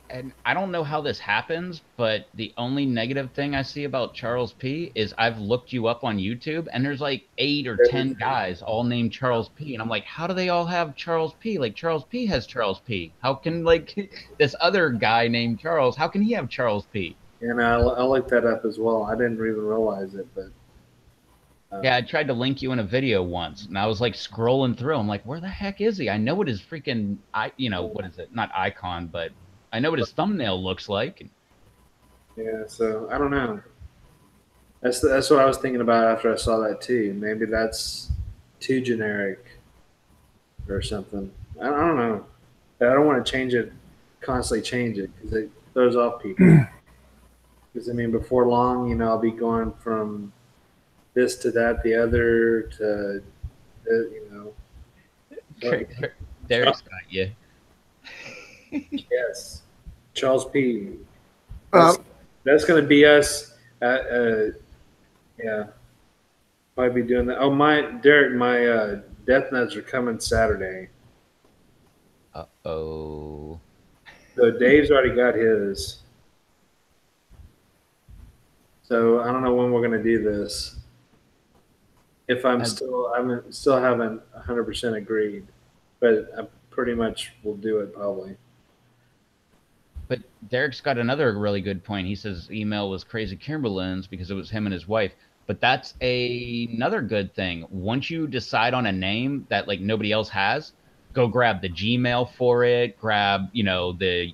And I don't know how this happens, but the only negative thing I see about Charles P is I've looked you up on YouTube and there's like 8 or 10 guys all named Charles P. And I'm like, how do they all have Charles P? Like Charles P has Charles P. How can this other guy named Charles, how can he have Charles P? And I looked that up as well. I didn't even realize it, but. Yeah, I tried to link you in a video once, and I was like scrolling through. I'm like, where the heck is he? I know what his freaking, what is it? Not icon, but I know what his thumbnail looks like. Yeah, so I don't know. That's what I was thinking about after I saw that too. Maybe that's too generic or something. I don't know. I don't want to change it, constantly change it because it throws off people. Because I mean, before long, I'll be going from this to that, the other to, Derek's got you. Yes, Charles P. That's going to be us. Yeah, probably be doing that. Oh, Derek, my death nuts are coming Saturday. Uh-oh. So Dave's already got his. So I don't know when we're going to do this. If I'm still haven't 100% agreed, but I pretty much will do it probably. But Derek's got another really good point. He says email was Crazy Kimberlin's because it was him and his wife. But that's another good thing. Once you decide on a name that nobody else has, go grab the Gmail for it. Grab, the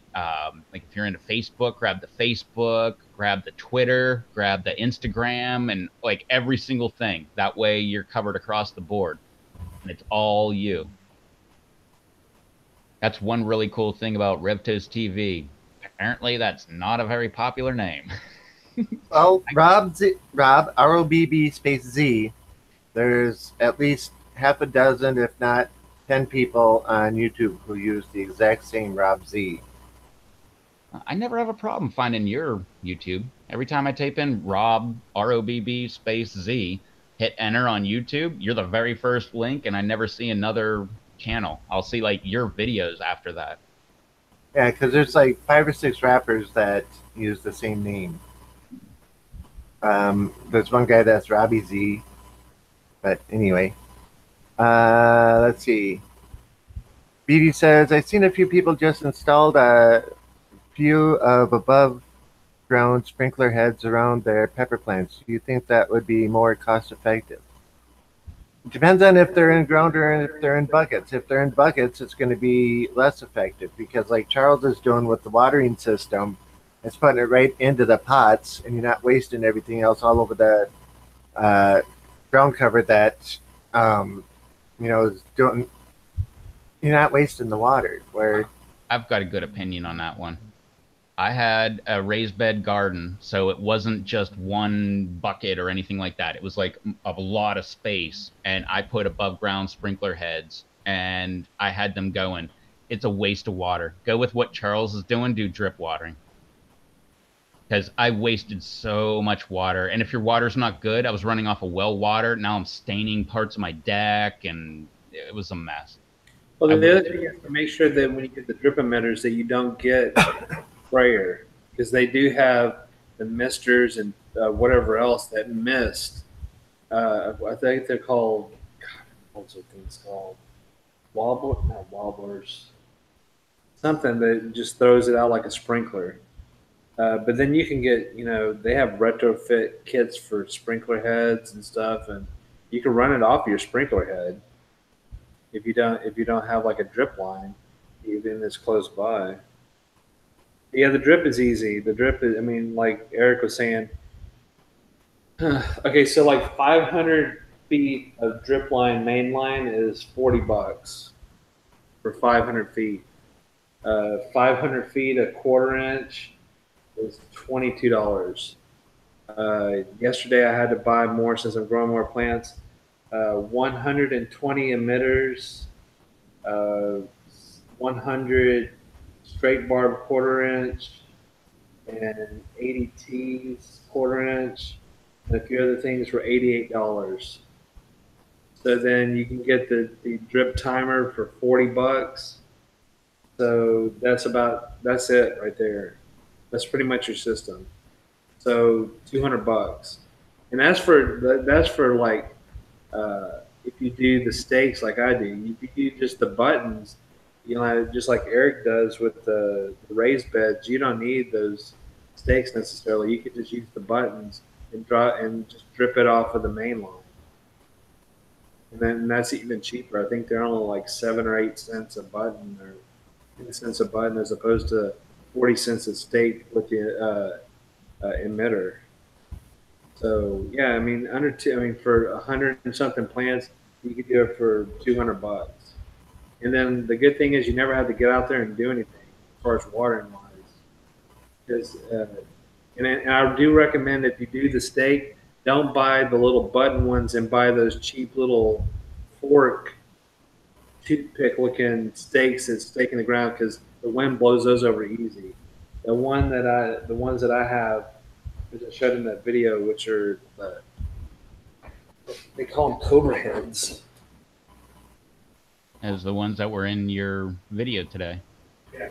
if you're into Facebook, grab the Facebook, grab the Twitter, grab the Instagram, and every single thing. That way you're covered across the board, and it's all you. That's one really cool thing about Revtos TV. Apparently, that's not a very popular name. Well, Rob, ROBB space Z, there's at least half a dozen, if not 10 people on YouTube who use the exact same Rob Z. I never have a problem finding your YouTube. Every time I type in Rob, ROBB space Z, hit enter on YouTube, you're the very first link, and I never see another channel. I'll see your videos after that. Yeah, because there's 5 or 6 rappers that use the same name. There's one guy that's Robbie Z, but anyway. Let's see. BB says, I've seen a few people just installed a few of above ground sprinkler heads around their pepper plants. Do you think that would be more cost effective? Depends on if they're in ground or if they're in buckets. If they're in buckets, it's going to be less effective because, like Charles is doing with the watering system, it's putting it right into the pots, and you're not wasting everything else all over the uh, ground cover that is doing. You're not wasting the water. Where I've got a good opinion on that one. I had a raised bed garden, so it wasn't just one bucket or anything like that. It was like a lot of space, and I put above ground sprinkler heads, and I had them going. It's a waste of water. Go with what Charles is doing, do drip watering. Because I wasted so much water, and if your water's not good, I was running off of well water. Now I'm staining parts of my deck, and it was a mess. Well, I the other wasted. thing is to make sure that when you get the drip emitters that you don't get sprayer because they do have the misters and whatever else that mist. I think they're called. God, what's those things called? Not wobblers. Something that just throws it out like a sprinkler. But then you can get, they have retrofit kits for sprinkler heads and stuff, and you can run it off your sprinkler head if you don't have like a drip line, even that's close by. Yeah, the drip is easy. The drip is, I mean, like Eric was saying, okay, so like 500 feet of drip line main line is $40 for 500 feet. 500 feet a quarter inch is $22. Yesterday I had to buy more since I'm growing more plants. 120 emitters, uh, 100 straight barb quarter inch, and 80 T's quarter inch, and a few other things for $88. So then you can get the drip timer for $40. So that's it right there. That's pretty much your system. So $200, and that's for like if you do the stakes like I do. If you do just the buttons, just like Eric does with the raised beds, you don't need those stakes necessarily. You could just use the buttons and draw and just drip it off of the main line, and then that's even cheaper. I think they're only like 7 or 8 cents a button, or 10 cents a button, as opposed to 40 cents a stake with the emitter. So yeah, I mean under two. I mean for 100 and something plants, you could do it for $200. And then the good thing is you never have to get out there and do anything as far as watering wise. Because and I do recommend if you do the stake, don't buy the little button ones and buy those cheap little fork toothpick looking stakes that stake in the ground because the wind blows those over easy. The ones that I have, which I showed in that video, which are they call them cobra heads. As the ones that were in your video today. Yeah.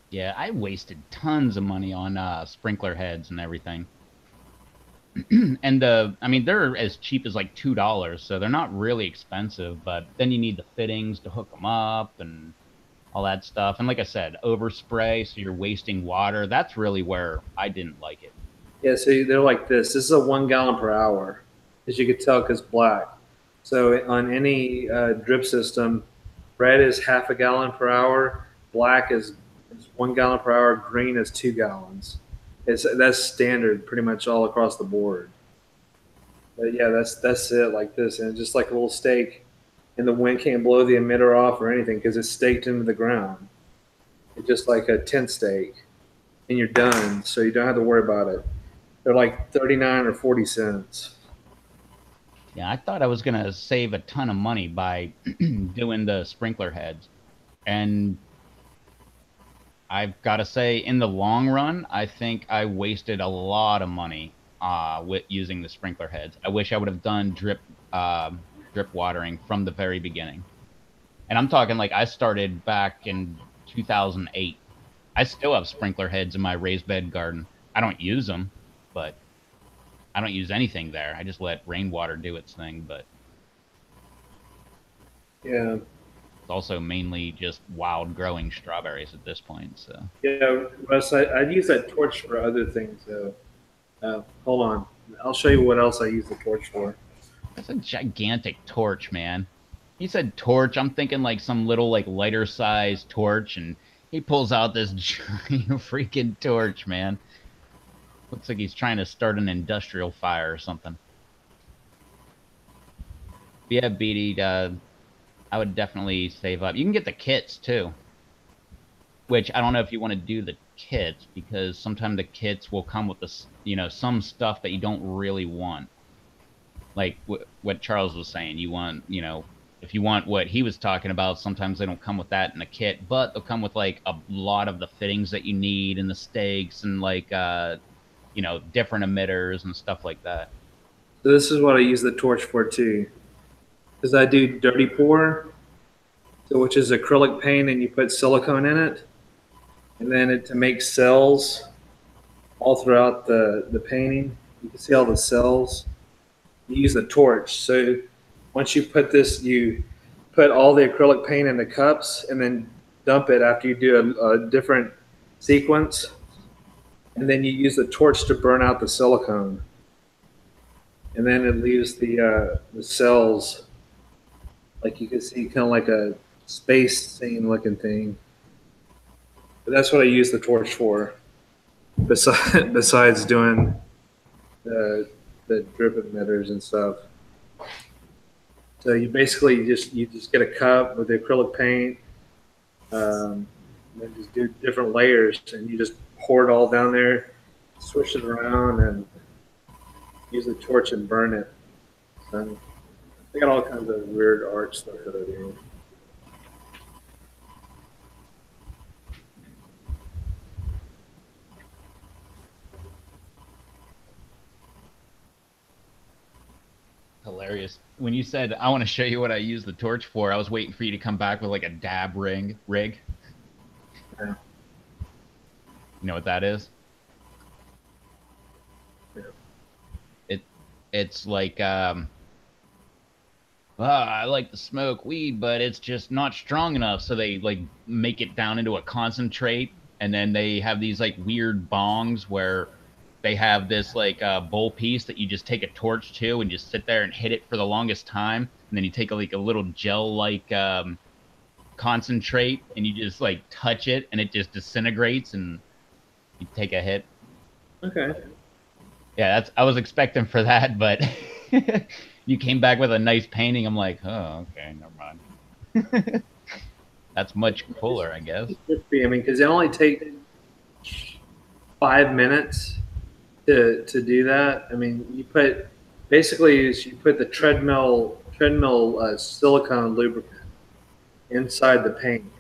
Yeah, I wasted tons of money on sprinkler heads and everything. And I mean, they're as cheap as like $2, so they're not really expensive. But then you need the fittings to hook them up and all that stuff. And like I said, overspray, so you're wasting water. That's really where I didn't like it. Yeah, so they're like this. This is a 1 gallon per hour, as you could tell, because black. So on any drip system, red is half a gallon per hour, black is 1 gallon per hour, green is 2 gallons. That's standard pretty much all across the board. But yeah, that's it like this, and just like a little stake, and the wind can't blow the emitter off or anything because it's staked into the ground. It's just like a tent stake, and you're done, so you don't have to worry about it. They're like 39 or 40 cents. Yeah, I thought I was gonna save a ton of money by doing the sprinkler heads, and I've got to say, in the long run, I think I wasted a lot of money with using the sprinkler heads. I wish I would have done drip watering from the very beginning. And I'm talking like I started back in 2008. I still have sprinkler heads in my raised bed garden. I don't use them, but I don't use anything there. I just let rainwater do its thing. But Yeah, it's also mainly just wild growing strawberries at this point. So yeah, Russ, I'd use that torch for other things though. Hold on. I'll show you what else I use the torch for. That's a gigantic torch, man. He said torch. I'm thinking like some little like lighter size torch, and he pulls out this giant freaking torch, man. Looks like he's trying to start an industrial fire or something. But yeah, BD, I would definitely save up. You can get the kits too, which I don't know if you want to do the kits because sometimes the kits will come with this, some stuff that you don't really want. Like what Charles was saying, you want, if you want what he was talking about, sometimes they don't come with that in the kit, but they'll come with like a lot of the fittings that you need and the stakes and like, different emitters and stuff like that. So this is what I use the torch for too, because I do dirty pour, so which is acrylic paint and you put silicone in it, and then to make cells all throughout the painting. You can see all the cells. You use the torch. So once you put this, you put all the acrylic paint in the cups and then dump it after you do a different sequence. And then you use the torch to burn out the silicone. And then it leaves the cells, like you can see, kind of like a space scene looking thing. But that's what I use the torch for, besides doing the drip emitters and stuff. So you basically just get a cup with the acrylic paint, and then just do different layers, and you just pour it all down there, swish it around, and use the torch and burn it. So they got all kinds of weird art stuff that I do. Hilarious. When you said, I want to show you what I use the torch for, I was waiting for you to come back with like a dab rig. Yeah. You know what that is? Yeah. It's like, I like to smoke weed, but it's just not strong enough. So they like make it down into a concentrate, and then they have these like weird bongs where they have this like bowl piece that you just take a torch to and just sit there and hit it for the longest time, and then you take like a little gel like concentrate and you just like touch it and it just disintegrates and you take a hit. Okay. Yeah, I was expecting for that, but you came back with a nice painting. I'm like, oh, okay, never mind. That's much cooler, I guess. I mean, because it only takes 5 minutes to do that. I mean, you put the treadmill silicone lubricant inside the paint,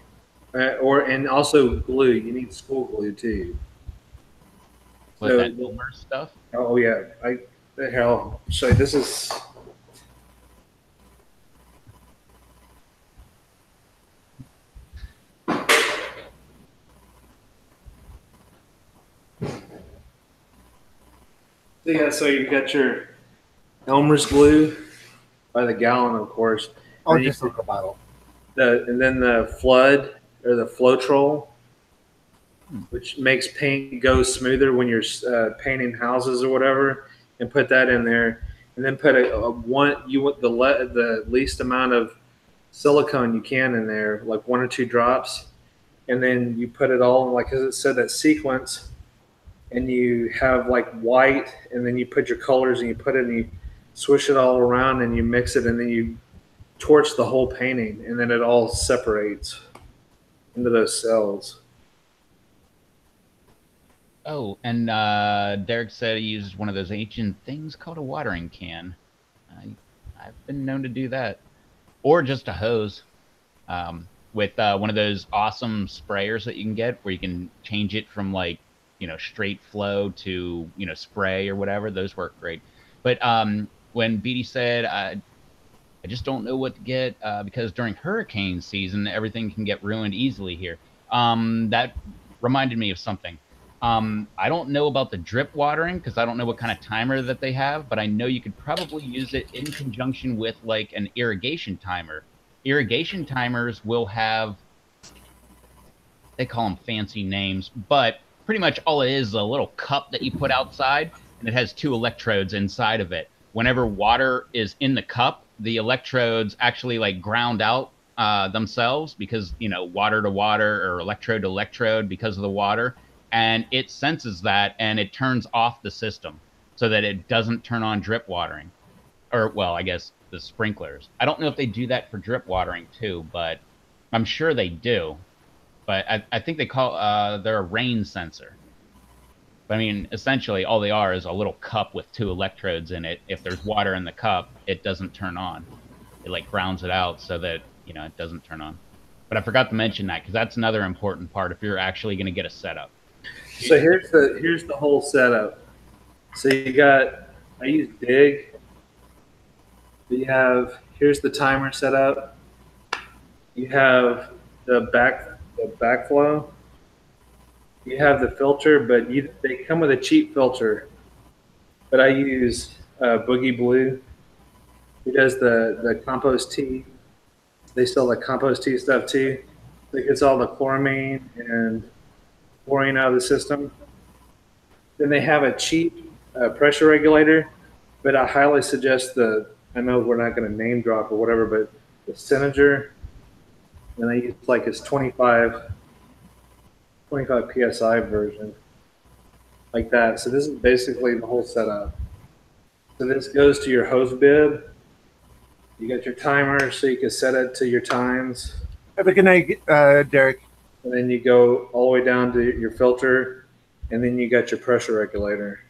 and also glue. You need school glue too. What, So, that Elmer stuff? oh yeah, hell. So this is. So yeah, so you got your Elmer's glue by the gallon, of course. Or And just like a bottle. and then the flood or the Floetrol, which makes paint go smoother when you're painting houses or whatever, and put that in there, and then put you want the least amount of silicone you can in there, like 1 or 2 drops, and then you put it all in, like as it said, that sequence, and you have like white, and then you put your colors and you put it and you swish it all around and you mix it, and then you torch the whole painting, and then it all separates into those cells. Oh, and Derek said he uses one of those ancient things called a watering can. I've been known to do that. Or just a hose with one of those awesome sprayers that you can get where you can change it from like, straight flow to, spray or whatever. Those work great. But when BD said, I just don't know what to get because during hurricane season, everything can get ruined easily here. That reminded me of something. I don't know about the drip watering because I don't know what kind of timer that they have, but I know you could probably use it in conjunction with like an irrigation timer. Irrigation timers will have, they call them fancy names, but pretty much all it is a little cup that you put outside and it has 2 electrodes inside of it. Whenever water is in the cup, the electrodes actually like ground out themselves because, you know, water to water or electrode to electrode because of the water. And it senses that and it turns off the system so that it doesn't turn on drip watering. Or, well, I guess the sprinklers. I don't know if they do that for drip watering too, but I'm sure they do. But I think they call they're a rain sensor. But I mean, essentially, all they are is a little cup with 2 electrodes in it. If there's water in the cup, it doesn't turn on. It like grounds it out so that, you know, it doesn't turn on. But I forgot to mention that because that's another important part if you're actually going to get a setup. So here's the whole setup. So you got, I use Dig. You have, here's the timer set up. You have the backflow. You have the filter, but they come with a cheap filter. But I use Boogie Blue. He does the compost tea. They sell the compost tea stuff too. It gets all the chloramine and chlorine out of the system. Then they have a cheap pressure regulator, but I highly suggest I know we're not going to name drop or whatever, but the Synerger, and I use like his 25 PSI version, like that. So this is basically the whole setup. So this goes to your hose bib. You got your timer, so you can set it to your times. Have a good night, Derek. And then you go all the way down to your filter, and then you got your pressure regulator.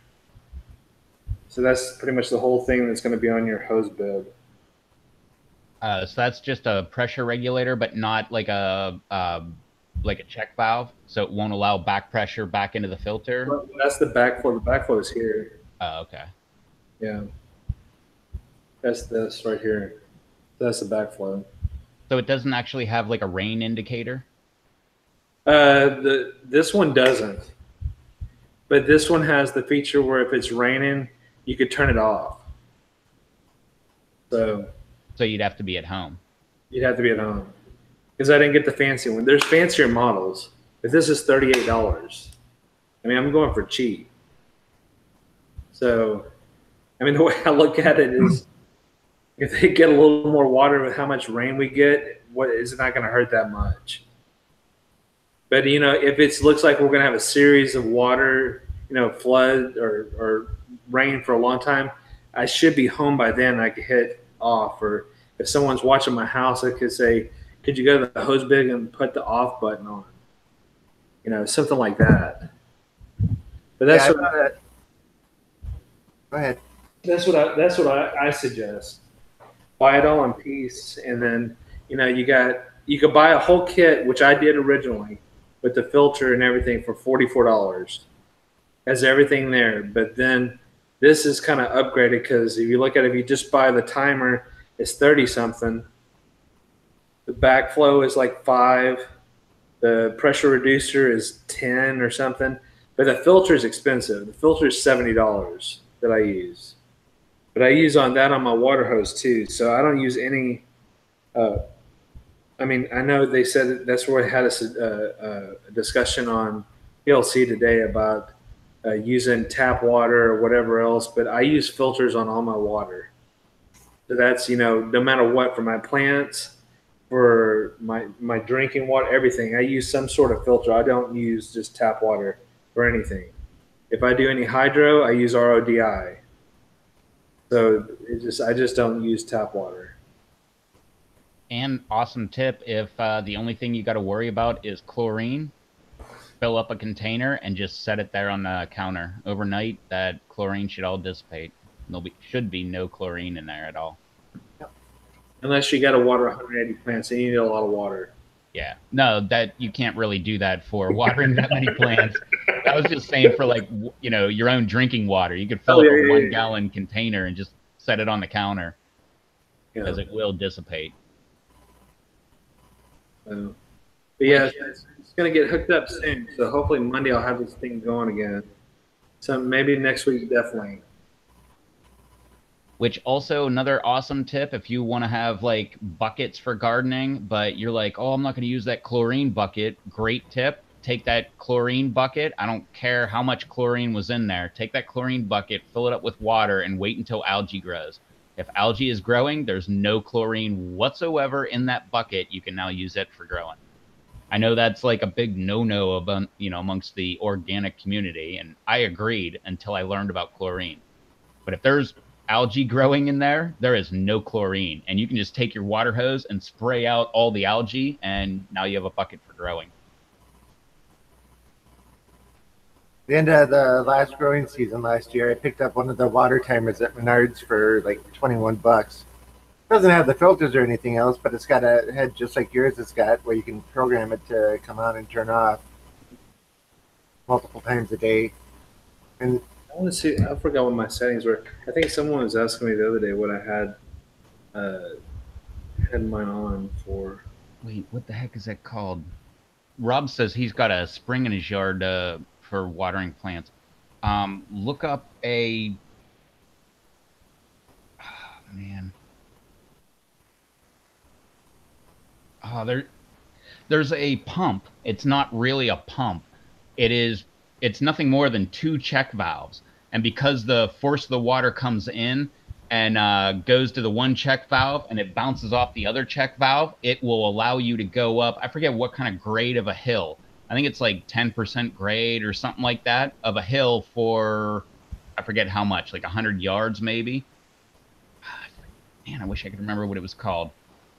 So that's pretty much the whole thing that's going to be on your hose bib. So that's just a pressure regulator, but not like a check valve, so it won't allow back pressure back into the filter. Well, that's the backflow. The backflow is here. Oh, okay. Yeah. That's this right here. That's the backflow. So it doesn't actually have like a rain indicator? This one doesn't. But this one has the feature where if it's raining, you could turn it off. So you'd have to be at home. You'd have to be at home. Because I didn't get the fancy one. There's fancier models, but this is $38. I mean, I'm going for cheap. So, I mean, the way I look at it is if they get a little more water with how much rain we get, it's not going to hurt that much. But, you know, if it looks like we're going to have a series of water, you know, flood or rain for a long time, I should be home by then. I could hit off. Or if someone's watching my house, I could say, could you go to the hose bib and put the off button on? You know, something like that. But that's Go ahead. That's what I suggest. Buy it all in piece, and then you know you could buy a whole kit, which I did originally, with the filter and everything for $44. Has everything there, but then this is kind of upgraded because if you look at it, if you just buy the timer, it's 30 something. The backflow is like 5. The pressure reducer is 10 or something. But the filter is expensive. The filter is $70 that I use. But I use on my water hose too. So I don't use any. I mean, I know they said that's where I had a discussion on PLC today about using tap water or whatever else. But I use filters on all my water. So that's, you know, no matter what, for my plants, for my drinking water, everything. I use some sort of filter. I don't use just tap water for anything. If I do any hydro, I use RODI. So I just don't use tap water. And awesome tip, if the only thing you got to worry about is chlorine, fill up a container and just set it there on the counter. Overnight, that chlorine should all dissipate. Should be no chlorine in there at all. Unless you got to water 180 plants, and you need a lot of water. Yeah. No, that you can't really do that for watering that many plants. I was just saying for like, you know, your own drinking water. You could fill up a 1-gallon container and just set it on the counter because it will dissipate. But yeah, it's going to get hooked up soon. So hopefully Monday I'll have this thing going again. So maybe next week, definitely. Which also another awesome tip if you want to have like buckets for gardening, but you're like, oh, I'm not going to use that chlorine bucket. Great tip. take that chlorine bucket. I don't care how much chlorine was in there. Take that chlorine bucket, fill it up with water, and wait until algae grows. If algae is growing, there's no chlorine whatsoever in that bucket. You can now use it for growing. I know that's like a big no-no about, amongst the organic community, and I agreed until I learned about chlorine. But if there's algae growing in there, there is no chlorine, and you can just take your water hose and spray out all the algae, and now you have a bucket for growing. The end of the last growing season last year, I picked up one of the water timers at Menards for like $21. Doesn't have the filters or anything else, but it's got a head just like yours has got, where you can program it to come on and turn off multiple times a day. And I want to see. I forgot what my settings were. I think someone was asking me the other day what I had mine on for. Wait, what the heck is that called? Rob says he's got a spring in his yard for watering plants. Look up a. Oh, man. There's a pump. It's not really a pump. It's nothing more than 2 check valves. And because the force of the water comes in and goes to the one check valve and it bounces off the other check valve, it will allow you to go up. I forget what kind of grade of a hill. I think it's like 10% grade or something like that of a hill for, I forget how much, like 100 yards maybe. Man, I wish I could remember what it was called.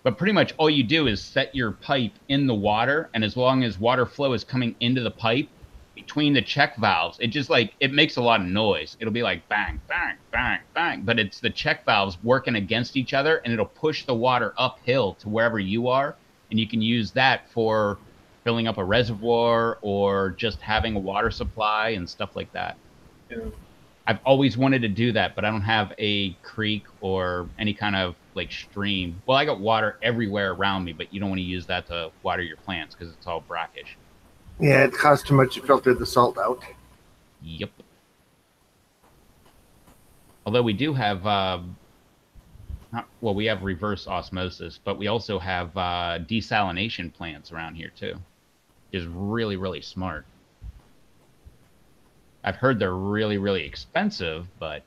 But pretty much all you do is set your pipe in the water, and as long as water flow is coming into the pipe between the check valves, it makes a lot of noise. It'll be like bang, bang, bang, bang, but it's the check valves working against each other, and it'll push the water uphill to wherever you are, and you can use that for filling up a reservoir or just having a water supply and stuff like that. Yeah. I've always wanted to do that, but I don't have a creek or any kind of like stream. Well, I got water everywhere around me, but you don't want to use that to water your plants because it's all brackish. yeah, it costs too much to filter the salt out. Yep. Although we do have, we have reverse osmosis, but we also have desalination plants around here too. Which is really, really smart. I've heard they're really, really expensive, but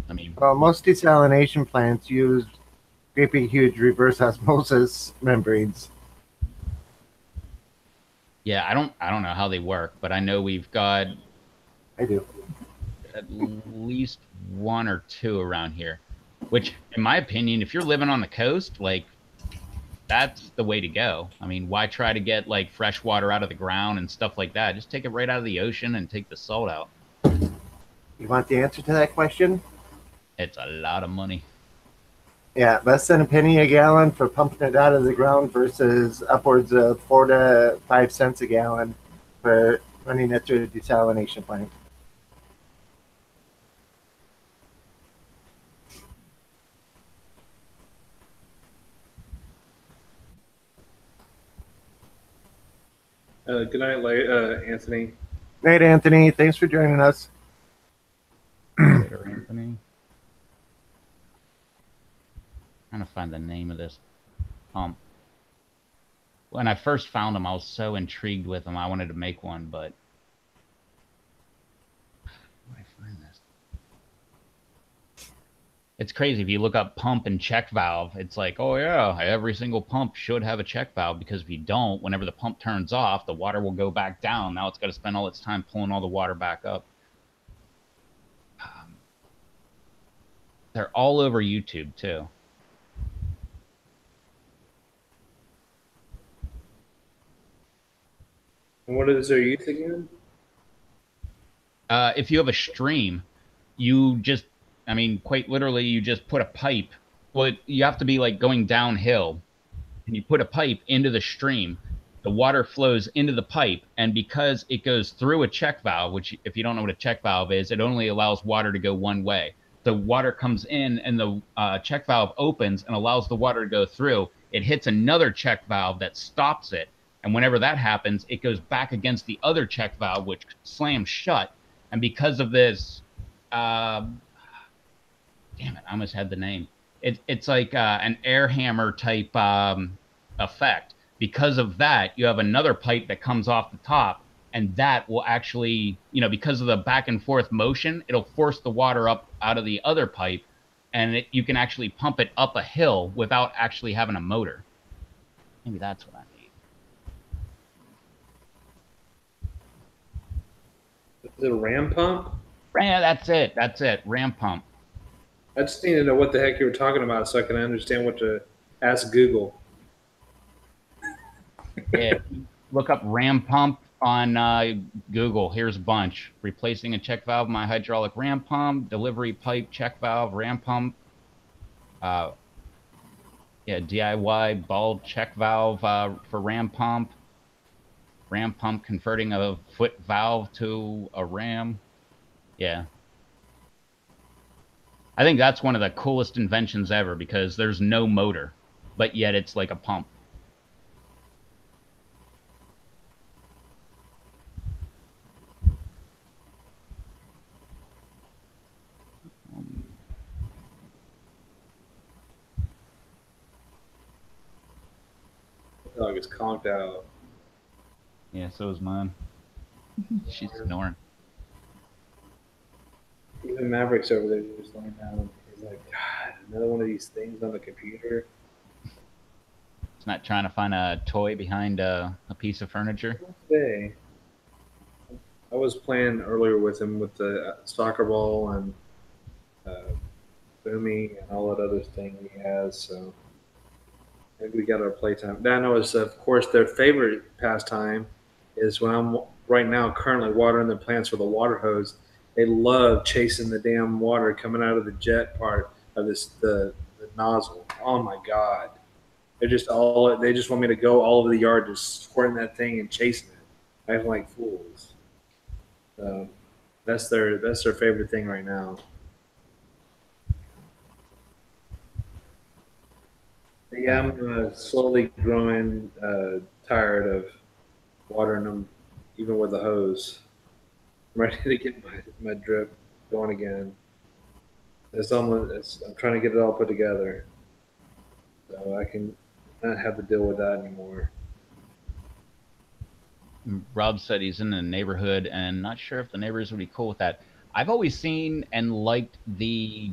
I mean, Well, most desalination plants use great big huge reverse osmosis membranes. yeah, I don't know how they work, but I know we've got I do. at least 1 or 2 around here. Which, in my opinion, if you're living on the coast, like that's the way to go. I mean, why try to get like fresh water out of the ground and stuff like that? Just take it right out of the ocean and take the salt out. You want the answer to that question? It's a lot of money. Yeah, less than a penny a gallon for pumping it out of the ground versus upwards of 4 to 5 cents a gallon for running it through a desalination plant. Good night, Anthony. Night, Anthony. Thanks for joining us. Later, Anthony. I'm trying to find the name of this. When I first found them, I was so intrigued with them. I wanted to make one, but where do I find this? It's crazy. If you look up pump and check valve, it's like, oh yeah, every single pump should have a check valve, because if you don't, whenever the pump turns off, the water will go back down. Now it's got to spend all its time pulling all the water back up. They're all over YouTube too. And what is their use again? If you have a stream, you just, I mean, quite literally, you just put a pipe. Well, you have to be like going downhill, and you put a pipe into the stream. The water flows into the pipe, and because it goes through a check valve, which if you don't know what a check valve is, it only allows water to go one way. The water comes in, and the check valve opens and allows the water to go through. It hits another check valve that stops it, and whenever that happens, it goes back against the other check valve, which slams shut. And because of this, damn it, I almost had the name. It's like an air hammer type effect. because of that, you have another pipe that comes off the top, and that will actually, because of the back and forth motion, it'll force the water up out of the other pipe, and you can actually pump it up a hill without actually having a motor. Maybe that's what I need. Is it a ram pump? Yeah, that's it. Ram pump. I just need to know what the heck you were talking about so I can understand what to ask Google. Yeah, look up ram pump on Google. Here's a bunch. Replacing a check valve, my hydraulic ram pump, delivery pipe, check valve, ram pump. Yeah, DIY ball check valve for ram pump. Ram pump converting a foot valve to a ram. Yeah. I think that's one of the coolest inventions ever because there's no motor, but yet it's like a pump. Dog is conked out. Yeah, so is mine. She's snoring. Even Maverick's over there just laying down. He's like, God, another one of these things on the computer. It's not trying to find a toy behind a piece of furniture. Today, I was playing earlier with him with the soccer ball and Boomy and all that other thing he has. So maybe we got our playtime. Dano is, of course, their favorite pastime is when I'm right now currently watering the plants with a water hose. They love chasing the damn water coming out of the jet part of the nozzle. Oh my God. They just want me to go all over the yard just squirting that thing and chasing it. Acting like fools. So that's their favorite thing right now. But yeah, I'm slowly growing tired of watering them even with a hose. I'm ready to get my drip going again. I'm trying to get it all put together so I can not have to deal with that anymore. Rob said he's in the neighborhood and not sure if the neighbors would be cool with that. I've always seen and liked the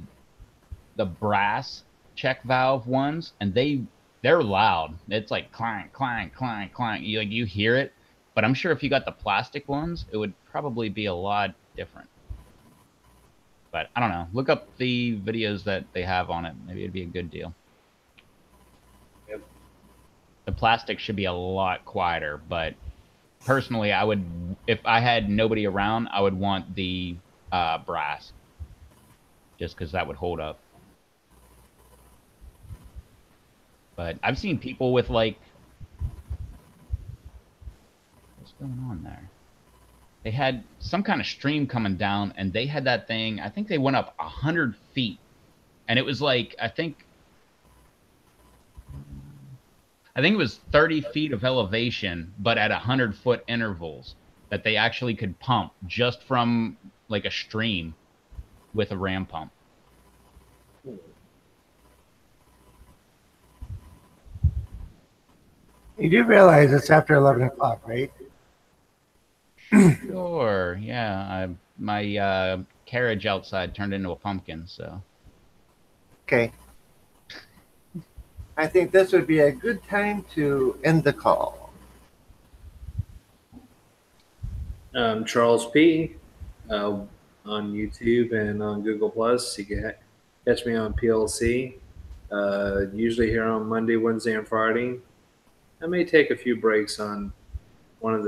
brass check valve ones, and they're loud. It's like clank, clank, clank, clank. You hear it, but I'm sure if you got the plastic ones, it would probably be a lot different. But I don't know. Look up the videos that they have on it. Maybe it'd be a good deal. Yep. The plastic should be a lot quieter, but personally, I would, if I had nobody around, I would want the brass, just because that would hold up. But I've seen people with like, what's going on there? They had some kind of stream coming down, and they had that thing. I think they went up 100 feet, and it was like I think it was 30 feet of elevation, but at 100-foot intervals that they actually could pump just from like a stream with a ram pump. You do realize it's after 11 o'clock, right? Sure, yeah. My carriage outside turned into a pumpkin, so. Okay. I think this would be a good time to end the call. Charles P. On YouTube and on Google Plus. You can catch me on PLC. Usually here on Monday, Wednesday, and Friday. I may take a few breaks on one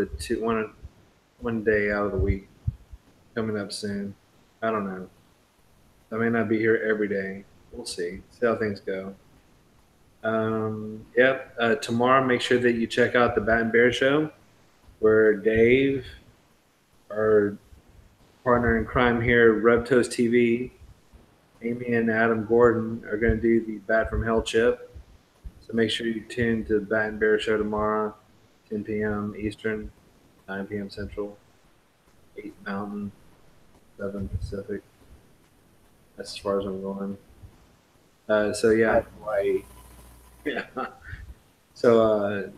day out of the week coming up soon. I don't know. I may not be here every day. We'll see. See how things go. Tomorrow, make sure that you check out the Bat and Bear Show, where Dave, our partner in crime here, Rub Toast TV, Amy and Adam Gordon are going to do the Bat from Hell chip. So make sure you tune to the Bat and Bear Show tomorrow, 10 p.m. Eastern, 9 p.m. Central, 8 Mountain, 7 Pacific. That's as far as I'm going. So yeah. That's why. Yeah. So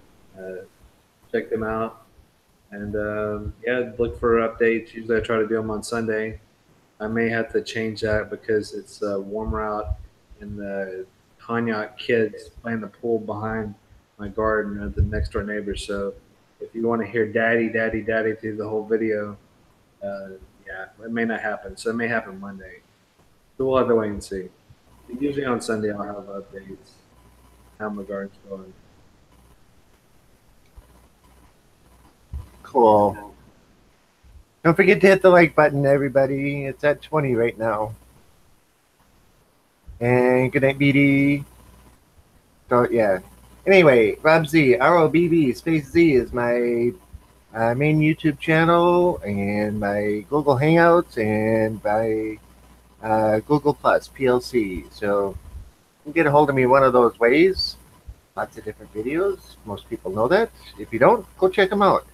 Check them out. And yeah, look for updates. Usually I try to do them on Sunday. I may have to change that because it's warmer out and the Cognac kids playing the pool behind my garden are the next door neighbors. So if you want to hear daddy, daddy, daddy through the whole video, uh, yeah, it may not happen. So it may happen Monday. So we'll have to wait and see. Usually on Sunday I'll have updates how my garden's going. Cool. Don't forget to hit the like button, everybody. It's at 20 right now. And good night, BD. So, yeah. Anyway, Rob Z, ROBB Space Z is my main YouTube channel and my Google Hangouts and my Google Plus PLC. So you can get a hold of me one of those ways. Lots of different videos. Most people know that. If you don't, go check them out.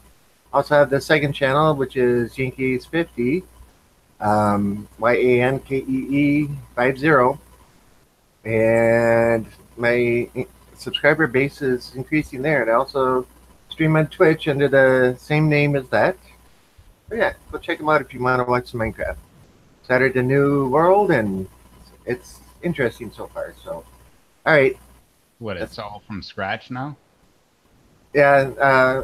Also have the second channel, which is Yankees 50, YANKEE 50. And my subscriber base is increasing there. And I also stream on Twitch under the same name as that. So yeah, go check them out if you want to watch some Minecraft. Started a new world, and it's interesting so far. So, all right. What, it's all from scratch now? Yeah, a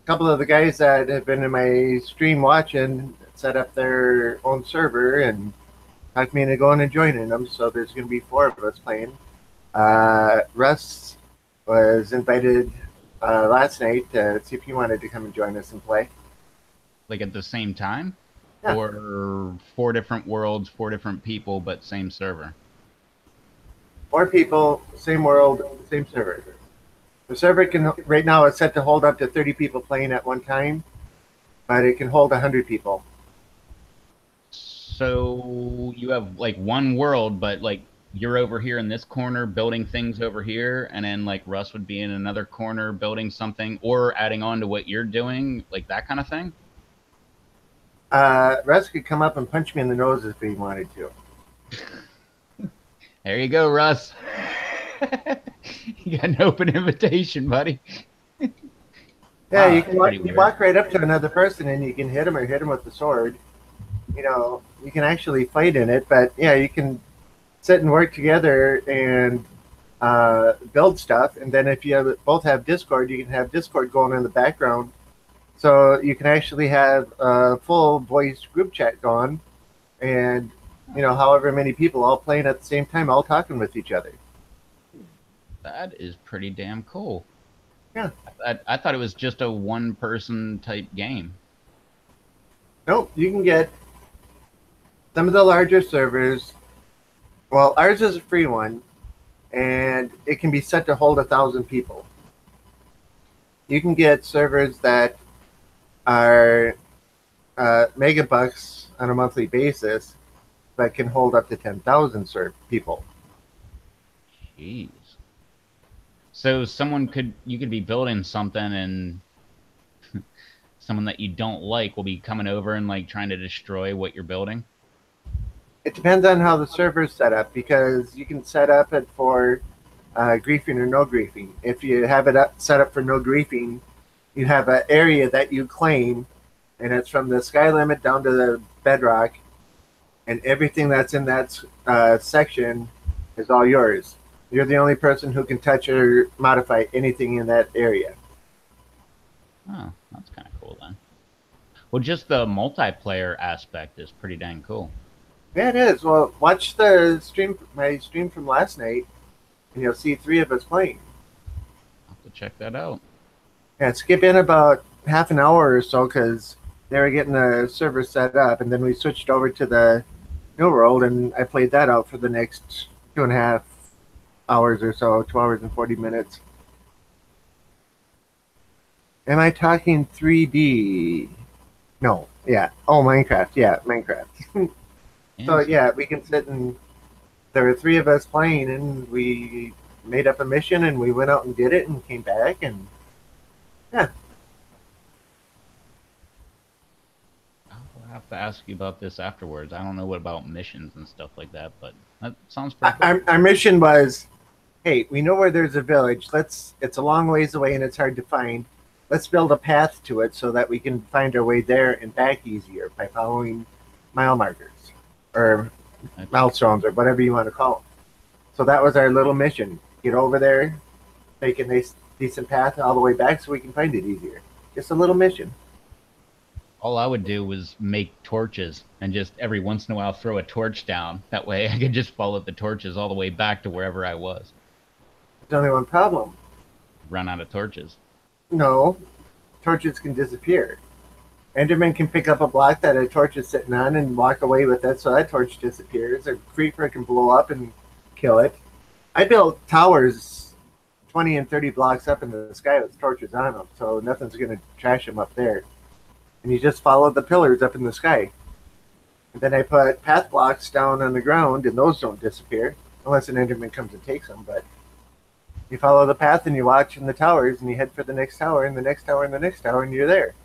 couple of the guys that have been in my stream watching set up their own server and talked me into going and joining them. So there's going to be 4 of us playing. Russ was invited last night to see if he wanted to come and join us and play. Like at the same time? Yeah. Or 4 different worlds, 4 different people, but same server? 4 people, same world, same server. The server can right now is set to hold up to 30 people playing at one time, but it can hold 100 people. So you have like one world, but like you're over here in this corner building things over here, and then like Russ would be in another corner building something or adding on to what you're doing, like that kind of thing? Russ could come up and punch me in the nose if he wanted to. There you go, Russ. You got an open invitation, buddy. Yeah, Wow, you that's can pretty you weird. walk right up to another person and you can hit him or hit him with the sword. You know, you can actually fight in it, but yeah, you can sit and work together and build stuff. And then if you both have Discord, you can have Discord going in the background. So you can actually have a full voice group chat going and, you know, however many people all playing at the same time, all talking with each other. That is pretty damn cool. Yeah. I thought it was just a one-person type game. Nope, you can get some of the larger servers. Well, ours is a free one, and it can be set to hold 1,000 people. You can get servers that are megabucks on a monthly basis, but can hold up to 10,000 people. Jeez. So you could be building something and someone that you don't like will be coming over and like trying to destroy what you're building? It depends on how the server's set up, because you can set up it for griefing or no griefing. If you have it set up for no griefing, you have an area that you claim, and it's from the sky limit down to the bedrock, and everything that's in that section is all yours. You're the only person who can touch or modify anything in that area. Oh, that's kind of cool then. Well, just the multiplayer aspect is pretty dang cool. Yeah, it is. Well, watch the stream, my stream from last night, and you'll see 3 of us playing. I'll have to check that out. Yeah, skip in about half an hour or so because they were getting the server set up, and then we switched over to the new world, and I played that out for the next 2.5 hours or so, 2 hours and 40 minutes. Am I talking 3D? No. Yeah. Oh, Minecraft. Yeah, Minecraft. So yeah, we can sit and there were 3 of us playing, and we made up a mission, and we went out and did it, and came back, and yeah. I'll have to ask you about this afterwards. I don't know what about missions and stuff like that, but that sounds pretty cool. Our mission was hey, we know where there's a village. It's a long ways away and it's hard to find. Let's build a path to it so that we can find our way there and back easier by following mile markers or milestones or whatever you want to call them. So that was our little mission. Get over there, make a nice, decent path all the way back so we can find it easier. Just a little mission. All I would do was make torches and just every once in a while throw a torch down. That way I could just follow the torches all the way back to wherever I was. There's only one problem. Run out of torches. No, torches can disappear. Enderman can pick up a block that a torch is sitting on and walk away with it, so that torch disappears. A creeper can blow up and kill it. I built towers 20 and 30 blocks up in the sky with torches on them, so nothing's going to trash them up there. And you just follow the pillars up in the sky. And then I put path blocks down on the ground, and those don't disappear, unless an Enderman comes and takes them, but you follow the path and you watch in the towers, and you head for the next tower, and the next tower, and the next tower, and you're there.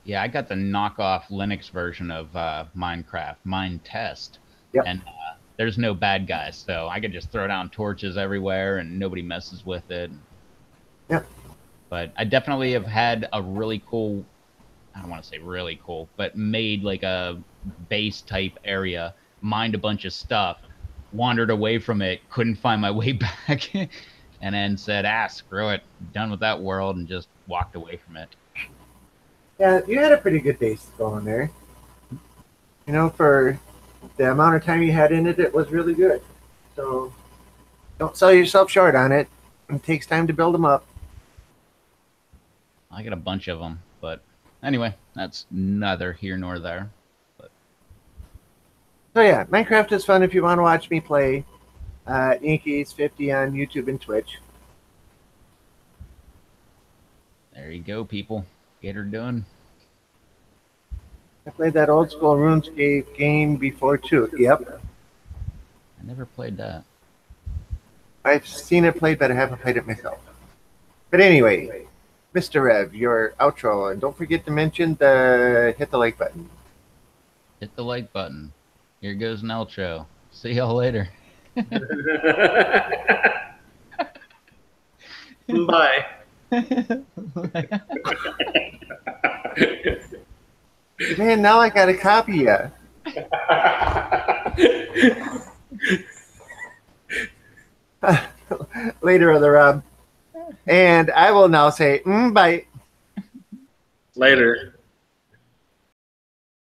Yeah, I got the knockoff Linux version of Minecraft, Mine Test. Yep. And there's no bad guys, so I could just throw down torches everywhere and nobody messes with it. Yep. But I definitely have had a really cool, I don't want to say really cool, but made like a base type area, mined a bunch of stuff, wandered away from it, couldn't find my way back, and then said, screw it, done with that world, and just walked away from it. Yeah, you had a pretty good base going there. You know, for the amount of time you had in it, it was really good. So don't sell yourself short on it. It takes time to build them up. I got a bunch of them, but anyway, that's neither here nor there. But So yeah, Minecraft is fun if you want to watch me play. Inkies50 on YouTube and Twitch. there you go, people. Get her done. I played that old school RuneScape game before too. Yep. I never played that. I've seen it played, but I haven't played it myself. But anyway, Mr. Rev, your outro, and don't forget to mention hit the like button. Hit the like button. Here goes an outro. See y'all later. Bye. Man, now I gotta copy ya. Later, Other Rob. And I will now say, bye. Later.